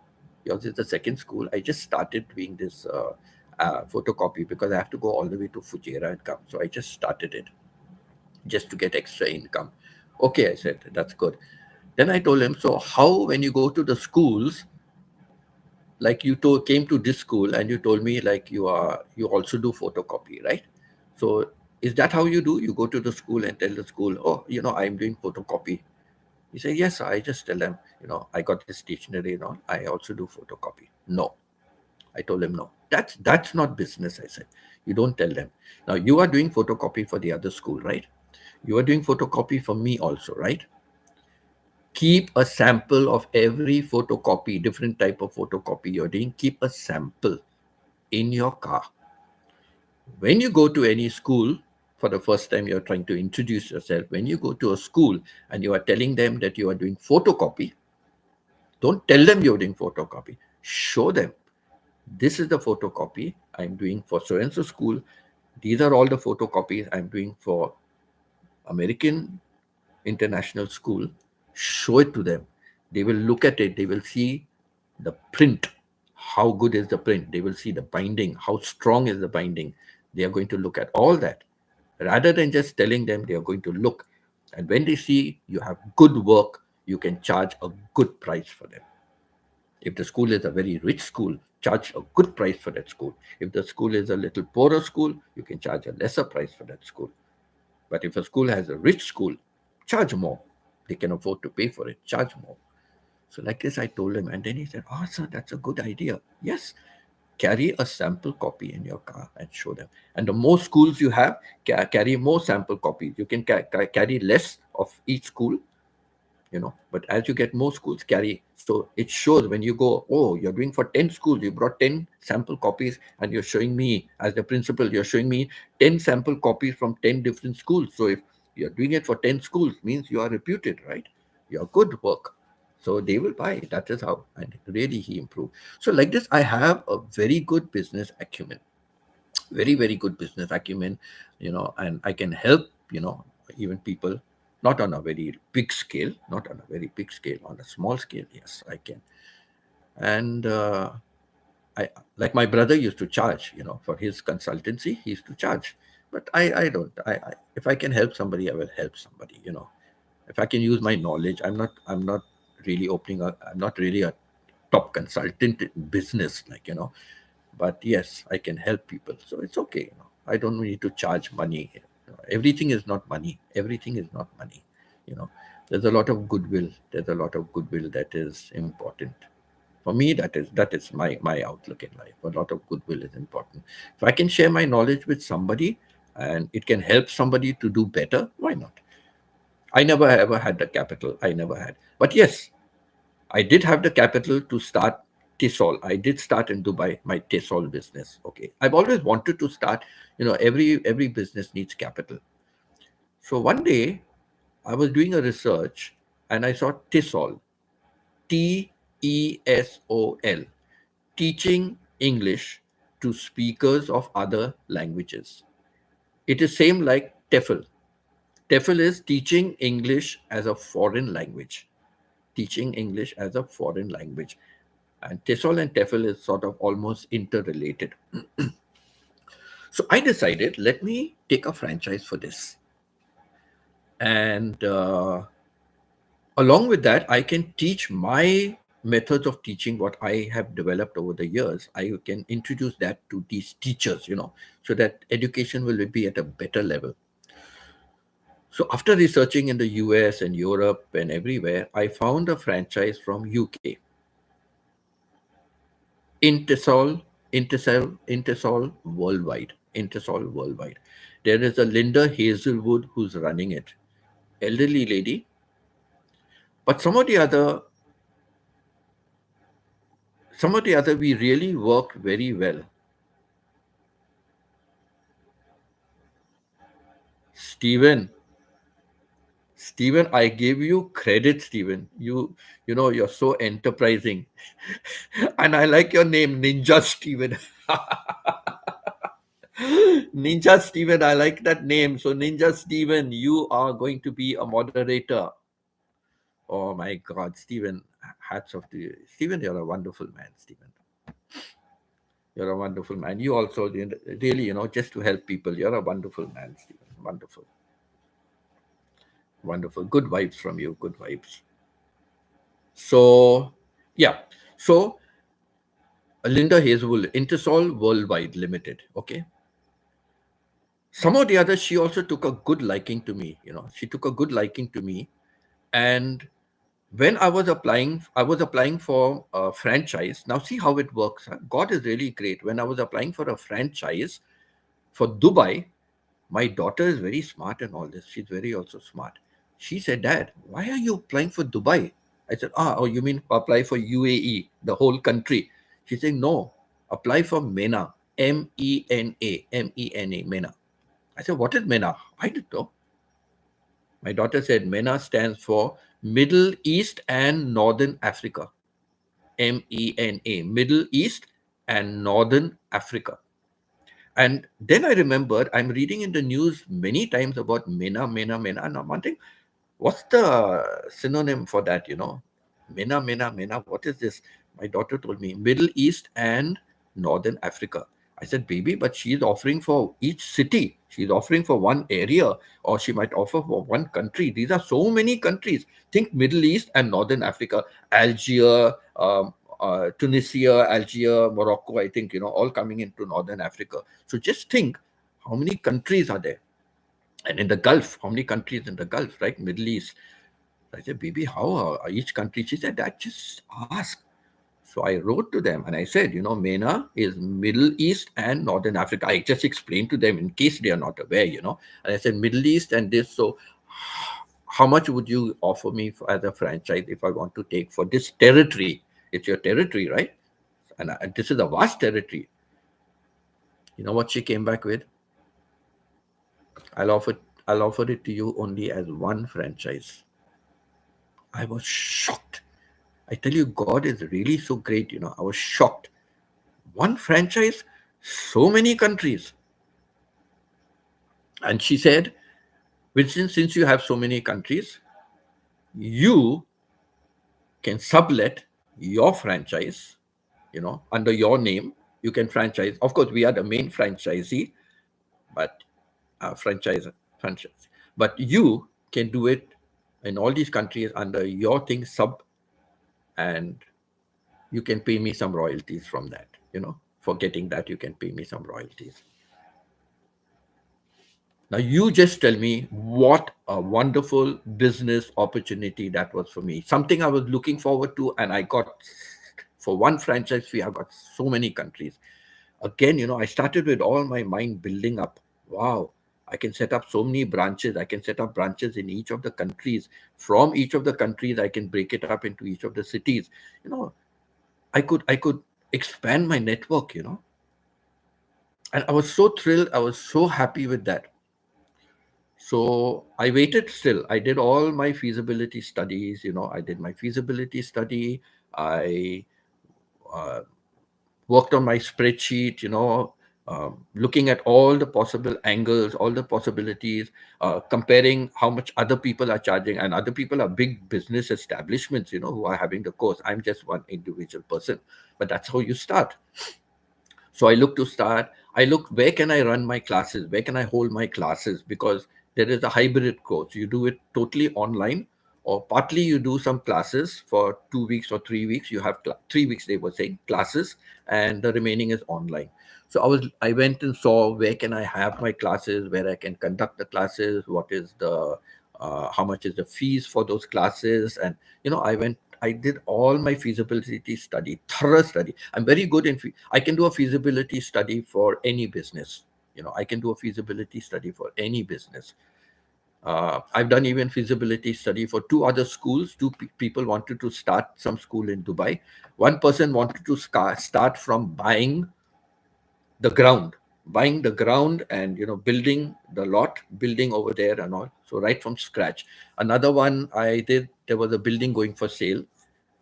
Speaker 1: I just started doing this photocopy, because I have to go all the way to Fujairah and come. So I just started it just to get extra income. Okay, I said, that's good. Then I told him, so how, when you go to the schools, like you came to this school and you told me, like, you also do photocopy, right? So is that how you do? You go to the school and tell the school, oh, I'm doing photocopy. He said, yes, I just tell them, I got this stationery and all. I also do photocopy. No, I told him, no, that's not business. I said, you don't tell them. Now you are doing photocopy for the other school, right? You are doing photocopy for me also, right? Keep a sample of every photocopy, different type of photocopy you're doing. Keep a sample in your car. When you go to any school, for the first time you're trying to introduce yourself, when you go to a school and you are telling them that you are doing photocopy, don't tell them you're doing photocopy. Show them, this is the photocopy I'm doing for so-and-so school. These are all the photocopies I'm doing for American International School. Show it to them. They will look at it. They will see the print. How good is the print? They will see the binding. How strong is the binding? They are going to look at all that. Rather than just telling them, they are going to look. And when they see you have good work, you can charge a good price for them. If the school is a very rich school, charge a good price for that school. If the school is a little poorer school, you can charge a lesser price for that school. But if a school has a rich school, charge more. They can afford to pay for it, charge more. So like this, I told him, and then he said, oh, sir, that's a good idea. Yes, carry a sample copy in your car and show them. And the more schools you have, carry more sample copies. You can carry less of each school, but as you get more schools, carry. So it shows when you go, oh, you're doing for 10 schools, you brought 10 sample copies, and you're showing me, as the principal, you're showing me 10 sample copies from 10 different schools. So if you're doing it for 10 schools, means you are reputed, right? You're good work. So they will buy. That is how. And really, he improved. So like this, I have a very good business acumen, very, very good business acumen, and I can help, even people, not on a very big scale, on a small scale, yes, I can. And I, like my brother used to charge, for his consultancy, he used to charge. But I don't. If I can help somebody, I will help somebody. If I can use my knowledge, I'm not really opening up. I'm not really a top consultant in business, but yes, I can help people. So it's okay. I don't need to charge money. Everything is not money. Everything is not money. You know, there's a lot of goodwill. There's a lot of goodwill that is important. For me, that is my outlook in life. A lot of goodwill is important. If I can share my knowledge with somebody and it can help somebody to do better, why not? I never ever had the capital. I never had. But yes, I did have the capital to start Tisol. I did start in Dubai my Tisol business. Okay, I've always wanted to start. Every business needs capital. So one day I was doing a research and I saw Tisol, TESOL, teaching English to speakers of other languages. It is same like TEFL. TEFL is teaching English as a foreign language. Teaching English as a foreign language. And TESOL and TEFL is sort of almost interrelated. So I decided, let me take a franchise for this. And along with that, I can teach my methods of teaching, what I have developed over the years. I can introduce that to these teachers, so that education will be at a better level. So after researching in the US and Europe and everywhere, I found a franchise from UK. Intisol worldwide. Intisol worldwide. There is a Linda Hazelwood who's running it. Elderly lady. But some of the other we really work very well. Stephen, Stephen, I give you credit, Stephen. You're so enterprising. And I like your name, Ninja Stephen. Ninja Stephen, I like that name. So Ninja Stephen, you are going to be a moderator. Oh my God, Stephen, hats off to you. Stephen, you're a wonderful man, Stephen. You're a wonderful man. You also, really, just to help people, you're a wonderful man, Stephen. Wonderful. Wonderful. Good vibes from you. Good vibes. So, yeah. So, Linda Hazelwood, Intersol Worldwide Limited. Okay. Some of the others, she also took a good liking to me. She took a good liking to me. And when I was applying for a franchise. Now, see how it works. Huh? God is really great. When I was applying for a franchise for Dubai, my daughter is very smart and all this. She's very also smart. She said, Dad, why are you applying for Dubai? I said, oh, you mean apply for UAE, the whole country? She said, no, apply for MENA, MENA, MENA. I said, what is MENA? I didn't know. My daughter said, MENA stands for Middle East and Northern Africa. MENA, Middle East and Northern Africa. And then I remembered I'm reading in the news many times about MENA, MENA, MENA. And I'm wondering, what's the synonym for that, MENA, MENA, MENA. What is this? My daughter told me Middle East and Northern Africa. I said, baby, but she's offering for each city. She's offering for one area, or she might offer for one country. These are so many countries. Think Middle East and Northern Africa, Algeria, Tunisia, Algeria, Morocco, I think, all coming into Northern Africa. So just think how many countries are there? And in the Gulf, how many countries in the Gulf, right? Middle East. I said, baby, how are each country? She said, Dad, just ask. So I wrote to them and I said, MENA is Middle East and Northern Africa. I just explained to them in case they are not aware, And I said, Middle East and this. So how much would you offer me as a franchise if I want to take for this territory? It's your territory, right? And this is a vast territory. You know what she came back with? I'll offer I'll offer it to you only as one franchise. I was shocked. I tell you, God is really so great. I was shocked. One franchise, so many countries. And she said, Vincent, since you have so many countries, you can sublet your franchise, under your name. You can franchise. Of course, we are the main franchisee, but franchise. But you can do it in all these countries under your thing, and you can pay me some royalties from that. For getting that, you can pay me some royalties. Now, you just tell me what a wonderful business opportunity that was for me. Something I was looking forward to, and I got, for one franchise fee, I got so many countries. Again, I started with all my mind building up. Wow, I can set up so many branches. I can set up branches in each of the countries. From each of the countries, I can break it up into each of the cities. You know, I could expand my network, and I was so thrilled. I was so happy with that. So I waited still. I did all my feasibility studies. I did my feasibility study. I uh, worked on my spreadsheet, looking at all the possible angles, all the possibilities, comparing how much other people are charging. And other people are big business establishments, who are having the course. I'm just one individual person. But that's how you start. So I look to start. I look, where can I run my classes? Where can I hold my classes? Because there is a hybrid course. You do it totally online, or partly you do some classes for 2 weeks or 3 weeks. You have 3 weeks, they were saying, classes, and the remaining is online. So I went and saw, where can I have my classes, where I can conduct the classes, what is the how much is the fees for those classes. And I did all my feasibility study, thorough study. I'm very good in, I can do a feasibility study for any business. I can do a feasibility study for any business. I've done even feasibility study for two other schools. Two people wanted to start some school in Dubai. One person wanted to start from buying the ground and building the lot, building over there and all. So right from scratch. Another one I did, there was a building going for sale.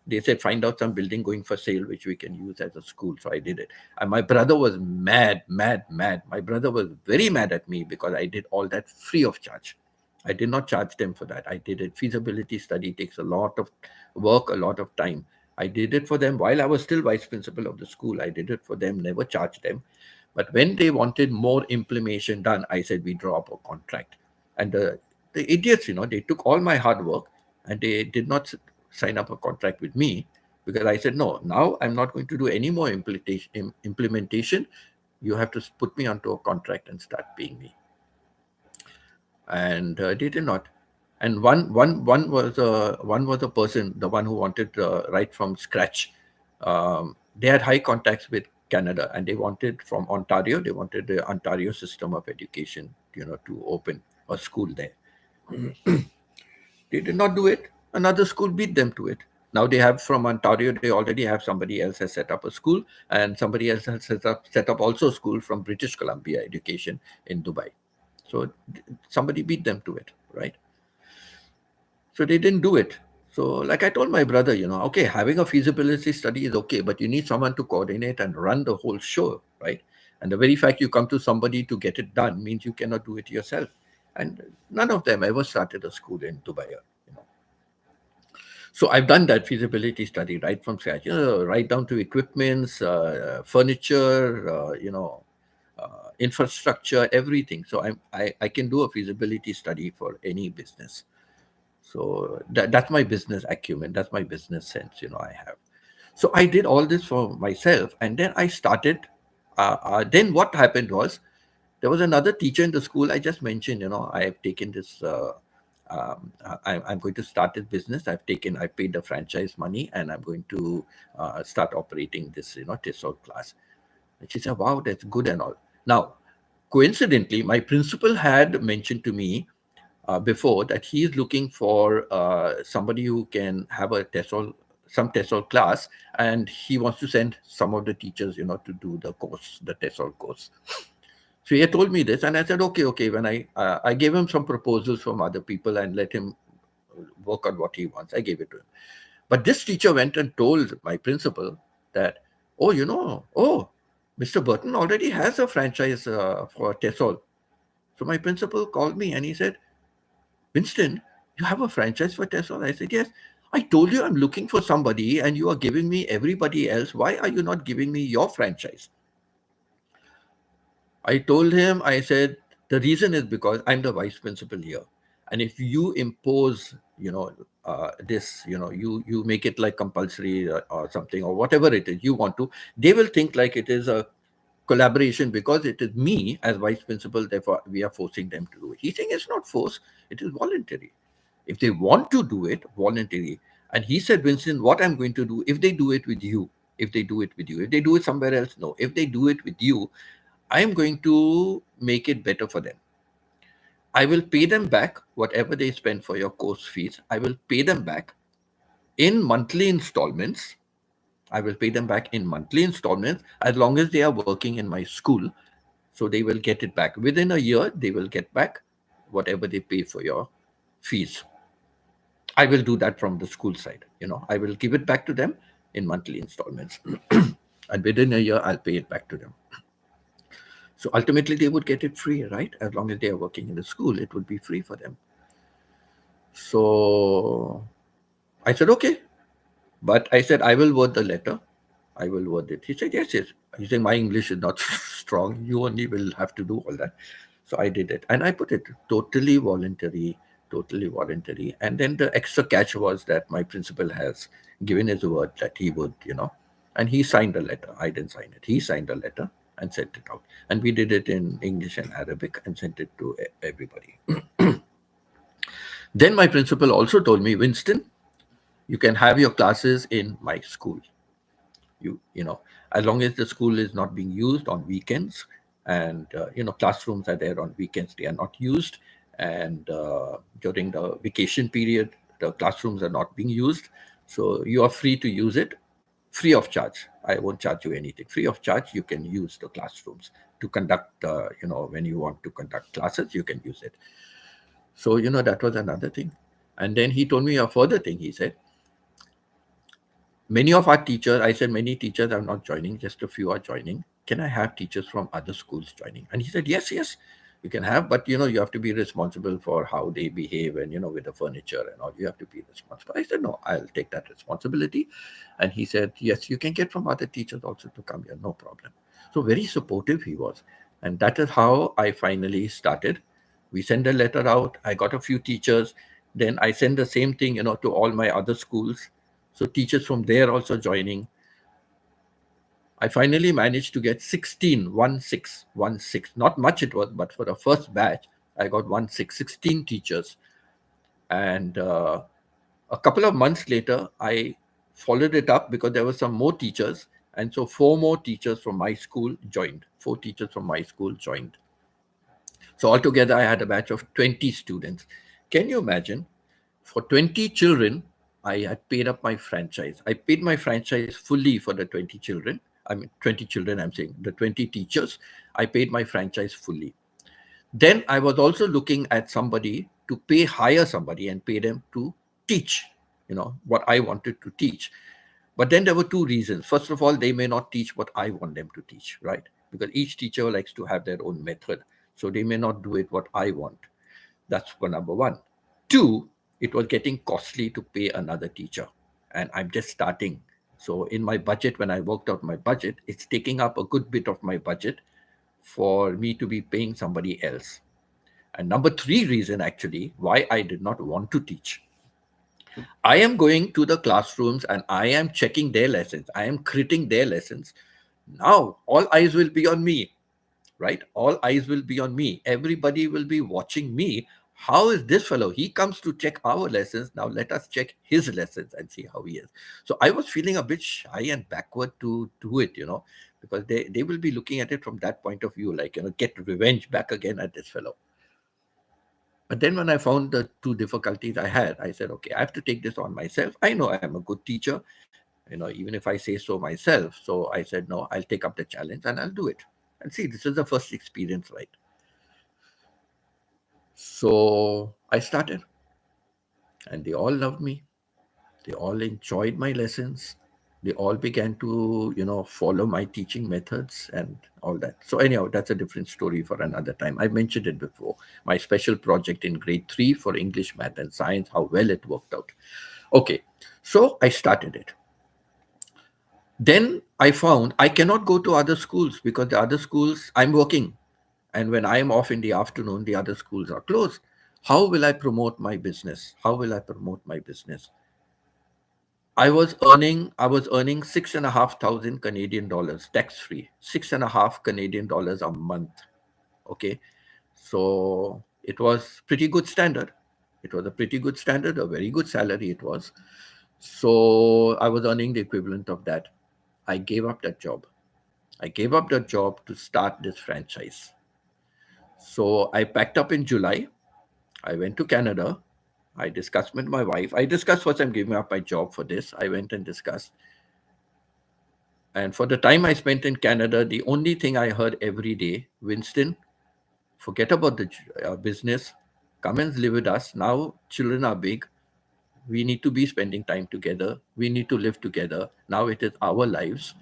Speaker 1: They said, find out some building going for sale which we can use as a school. So I did it. And my brother was mad. My brother was very mad at me because I did all that free of charge. I did not charge them for that. I did it. Feasibility study takes a lot of work, a lot of time. I did it for them while I was still vice principal of the school. I did it for them, never charged them. But when they wanted more implementation done, I said, we draw up a contract. And the idiots, they took all my hard work and they did not sign up a contract with me, because I said, no, now I'm not going to do any more implementation. You have to put me onto a contract and start paying me. And they did not. And one was a person, the one who wanted right from scratch. They had high contacts with Canada, and they wanted from Ontario. They wanted the Ontario system of education, to open a school there. They did not do it. Another school beat them to it. Now they have from Ontario, they already have somebody else has set up a school, and somebody else has set up also a school from British Columbia Education in Dubai. So somebody beat them to it, right? So they didn't do it. So like I told my brother, okay, having a feasibility study is okay, but you need someone to coordinate and run the whole show, right? And the very fact you come to somebody to get it done means you cannot do it yourself. And none of them ever started a school in Dubai. So I've done that feasibility study right from scratch, right down to equipments, furniture, infrastructure, everything. So I can do a feasibility study for any business. So that's my business acumen. That's my business sense, I have. So I did all this for myself, and then I started. Then what happened was, there was another teacher in the school I just mentioned. I have taken this. I'm going to start this business. I paid the franchise money, and I'm going to start operating this, TESOL class. And she said, "Wow, that's good and all." Now, coincidentally, my principal had mentioned to me before that he is looking for somebody who can have some TESOL class, and he wants to send some of the teachers, to do the course, the TESOL course. So he had told me this, and I said, okay. When I gave him some proposals from other people and let him work on what he wants, I gave it to him. But this teacher went and told my principal that, Mr. Burton already has a franchise for TESOL. So my principal called me and he said, Winston, you have a franchise for TESOL? I said, yes. I told you I'm looking for somebody and you are giving me everybody else. Why are you not giving me your franchise? I told him, I said, the reason is because I'm the vice principal here. And if you impose this, you make it like compulsory or something, or whatever it is you want to, they will think like it is a collaboration because it is me as vice principal, therefore we are forcing them to do it. He's saying it's not force, it is voluntary. If they want to do it, voluntary. And he said, Winston, what I'm going to do, if they do it with you, if they do it with you, if they do it somewhere else, no. If they do it with you, I am going to make it better for them. I will pay them back whatever they spend for your course fees. I will pay them back in monthly installments. I will pay them back in monthly installments as long as they are working in my school. So they will get it back. Within a year, they will get back whatever they pay for your fees. I will do that from the school side. I will give it back to them in monthly installments. And within a year, I'll pay it back to them. So ultimately, they would get it free, right? As long as they are working in the school, it would be free for them. So I said, okay. But I said, I will word the letter. I will word it. He said, yes, yes. He said, my English is not strong. You only will have to do all that. So I did it. And I put it totally voluntary, totally voluntary. And then the extra catch was that my principal has given his word that he would, and he signed a letter. I didn't sign it. He signed a letter and sent it out. And we did it in English and Arabic and sent it to everybody. Then my principal also told me, Winston, you can have your classes in my school. As long as the school is not being used on weekends, and classrooms are there on weekends, they are not used, and during the vacation period, the classrooms are not being used. So you are free to use it, free of charge. I won't charge you anything. Free of charge, you can use the classrooms to conduct, when you want to conduct classes, you can use it. So, that was another thing. And then he told me a further thing. He said, many of our teachers, I said, many teachers are not joining, just a few are joining. Can I have teachers from other schools joining? And he said, yes, yes, you can have, but, you have to be responsible for how they behave and, with the furniture and all, you have to be responsible. I said, no, I'll take that responsibility. And he said, yes, you can get from other teachers also to come here, no problem. So very supportive he was. And that is how I finally started. We sent a letter out. I got a few teachers. Then I sent the same thing, to all my other schools. So teachers from there also joining. I finally managed to get 16. Not much it was, but for the first batch, I got 16 teachers. And a couple of months later, I followed it up because there were some more teachers. And so 4 more teachers from my school joined. 4 teachers from my school joined. So altogether, I had a batch of 20 students. Can you imagine? For 20 children, I had paid up my franchise. I paid my franchise fully for the 20 children. I mean, 20 children, I'm saying, the 20 teachers. I paid my franchise fully. Then I was also looking at somebody to hire somebody and pay them to teach, what I wanted to teach. But then there were 2 reasons. First of all, they may not teach what I want them to teach, right? Because each teacher likes to have their own method. So they may not do it what I want. That's number 1. 2, it was getting costly to pay another teacher. And I'm just starting. So in my budget, when I worked out my budget, it's taking up a good bit of my budget for me to be paying somebody else. And number 3 reason, actually, why I did not want to teach. I am going to the classrooms and I am checking their lessons. I am critting their lessons. Now, all eyes will be on me, right? All eyes will be on me. Everybody will be watching me. How is this fellow? He comes to check our lessons. Now let us check his lessons and see how he is. So I was feeling a bit shy and backward to do it, because they will be looking at it from that point of view, like, get revenge back again at this fellow. But then when I found the 2 difficulties I had, I said, okay, I have to take this on myself. I know I am a good teacher, even if I say so myself. So I said, no, I'll take up the challenge and I'll do it. And see, this is the first experience, right? So I started, and they all loved me. They all enjoyed my lessons. They all began to, follow my teaching methods and all that. So anyhow, that's a different story for another time. I mentioned it before. My special project in grade 3 for English, Math, and Science, how well it worked out. Okay, so I started it. Then I found I cannot go to other schools because the other schools, I'm working. And when I'm off in the afternoon, the other schools are closed. How will I promote my business? How will I promote my business? I was earning 6,500 Canadian dollars tax free, 6.5 Canadian dollars a month. Okay. So it was pretty good standard. It was a pretty good standard, a very good salary it was. So I was earning the equivalent of that. I gave up that job. I gave up that job to start this franchise. So I packed up in July. I went to Canada. I discussed with my wife. I discussed first, I'm giving up my job for this. I went and discussed. And for the time I spent in Canada, the only thing I heard every day, Winston, forget about the business, come and live with us. Now children are big. We need to be spending time together. We need to live together. Now it is our lives.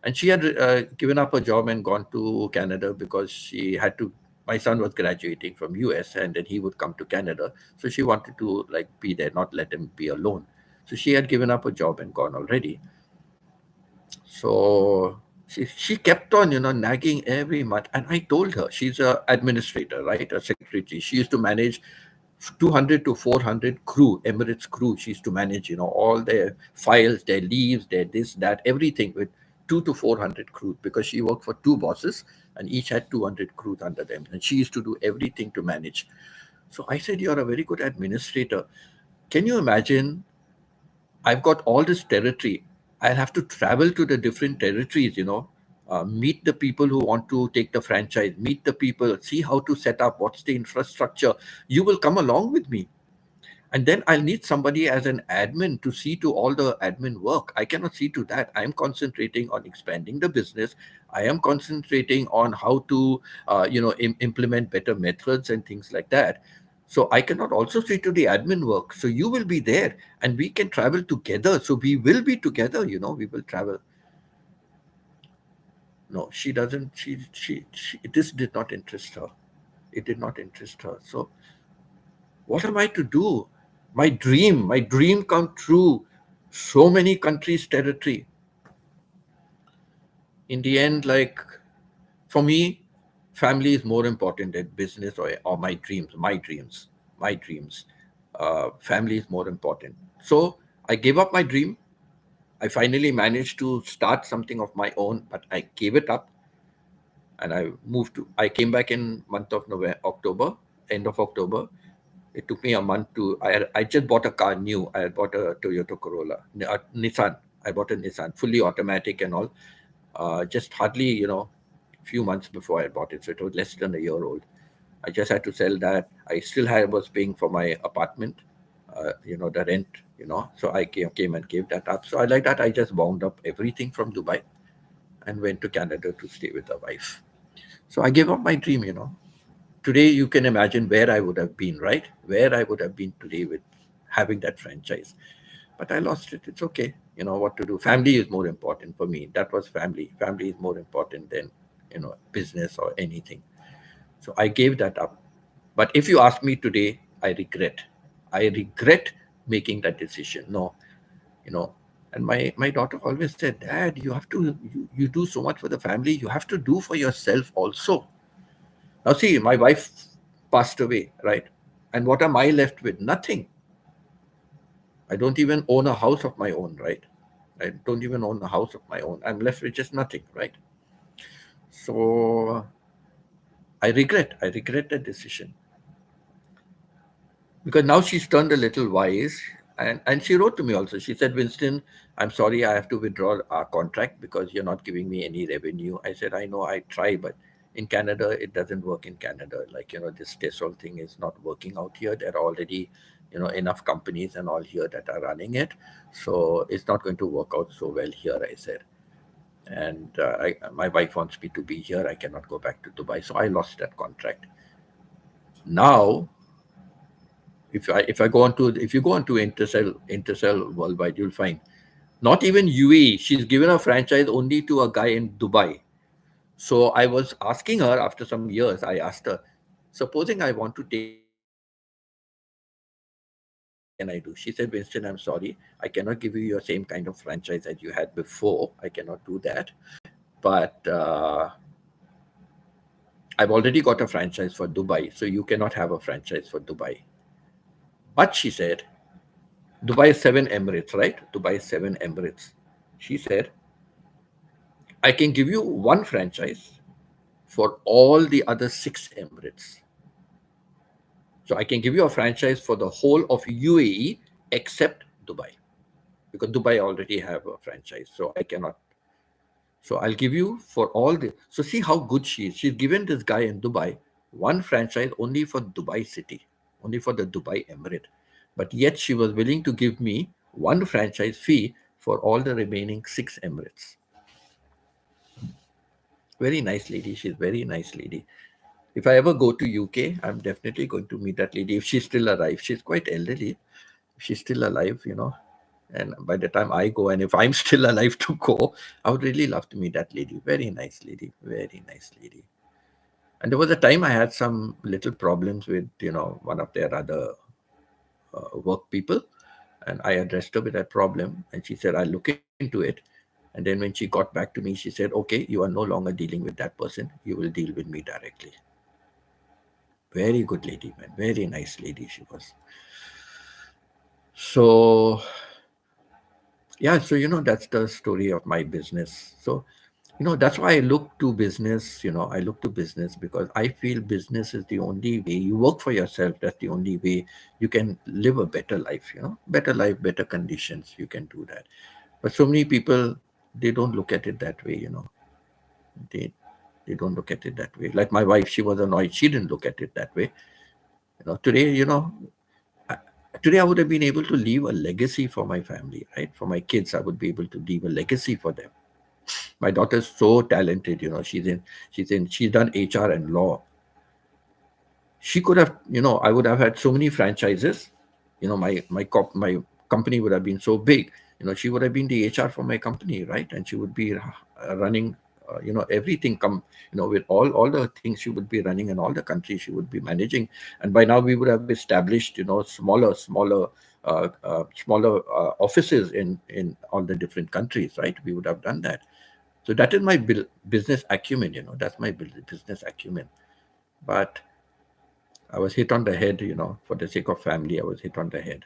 Speaker 1: And she had given up her job and gone to Canada because she had to. My son was graduating from US, and then he would come to Canada. So she wanted to like be there, not let him be alone. So she had given up her job and gone already. So she kept on, nagging every month. And I told her, she's a administrator, right? A secretary. She used to manage 200 to 400 crew, Emirates crew. She used to manage, all their files, their leaves, their this, that, everything with 2 to 400 crew, because she worked for two bosses and each had 200 crews under them. And she used to do everything to manage. So I said, you're a very good administrator. Can you imagine? I've got all this territory. I'll have to travel to the different territories, meet the people who want to take the franchise, meet the people, see how to set up, what's the infrastructure. You will come along with me. And then I'll need somebody as an admin to see to all the admin work. I cannot see to that. I'm concentrating on expanding the business. I am concentrating on how to, implement better methods and things like that. So I cannot also see to the admin work. So you will be there and we can travel together. So we will be together, we will travel. No, she doesn't. She this did not interest her. It did not interest her. So what am I to do? My dream come true. So many countries, territory. In the end, like for me, family is more important than business or my dreams. My dreams. Family is more important. So I gave up my dream. I finally managed to start something of my own, but I gave it up and I came back in month of November, October, end of October. It took me a month I just bought a car new. I had bought a Toyota Corolla, Nissan. I bought a Nissan, fully automatic and all. Just hardly, few months before I bought it. So it was less than a year old. I just had to sell that. I still was paying for my apartment, the rent, So I came and gave that up. So I like that. I just wound up everything from Dubai and went to Canada to stay with a wife. So I gave up my dream. Today you can imagine where I would have been, right? Where I would have been today with having that franchise. But I lost it. It's okay. You know what to do. Family is more important for me. That was family. Family is more important than, business or anything. So I gave that up. But if you ask me today, I regret. I regret making that decision. No, you know. And my daughter always said, Dad, you do so much for the family. You have to do for yourself also. Now, see, my wife passed away, right? And what am I left with? Nothing. I don't even own a house of my own, right? I don't even own a house of my own. I'm left with just nothing, right? So I regret that decision because now she's turned a little wise. And she wrote to me also. She said, Winston, I'm sorry, I have to withdraw our contract because you're not giving me any revenue. I said, I know, I try, but in Canada, it doesn't work in Canada. Like, this whole thing is not working out here. There are already, enough companies and all here that are running it. So it's not going to work out so well here, I said. And my wife wants me to be here. I cannot go back to Dubai. So I lost that contract. Now, if you go on to Intercell worldwide, you'll find not even UAE. She's given a franchise only to a guy in Dubai. So I was asking her after some years. I asked her, supposing I want to take the franchise to UAE, what can I do? She said, Winston, I'm sorry, I cannot give you your same kind of franchise that you had before. I cannot do that. But I've already got a franchise for Dubai, so you cannot have a franchise for Dubai. But she said, Dubai is 7 Emirates, right? Dubai is 7 Emirates. She said, I can give you one franchise for all the other 6 Emirates. So I can give you a franchise for the whole of UAE except Dubai, because Dubai already have a franchise. So I cannot. So I'll give you for all the. So see how good she is. She's given this guy in Dubai one franchise only for Dubai city, only for the Dubai Emirate. But yet she was willing to give me one franchise fee for all the remaining 6 Emirates. Very nice lady. She's very nice lady. If I ever go to UK, I'm definitely going to meet that lady if she's still alive. She's quite elderly. If she's still alive, and by the time I go, and if I'm still alive to go, I would really love to meet that lady. Very nice lady. Very nice lady. And there was a time I had some little problems with, one of their other work people, and I addressed her with that problem, and she said, I'll look into it. And then when she got back to me, she said, okay, you are no longer dealing with that person. You will deal with me directly. Very good lady, man. Very nice lady she was. So, yeah, so, that's the story of my business. So, that's why I look to business. I look to business because I feel business is the only way. You work for yourself. That's the only way you can live a better life. Better life, better conditions. You can do that. But so many people, they don't look at it that way. They they don't look at it that way. Like my wife, she was annoyed. She didn't look at it that way. Today, I- today I would have been able to leave a legacy for my family, right? For my kids, I would be able to leave a legacy for them. My daughter's so talented. She's done HR and law. She could have, I would have had so many franchises. My company would have been so big. She would have been the HR for my company, right? And she would be running, everything with all the things she would be running in all the countries she would be managing. And by now we would have established, smaller offices in all the different countries, right? We would have done that. So that is my business acumen. That's my business acumen. But I was hit on the head, for the sake of family, I was hit on the head.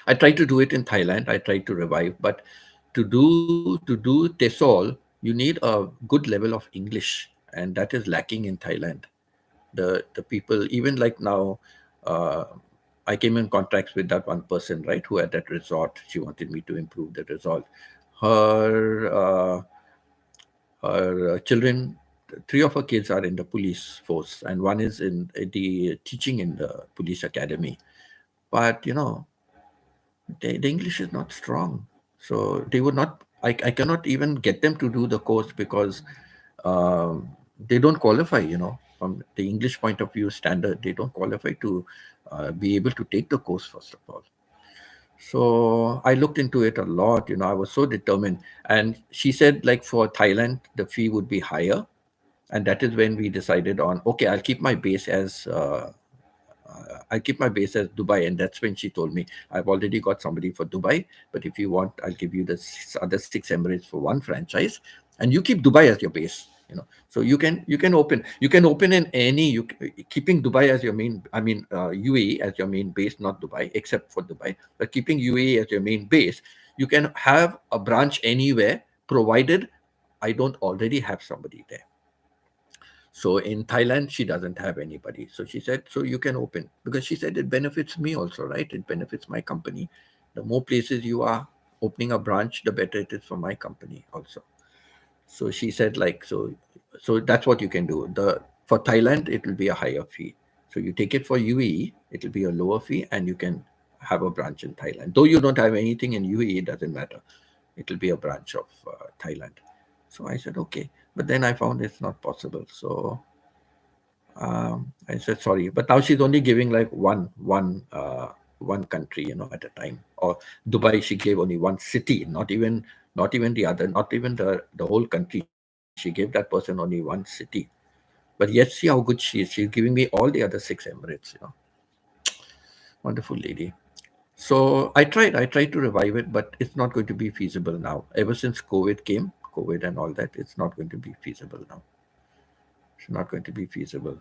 Speaker 1: I tried to do it in Thailand. I tried to revive, but to do Tesol, you need a good level of English, and that is lacking in Thailand. The people, even like now, uh, I came in contacts with that one person, right, who had that resort. She wanted me to improve the resort. Her children, three of her kids are in the police force, and one is in the teaching in the police academy. But the English is not strong, so they would not. I cannot even get them to do the course because they don't qualify. From the English point of view standard, they don't qualify to be able to take the course first of all. So I looked into it a lot. I was so determined. And she said, like for Thailand, the fee would be higher, and that is when we decided on, okay, I'll keep my base as Dubai. And that's when she told me, I've already got somebody for Dubai, but if you want, I'll give you the other 6 Emirates for one franchise, and you keep Dubai as your base. So you can open in any, keeping Dubai as your main, I mean UAE as your main base, not Dubai, except for Dubai, but keeping UAE as your main base, you can have a branch anywhere, provided I don't already have somebody there. So in Thailand, she doesn't have anybody. So she said, so you can open, because she said it benefits me also, right? It benefits my company. The more places you are opening a branch, the better it is for my company also. So she said, like, so that's what you can do. For Thailand, it will be a higher fee. So you take it for UAE, it will be a lower fee, and you can have a branch in Thailand. Though you don't have anything in UAE, it doesn't matter. It will be a branch of Thailand. So I said, okay. But then I found it's not possible. So I said sorry, but now she's only giving like one country, at a time. Or Dubai, she gave only one city, not even the other, not even the whole country. She gave that person only one city. But yet, see how good she is. She's giving me all the other 6 Emirates. Wonderful lady. So I tried to revive it, but it's not going to be feasible now. Ever since COVID came, COVID and all that, it's not going to be feasible now. It's not going to be feasible.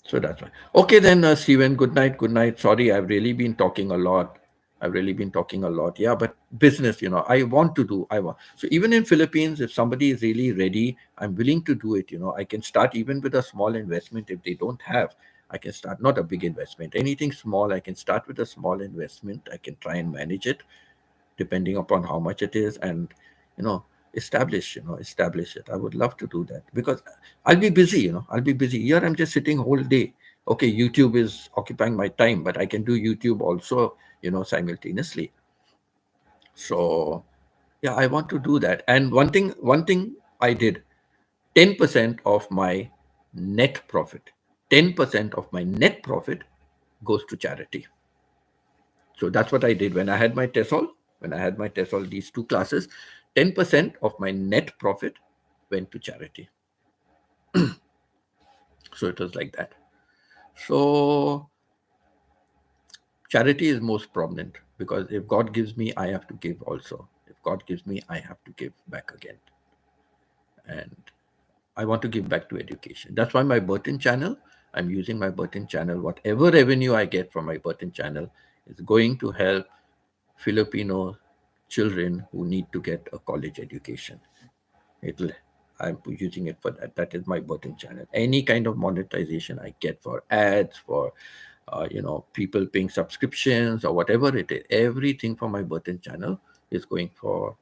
Speaker 1: So that's why. Okay, then, Steven, good night. Good night. Sorry, I've really been talking a lot. I've really been talking a lot. Yeah, but business, I want to do. I want. So even in Philippines, if somebody is really ready, I'm willing to do it. I can start even with a small investment if they don't have. I can start not a big investment, anything small. I can start with a small investment. I can try and manage it depending upon how much it is, and you know establish it. I would love to do that because I'll be busy. I'll be busy here. I'm just sitting whole day. Okay, YouTube is occupying my time, but I can do YouTube also, simultaneously. So yeah, I want to do that. And one thing I did, 10% of my net profit, 10% of my net profit goes to charity. So that's what I did when I had my TESOL. When I had my TESOL, these two classes, 10% of my net profit went to charity. So it was like that. So charity is most prominent because if God gives me, I have to give also. If God gives me, I have to give back again. And I want to give back to education. That's why my Burton channel, I'm using my Burton channel. Whatever revenue I get from my Burton channel is going to help Filipino children who need to get a college education. It'll I'm using it for that. That is my bottom channel. Any kind of monetization I get for ads, for people paying subscriptions or whatever it is, everything from my button channel is going for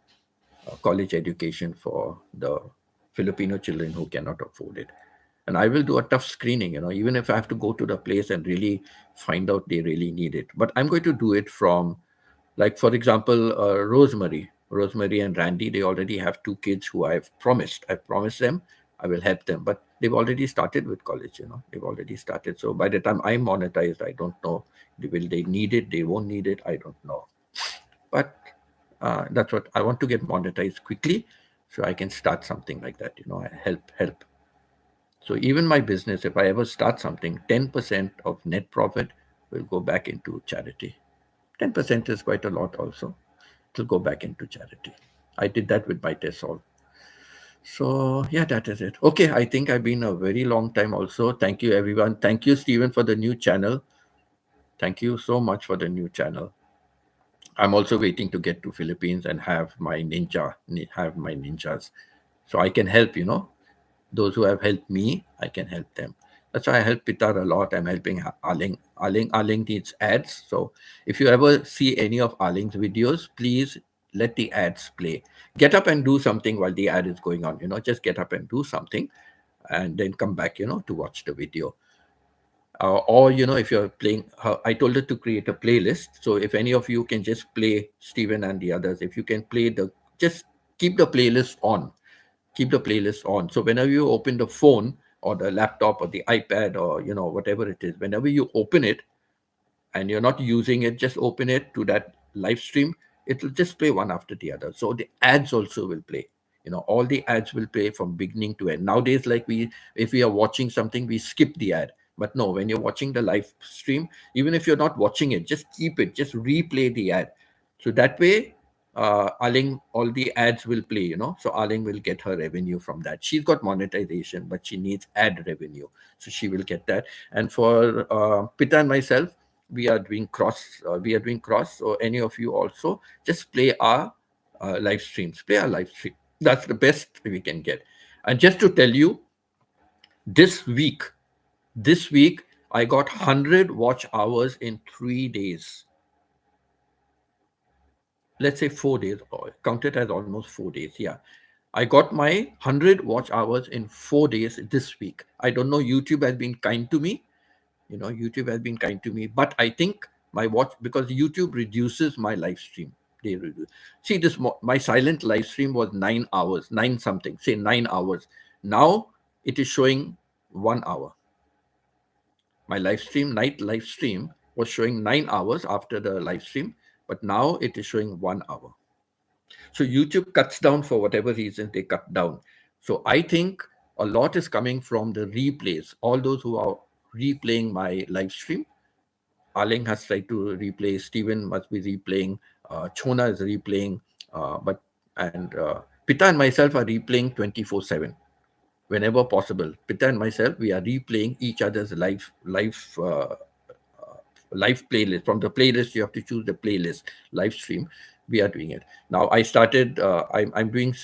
Speaker 1: college education for the Filipino children who cannot afford it. And I will do a tough screening, even if I have to go to the place and really find out they really need it. But I'm going to do it from, like, for example, Rosemary and Randy, they already have two kids who I've promised them I will help them, but they've already started with college. They've already started. So by the time I'm monetized, I don't know, will they need it, they won't need it, I don't know. But that's what I want, to get monetized quickly so I can start something like that. I help. So even my business, if I ever start something, 10% of net profit will go back into charity. 10% is quite a lot also. It'll go back into charity. I did that with my TESOL. So yeah, that is it. Okay, I think I've been a very long time also. Thank you, everyone. Thank you, Stephen, for the new channel. Thank you so much for the new channel. I'm also waiting to get to Philippines and have my ninjas, so I can help. Those who have helped me, I can help them. That's why I help Pitar a lot. I'm helping Aling. Aling needs ads. So if you ever see any of Aling's videos, please let the ads play. Get up and do something while the ad is going on. Just get up and do something and then come back, to watch the video. Or, if you're playing, I told her to create a playlist. So if any of you can just play, Stephen and the others, if you can just keep the playlist on. Keep the playlist on. So whenever you open the phone or the laptop or the iPad or, whatever it is, whenever you open it and you're not using it, just open it to that live stream. It'll just play one after the other. So the ads also will play. All the ads will play from beginning to end. Nowadays, like if we are watching something, we skip the ad. But no, when you're watching the live stream, even if you're not watching it, just keep it, just replay the ad. So that way, Aling, all the ads will play, so Aling will get her revenue from that. She's got monetization, but she needs ad revenue. So she will get that. And for Pita and myself, we are doing cross. So any of you also just play our live streams, play our live stream. That's the best we can get. And just to tell you, this week, I got 100 watch hours in 3 days. Let's say 4 days, or count it as almost 4 days. Yeah, I got my 100 watch hours in 4 days this week. I don't know, YouTube has been kind to me. YouTube has been kind to me, but I think my watch, because YouTube reduces my live stream. They reduce. See, my silent live stream was 9 hours, nine something, say 9 hours. Now it is showing 1 hour. My night live stream was showing 9 hours after the live stream, but now it is showing 1 hour. So YouTube cuts down for whatever reason they cut down. So I think a lot is coming from the replays. All those who are replaying my live stream, Aling has tried to replay. Steven must be replaying. Chona is replaying. And Pita and myself are replaying 24/7. whenever possible. Pita and myself, we are replaying each other's live playlist. From the playlist, you have to choose the playlist live stream. We are doing it now. I started. I'm doing.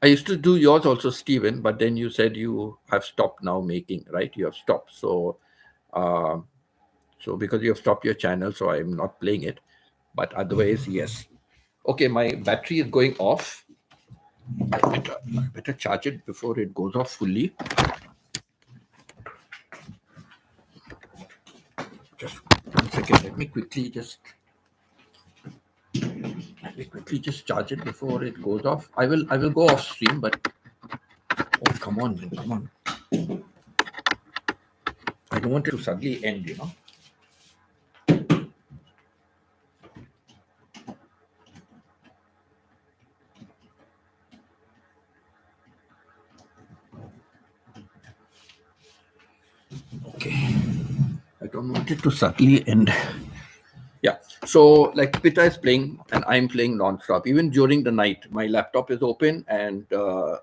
Speaker 1: I used to do yours also, Stephen, but then you said you have stopped now making, right? You have stopped. Uh, so because you have stopped your channel, so I'm not playing it. But otherwise, yes. Okay, my battery is going off. I better charge it before it goes off fully. Just 1 second. Let me quickly just charge it before it goes off. I will go off stream, but oh, come on, man, come on. I don't want it to suddenly end. Okay. I don't want it to suddenly end. Yeah. So like Pita is playing and I'm playing non-stop. Even during the night, my laptop is open and her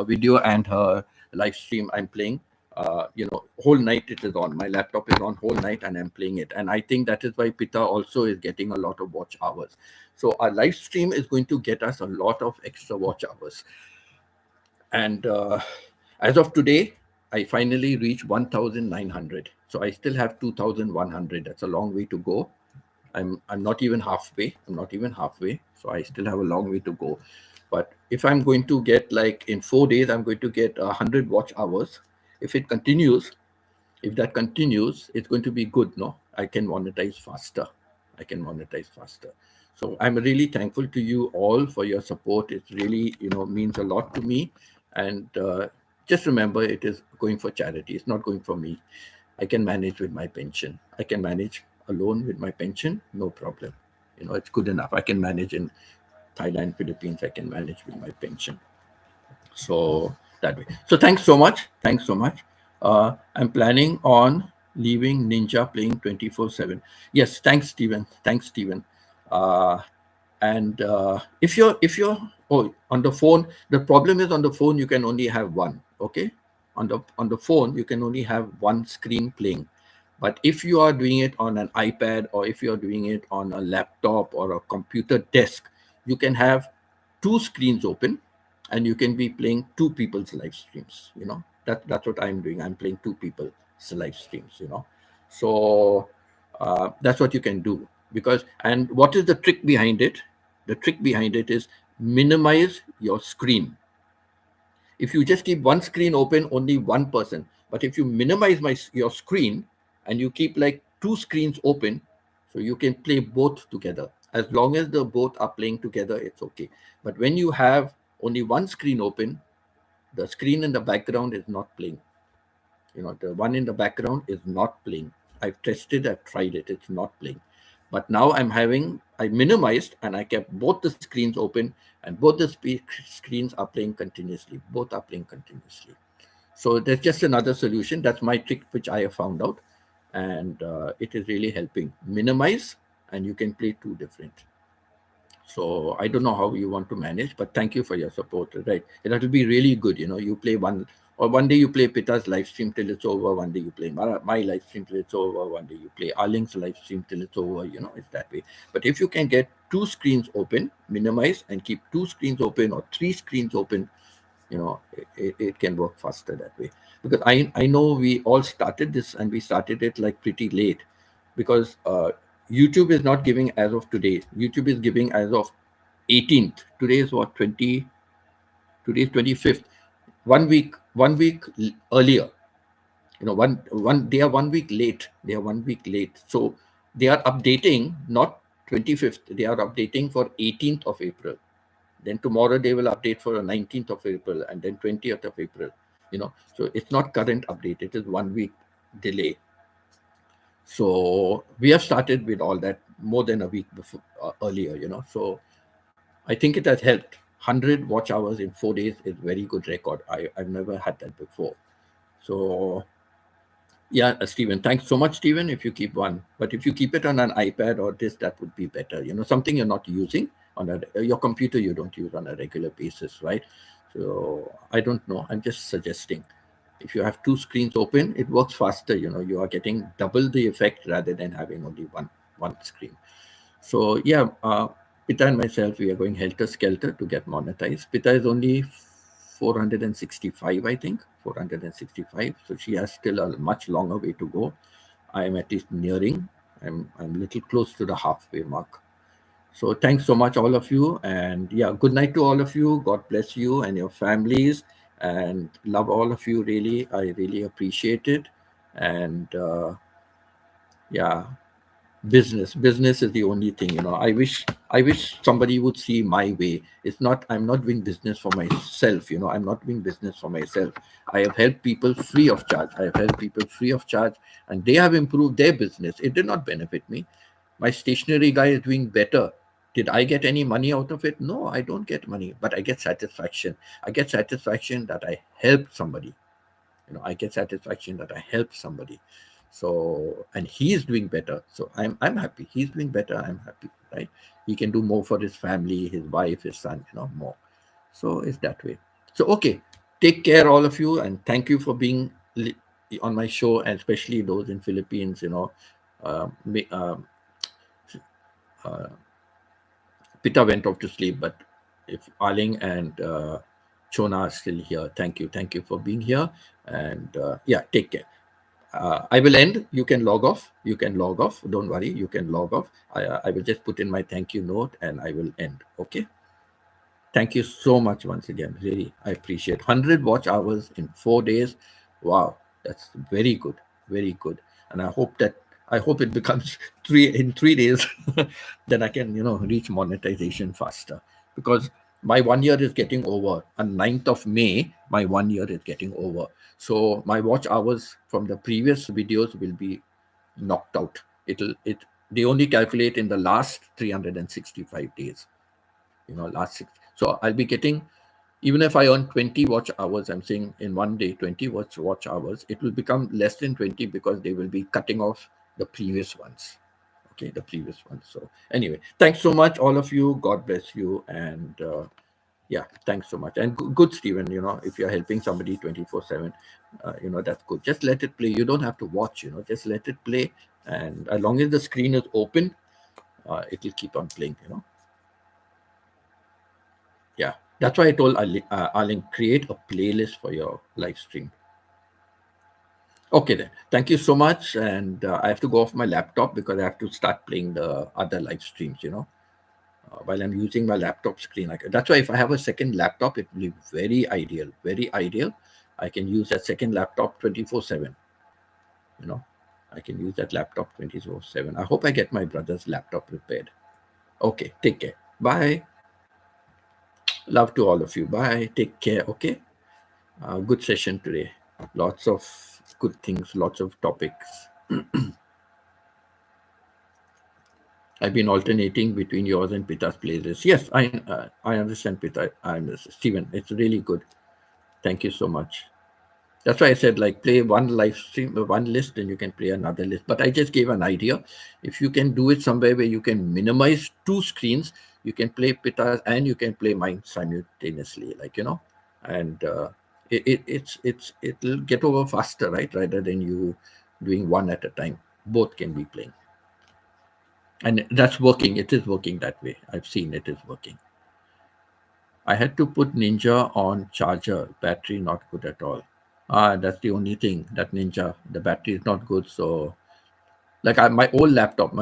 Speaker 1: video and her live stream I'm playing. Whole night it is on. My laptop is on whole night and I'm playing it. And I think that is why Pita also is getting a lot of watch hours. So our live stream is going to get us a lot of extra watch hours. And as of today, I finally reached 1,900. So I still have 2,100. That's a long way to go. I'm not even halfway. So I still have a long way to go. But if I'm going to get, like, in 4 days, I'm going to get 100 watch hours. If that continues, it's going to be good. No, I can monetize faster. So I'm really thankful to you all for your support. It really, means a lot to me. And just remember, it is going for charity. It's not going for me. I can manage with my pension. I can manage alone with my pension, no problem. It's good enough. I can manage in Thailand, Philippines. I can manage with my pension. So that way. So thanks so much. I'm planning on leaving Ninja playing 24/7. Yes, thanks, Stephen. Uh, and if you're on the phone, the problem is on the phone you can only have one. Okay, on the phone you can only have one screen playing. But if you are doing it on an iPad or if you're doing it on a laptop or a computer desk, you can have two screens open and you can be playing two people's live streams. That's what I'm doing. I'm playing two people's live streams. So that's what you can do. And what is the trick behind it? The trick behind it is minimize your screen. If you just keep one screen open, only one person. But if you minimize your screen and you keep like two screens open, so you can play both together. As long as the both are playing together, it's okay. But when you have only one screen open, the screen in the background is not playing. The one in the background is not playing. I've tried it, it's not playing. But now I minimized and I kept both the screens open and both the screens are playing continuously. Both are playing continuously. So that's just another solution. That's my trick, which I have found out. And it is really helping. Minimize and you can play two different. So I don't know how you want to manage, but thank you for your support. Right, that will be really good. You play one day you play Pita's live stream till it's over. One day you play my live stream till it's over. One day you play Arling's live stream till it's over. It's that way. But if you can get two screens open, minimize and keep two screens open or three screens open, it can work faster that way. Because I know we all started this and we started it like pretty late, because YouTube is not giving as of today. YouTube is giving as of 18th. Today is what, 20? Today is 25th. 1 week earlier. They are 1 week late. So they are updating not 25th. They are updating for 18th of April. Then tomorrow they will update for the 19th of April and then 20th of April. So it's not current update. It is 1 week delay. So we have started with all that more than a week before earlier. So I think it has helped. 100 watch hours in 4 days is very good record. I've never had that before. So yeah, Stephen, thanks so much, Stephen, if you keep one. But if you keep it on an iPad or this, that would be better. Something you're not using on your computer, you don't use on a regular basis, right?
Speaker 2: So I don't know. I'm just suggesting. If you have two screens open, it works faster. You are getting double the effect rather than having only one screen. So yeah, Pita and myself, we are going helter skelter to get monetized. Pita is only 465, I think, 465. So she has still a much longer way to go. I am at least nearing. I'm a little close to the halfway mark. So thanks so much, all of you, and yeah, good night to all of you. God bless you and your families, and love all of you. Really, I really appreciate it, and yeah, business is the only thing. I wish somebody would see my way. It's not, I'm not doing business for myself. I'm not doing business for myself. I have helped people free of charge. I have helped people free of charge, and they have improved their business. It did not benefit me. My stationery guy is doing better. Did I get any money out of it? No, I don't get money, but I get satisfaction. I get satisfaction that I helped somebody. I get satisfaction that I helped somebody. So, and he's doing better, so I'm happy. He's doing better, I'm happy, right? He can do more for his family, his wife, his son, more. So it's that way. So okay, take care, all of you, and thank you for being on my show, and especially those in Philippines. uh, ma- um, uh, Pita went off to sleep, but if Aling and Chona are still here, thank you for being here, and yeah, take care. I will end. You can log off. You can log off. Don't worry. You can log off. I will just put in my thank you note and I will end. Okay. Thank you so much once again. Really, I appreciate 100 watch hours in 4 days. Wow, that's very good, very good. And I hope it becomes three in 3 days. Then I can reach monetization faster, because my 1 year is getting over. On 9th of May, my 1 year is getting over. So my watch hours from the previous videos will be knocked out. They only calculate in the last 365 days. Last six. So I'll be getting, even if I earn 20 watch hours, I'm saying in one day, 20 watch hours, it will become less than 20, because they will be cutting off the previous ones. Okay, the previous ones. So anyway, thanks so much, all of you. God bless you. And yeah, thanks so much. And good, Stephen, if you're helping somebody 24/7, that's good. Just let it play. You don't have to watch, just let it play. And as long as the screen is open, it will keep on playing. Yeah, that's why I told Arling, create a playlist for your live stream. Okay, then. Thank you so much. And I have to go off my laptop because I have to start playing the other live streams. While I'm using my laptop screen. That's why if I have a second laptop, it will be very ideal. Very ideal. I can use that second laptop 24/7. You know, I can use that laptop 24/7. I hope I get my brother's laptop repaired. Okay, take care. Bye. Love to all of you. Bye. Take care. Okay. Good session today. Lots of good things, lots of topics. I've been alternating between yours and Pita's playlists. Yes, I understand, Pita. I understand. Stephen, it's really good. Thank you so much. That's why I said, like, play one live stream, one list, and you can play another list. But I just gave an idea. If you can do it somewhere where you can minimize two screens, you can play Pita's and you can play mine simultaneously, and it'll get over faster, right? Rather than you doing one at a time. Both can be playing, and that's working. It is working that way. I've seen it is working. I had to put Ninja on charger. Battery not good at all. That's the only thing. That Ninja, the battery is not good. So, like my old laptop,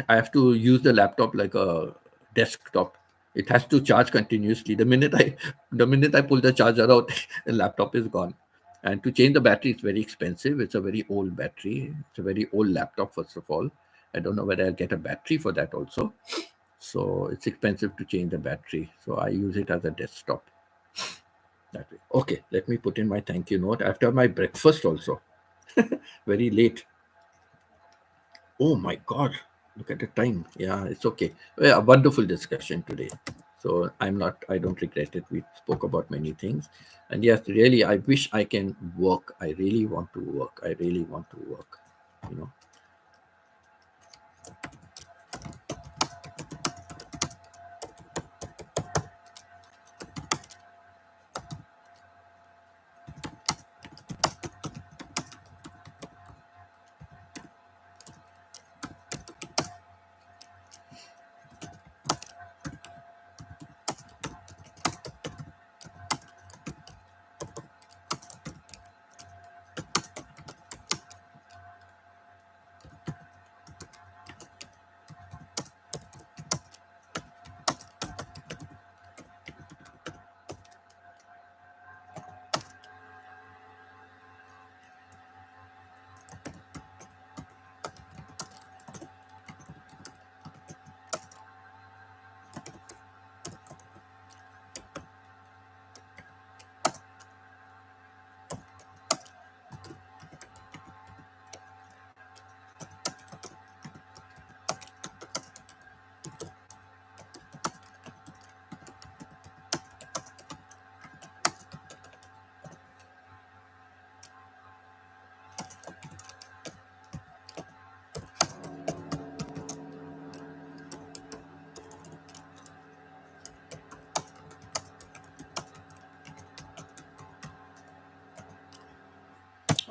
Speaker 2: I have to use the laptop like a desktop. It has to charge continuously. The minute I pull the charger out, the laptop is gone. And to change the battery, it's very expensive. It's a very old battery. It's a very old laptop, first of all. I don't know whether I'll get a battery for that also. So it's expensive to change the battery. So I use it as a desktop. That way. Okay, let me put in my thank you note after my breakfast also. Very late. Oh my God, look at the time. Yeah, it's okay. Well, a wonderful discussion today. So I don't regret it. We spoke about many things. And yes, really, I wish I can work. I really want to work. I really want to work. You know,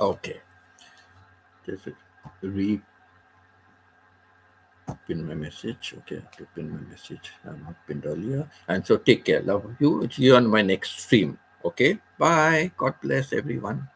Speaker 2: Okay. Just re pin my message. Okay, I have to pin my message. I'm not pinned earlier. And so take care. Love you. See you on my next stream. Okay. Bye. God bless everyone.